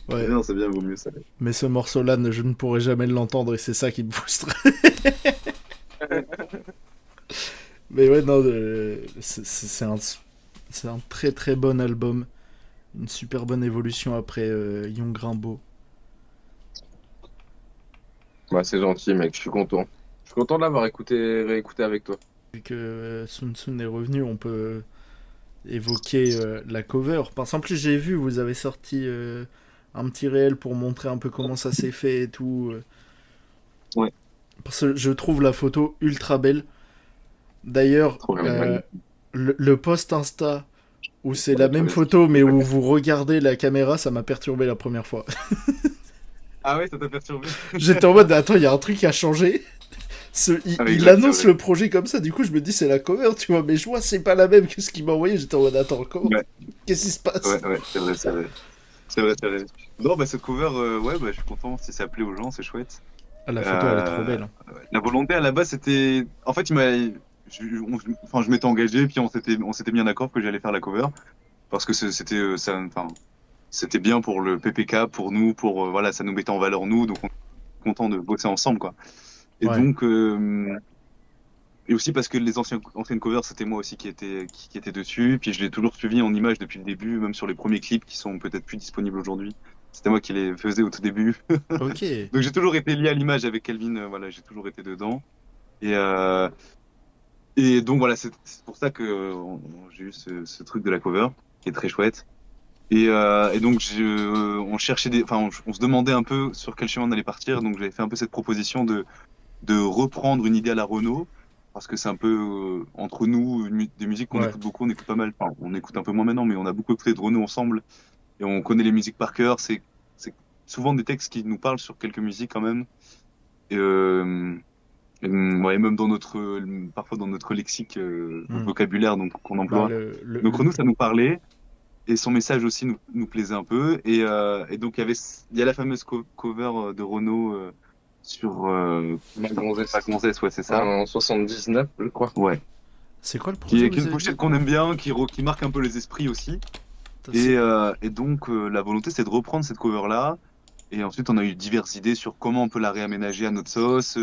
Ouais. Non, c'est bien, vaut mieux ça. Mais ce morceau-là, je ne pourrai jamais l'entendre et c'est ça qui me frustre. Mais ouais, non, c'est un très très bon album. Une super bonne évolution après Young Rimbaud. Bah, c'est gentil, mec, je suis content. Je suis content de l'avoir réécouté avec toi. Vu que Sun Sun est revenu, on peut évoquer la cover. Parce qu'en plus, j'ai vu, vous avez sorti un petit réel pour montrer un peu comment ça s'est fait et tout. Ouais. Parce que je trouve la photo ultra belle. D'ailleurs, Trop bien. le post Insta où c'est la même photo mais où vous regardez la caméra, ça m'a perturbé la première fois. Ah ouais, ça t'a perturbé. J'étais en mode, attends, il y a un truc à changer. Il exact, annonce c'est vrai. le projet comme ça, du coup je me dis c'est la cover, tu vois, mais je vois c'est pas la même que ce qu'il m'a envoyé, j'étais en mode attends, comment Ouais. qu'est-ce qui se passe? Ouais, c'est vrai, c'est vrai. C'est vrai, c'est vrai. Non, bah cette cover, ouais, bah je suis content si ça plaît aux gens, c'est chouette. Ah, la photo elle est trop belle. Ouais. La volonté à la base, c'était. En fait, enfin, je m'étais engagé, puis on s'était mis en accord que j'allais faire la cover. Parce que c'était ça, enfin, c'était bien pour le PPK, pour nous, pour voilà, ça nous mettait en valeur nous, donc on est content de bosser ensemble, quoi. Et Ouais. donc, et aussi parce que les anciennes covers, c'était moi aussi qui était dessus. Puis je l'ai toujours suivi en images depuis le début, même sur les premiers clips qui sont peut-être plus disponibles aujourd'hui. C'était moi qui les faisais au tout début. Ok. Donc j'ai toujours été lié à l'image avec Calvin, voilà, j'ai toujours été dedans. Et, euh, et donc voilà, c'est pour ça que j'ai eu ce truc de la cover, qui est très chouette. Et donc, on cherchait on se demandait un peu sur quel chemin on allait partir. Donc, j'avais fait un peu cette proposition de reprendre une idée à la Renault. Parce que c'est un peu, entre nous, des musiques qu'on Ouais. écoute beaucoup, on écoute pas mal. Enfin, on écoute un peu moins maintenant, mais on a beaucoup écouté de Renault ensemble. Et on connaît les musiques par cœur. C'est souvent des textes qui nous parlent sur quelques musiques quand même. Et, ouais, même parfois dans notre lexique, vocabulaire qu'on Bah, emploie. Donc Renaud, ça nous parlait. Et son message aussi nous plaisait un peu. Et donc, il y a la fameuse cover de Renaud sur Ma gonzesse. Sa gonzesse, ouais, c'est ça. En 79, je crois. Ouais. C'est quoi le Qui projet est vous une avez pochette dit qu'on aime bien, qui marque un peu les esprits aussi. Putain, Et donc, la volonté, c'est de reprendre cette cover-là. Et ensuite, on a eu diverses idées sur comment on peut la réaménager à notre sauce,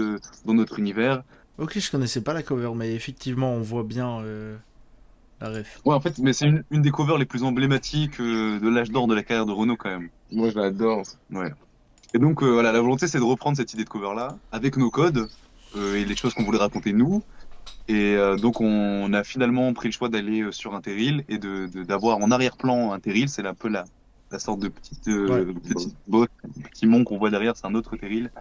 dans notre univers. Ok, je connaissais pas la cover, mais effectivement, on voit bien la ref. Ouais, en fait, mais c'est une des covers les plus emblématiques de l'âge d'or de la carrière de Renaud, quand même. Moi, je l'adore. Ouais. Et donc, voilà, la volonté, c'est de reprendre cette idée de cover-là, avec nos codes, et les choses qu'on voulait raconter nous. Et donc, on a finalement pris le choix d'aller sur un terril et d'avoir en arrière-plan un terril. C'est un peu la sorte de petite botte, petit mont qu'on voit derrière, c'est un autre terril.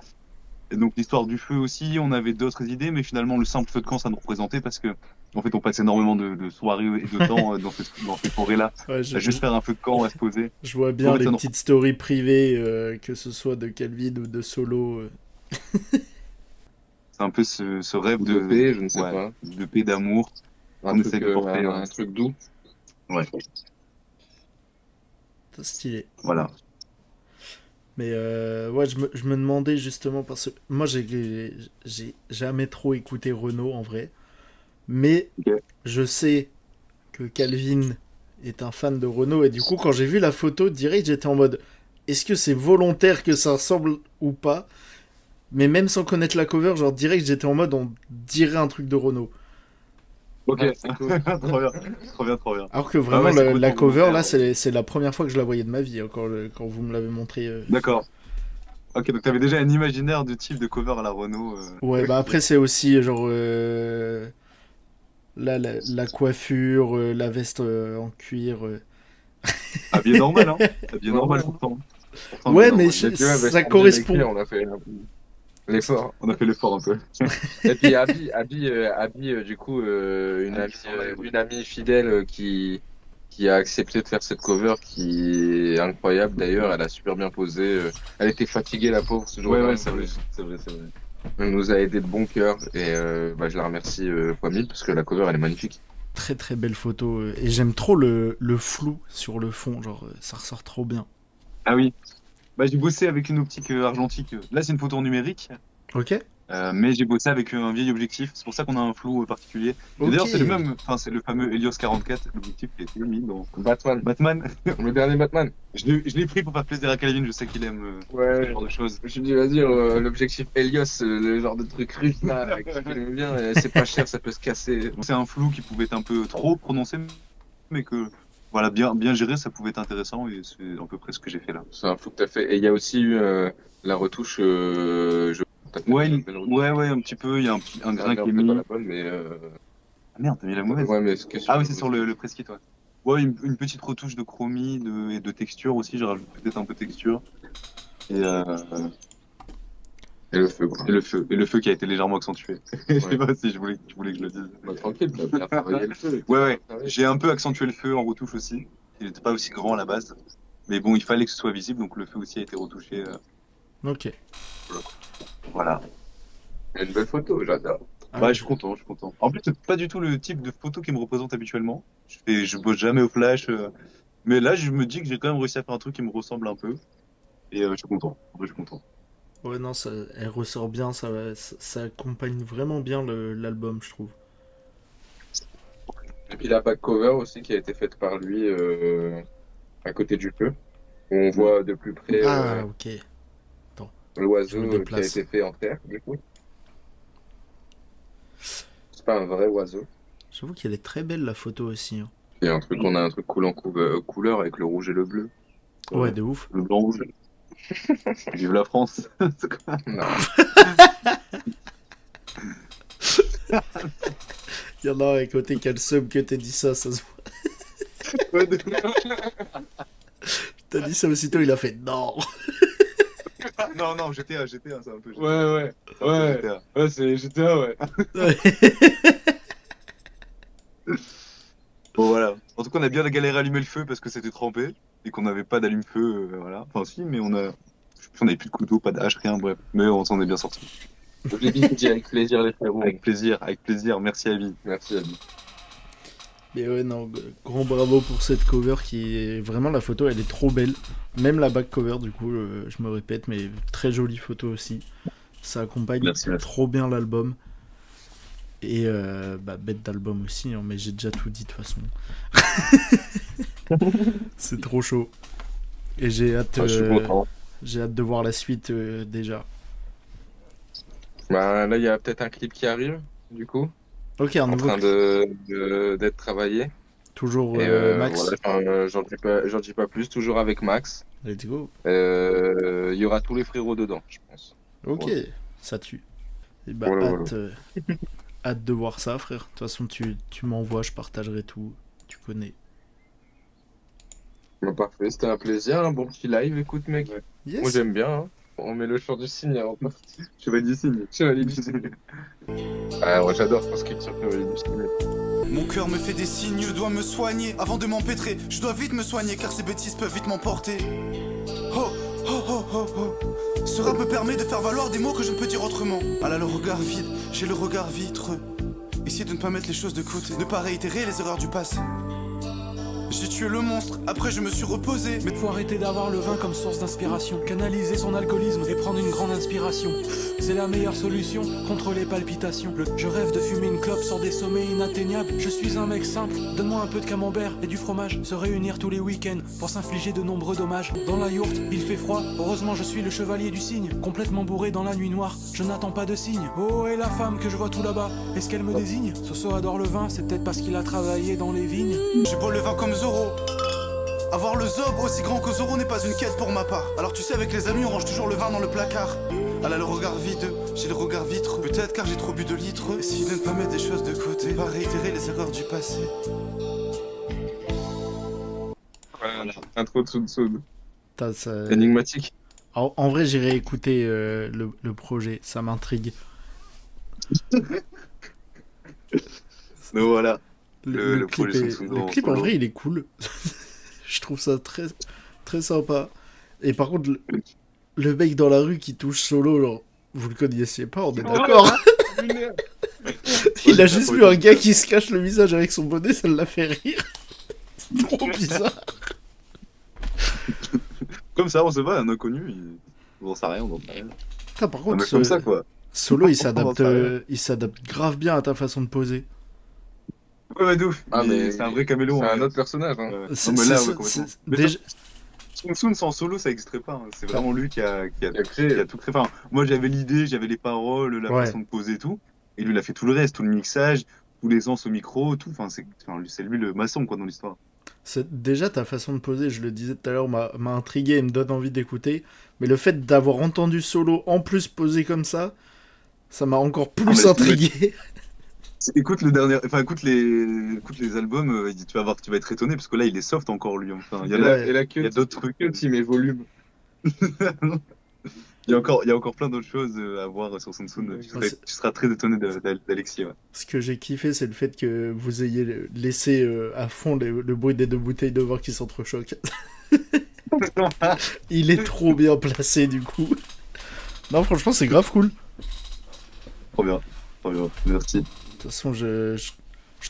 Et donc, l'histoire du feu aussi, on avait d'autres idées, mais finalement, le simple feu de camp, ça nous représentait parce que, en fait, on passe énormément de soirées et de temps dans ces forêts-là. Ouais, À juste faire un feu de camp, à se poser. je vois bien Ouais, les ça nous- petites stories privées, que ce soit de Calvin ou de Solo. C'est un peu ce rêve Ou de paix, je ne sais ouais, pas. de paix, d'amour. Un On truc, essaie de porter, un truc doux. Ouais, C'est stylé. voilà. Mais ouais, je me demandais justement parce que moi j'ai jamais trop écouté Renaud en vrai, mais Ok. je sais que Calvin est un fan de Renaud et du coup quand j'ai vu la photo direct j'étais en mode est-ce que c'est volontaire que ça ressemble ou pas? Mais même sans connaître la cover, genre direct j'étais en mode on dirait un truc de Renaud. Ok, Ouais, c'est cool. trop bien, trop bien, trop bien. Alors que vraiment ouais, c'est la complètement cover là volontaire. c'est la première fois que je la voyais de ma vie hein, quand vous me l'avez montré. D'accord. Ok, donc t'avais déjà un imaginaire de type de cover à la Renault. Ouais, bah après c'est aussi genre la coiffure, la veste en cuir. Habillé normal, hein. Habillé Ouais, normal ouais. pourtant. Ouais, Habillé mais normal. Mais tu vois, ça avec correspond. on a fait l'effort. On a fait l'effort un peu. Et puis Abby, du coup, une amie fidèle qui a accepté de faire cette cover qui est incroyable d'ailleurs. Elle a super bien posé. Elle était fatiguée, la pauvre, ce jour-là. Ouais, ouais, c'est vrai, c'est vrai, c'est vrai. Elle nous a aidé de bon cœur et je la remercie fois mille parce que la cover elle est magnifique. Très très belle photo. Et j'aime trop le flou sur le fond, genre ça ressort trop bien. Ah oui. Bah, j'ai bossé avec une optique argentique. Là, c'est une photo en numérique. Ok. Mais j'ai bossé avec un vieil objectif, c'est pour ça qu'on a un flou particulier. Et Ok. d'ailleurs, c'est le même, enfin, c'est le fameux Helios 44, l'objectif qui a été mis dans Batman. Batman. Le dernier Batman. Je l'ai pris pour faire plaisir à Calvin, je sais qu'il aime Ouais. ce genre de choses. Je me suis dit, vas-y, l'objectif Helios, le genre de truc russe là, qui aime bien, c'est pas cher, ça peut se casser. C'est un flou qui pouvait être un peu trop prononcé, mais que, voilà, bien géré, ça pouvait être intéressant, et c'est à peu près ce que j'ai fait là. C'est un flou que t'as fait. Et il y a aussi eu la retouche. T'as fait Ouais, une belle retouche. ouais, un petit peu, il y a un grain qui est C'est mis. pas la bonne, mais. Ah merde, t'as mis la mauvaise. Ouais, mais c'est Ah oui, c'est sur le press kit, ouais. Ouais, une petite retouche de chromie et de texture aussi, j'ai rajouté peut-être un peu de texture. Et Et le feu, quoi. Et le feu qui a été légèrement accentué. Je sais pas si tu voulais que je le dise. Bah, tranquille, t'as bien travaillé le feu. Ouais, j'ai un peu accentué le feu en retouche aussi. Il n'était pas aussi grand à la base. Mais bon, il fallait que ce soit visible, donc le feu aussi a été retouché. Ok. Voilà. Il y a une belle photo, j'adore. Ah, Bah, je suis content, je suis content. En plus, c'est pas du tout le type de photo qui me représente habituellement. Je bosse jamais au flash. Mais là, je me dis que j'ai quand même réussi à faire un truc qui me ressemble un peu. Et je suis content. En vrai, je suis content. Ouais, non, elle ressort bien, ça accompagne vraiment bien l'album, je trouve. Et puis la back cover aussi qui a été faite par lui à côté du feu. Où on voit de plus près Ah, ok. je me l'oiseau qui a déplace. été fait en terre, du coup. C'est pas un vrai oiseau. J'avoue qu'elle est très belle la photo aussi. Hein. Et on a un truc cool en couleur avec le rouge et le bleu. Ouais, de ouf. Le blanc rouge. Vive la France. Non. Il y en a un à côté qui a le seum que t'aies dit ça se voit. T'as dit ça aussitôt, il a fait non. Non, GTA, c'est un peu GTA. Ouais. C'est un peu GTA. Ouais, c'est GTA, ouais. Bon, voilà. En tout cas, on a bien galéré à allumer le feu parce que c'était trempé et qu'on n'avait pas d'allume-feu, voilà. Enfin, si, mais on n'avait plus de couteau, pas de hache, rien, bref. Mais on s'en est bien sorti. Je l'ai dit avec plaisir, les frérots. Avec plaisir. Merci, Abby. Merci, Abby. Mais ouais, non, grand bravo pour cette cover qui est vraiment, la photo, elle est trop belle. Même la back cover, du coup, je me répète, mais très jolie photo aussi. Ça accompagne Merci. trop bien l'album. Et bête d'album aussi, hein, mais j'ai déjà tout dit de toute façon. C'est trop chaud. Et j'ai hâte, Je suis content. j'ai hâte de voir la suite déjà. Bah, là, il y a peut-être un clip qui arrive, du coup, Ok, un en nouveau train d'être travaillé. toujours Et Max. voilà, j'en dis pas plus, toujours avec Max. Let's go. Il y aura tous les frérots dedans, je pense. Ok, Voilà. ça tue. Et bah, Voilà, hâte de voir ça, frère. De toute façon, tu m'envoies, je partagerai tout. Tu connais. Bah, parfait, c'était un plaisir, un bon petit live, écoute, mec. Yes. Moi, j'aime bien, hein. On met le chant du cygne avant de partir. Chevalier du signe. Chevalier du cygne. Ah, moi, j'adore transcription Chevalier du cygne. Mon cœur me fait des signes, je dois me soigner. Avant de m'empêtrer, je dois vite me soigner car ces bêtises peuvent vite m'emporter. Oh, oh, oh, oh, oh. Ce rap me permet de faire valoir des mots que je ne peux dire autrement. Ah là, le regard vide, j'ai le regard vitreux. Essayez de ne pas mettre les choses de côté, ne pas réitérer les erreurs du passé. J'ai tué le monstre, après je me suis reposé. Mais faut arrêter d'avoir le vin comme source d'inspiration. Canaliser son alcoolisme et prendre une grande inspiration. C'est la meilleure solution contre les palpitations. Je rêve de fumer une clope sur des sommets inatteignables. Je suis un mec simple, donne-moi un peu de camembert et du fromage. Se réunir tous les week-ends pour s'infliger de nombreux dommages. Dans la yourte, il fait froid, heureusement je suis le chevalier du cygne. Complètement bourré dans la nuit noire, je n'attends pas de signe. Oh, et la femme que je vois tout là-bas, est-ce qu'elle me désigne? Soso adore le vin, c'est peut-être parce qu'il a travaillé dans les vignes. J'ai beau le vin comme Zoro. Avoir le zob aussi grand que Zoro n'est pas une quête pour ma part. Alors tu sais, avec les amis on range toujours le vin dans le placard. Ah là, le regard vide, j'ai le regard vitreux. Peut-être car j'ai trop bu de litres. Essayez de ne pas mettre des choses de côté, pas réitérer les erreurs du passé. Voilà, intro de Soud Soud. Ça... Énigmatique. En vrai, j'irai écouter le projet, ça m'intrigue. Donc voilà. Le projet clip, Soud Soud le en clip en solo. vrai, il est cool. Je trouve ça très, très sympa. Et par contre, le mec dans la rue qui touche solo, genre, vous le connaissiez pas, on est d'accord. Il a juste vu un gars qui se cache le visage avec son bonnet, ça l'a fait rire. C'est trop bizarre. Comme ça, on sait pas, un inconnu, on n'en sait rien, Putain, par Un contre, mec comme ça, quoi. Solo, il On sait rien. s'adapte grave bien à ta façon de poser. Ouais, de ouf. Ah, mais c'est un vrai caméléon. C'est hein. un autre personnage, hein. Ouais. C'est- Non, mais là, c'est- ouais, complètement. c'est- Mais déjà- Sun Sun sans solo, ça n'existerait pas. Hein. C'est vraiment lui qui a créé. qui a tout créé. Enfin, moi, j'avais l'idée, j'avais les paroles, la Ouais. façon de poser et tout. Et lui, il a fait tout le reste, tout le mixage, tous les sens au micro, tout. Enfin, c'est lui le maçon, quoi, dans l'histoire. Déjà, ta façon de poser, je le disais tout à l'heure, m'a intrigué et me donne envie d'écouter. Mais le fait d'avoir entendu Solo en plus poser comme ça m'a encore plus mais- intrigué. Écoute le dernier, enfin, écoute les albums, tu vas être étonné, parce que là, il est soft encore, lui. Enfin, il y a Ouais. Et la il y queue, a d'autres trucs. il met volume. Il y a encore plein d'autres choses à voir sur Sun Sun. Tu seras très étonné d'Alexis. Ouais. Ce que j'ai kiffé, c'est le fait que vous ayez laissé à fond le bruit des deux bouteilles de vin qui s'entrechoquent. Il est trop bien placé, du coup. Non, franchement, c'est grave cool. Trop bien. Merci. De toute façon, je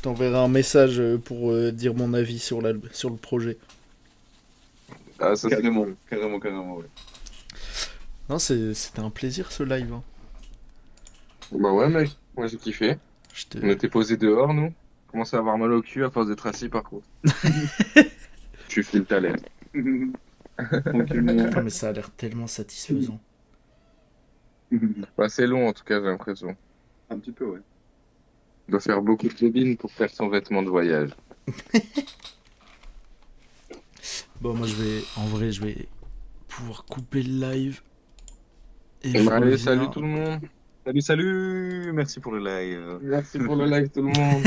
t'enverrai un message pour dire mon avis sur le projet. Ah, ça, c'est Carrément, cool. carrément, ouais. Non, c'était un plaisir, ce live. Hein. Bah ouais, mec. Moi, j'ai kiffé. On était posés dehors, nous. On commençait à avoir mal au cul à force d'être assis, par contre. Tu files ta l'air. Tranquillement. Ah, mais ça a l'air tellement satisfaisant. Bah, c'est long, en tout cas, j'ai l'impression. Un petit peu, ouais. Il doit faire beaucoup de bobines pour faire son vêtement de voyage. Bon, moi, je vais pouvoir couper le live. Et Bah, allez, reviens. salut tout le monde. Salut, merci pour le live. Merci pour le live, tout le monde.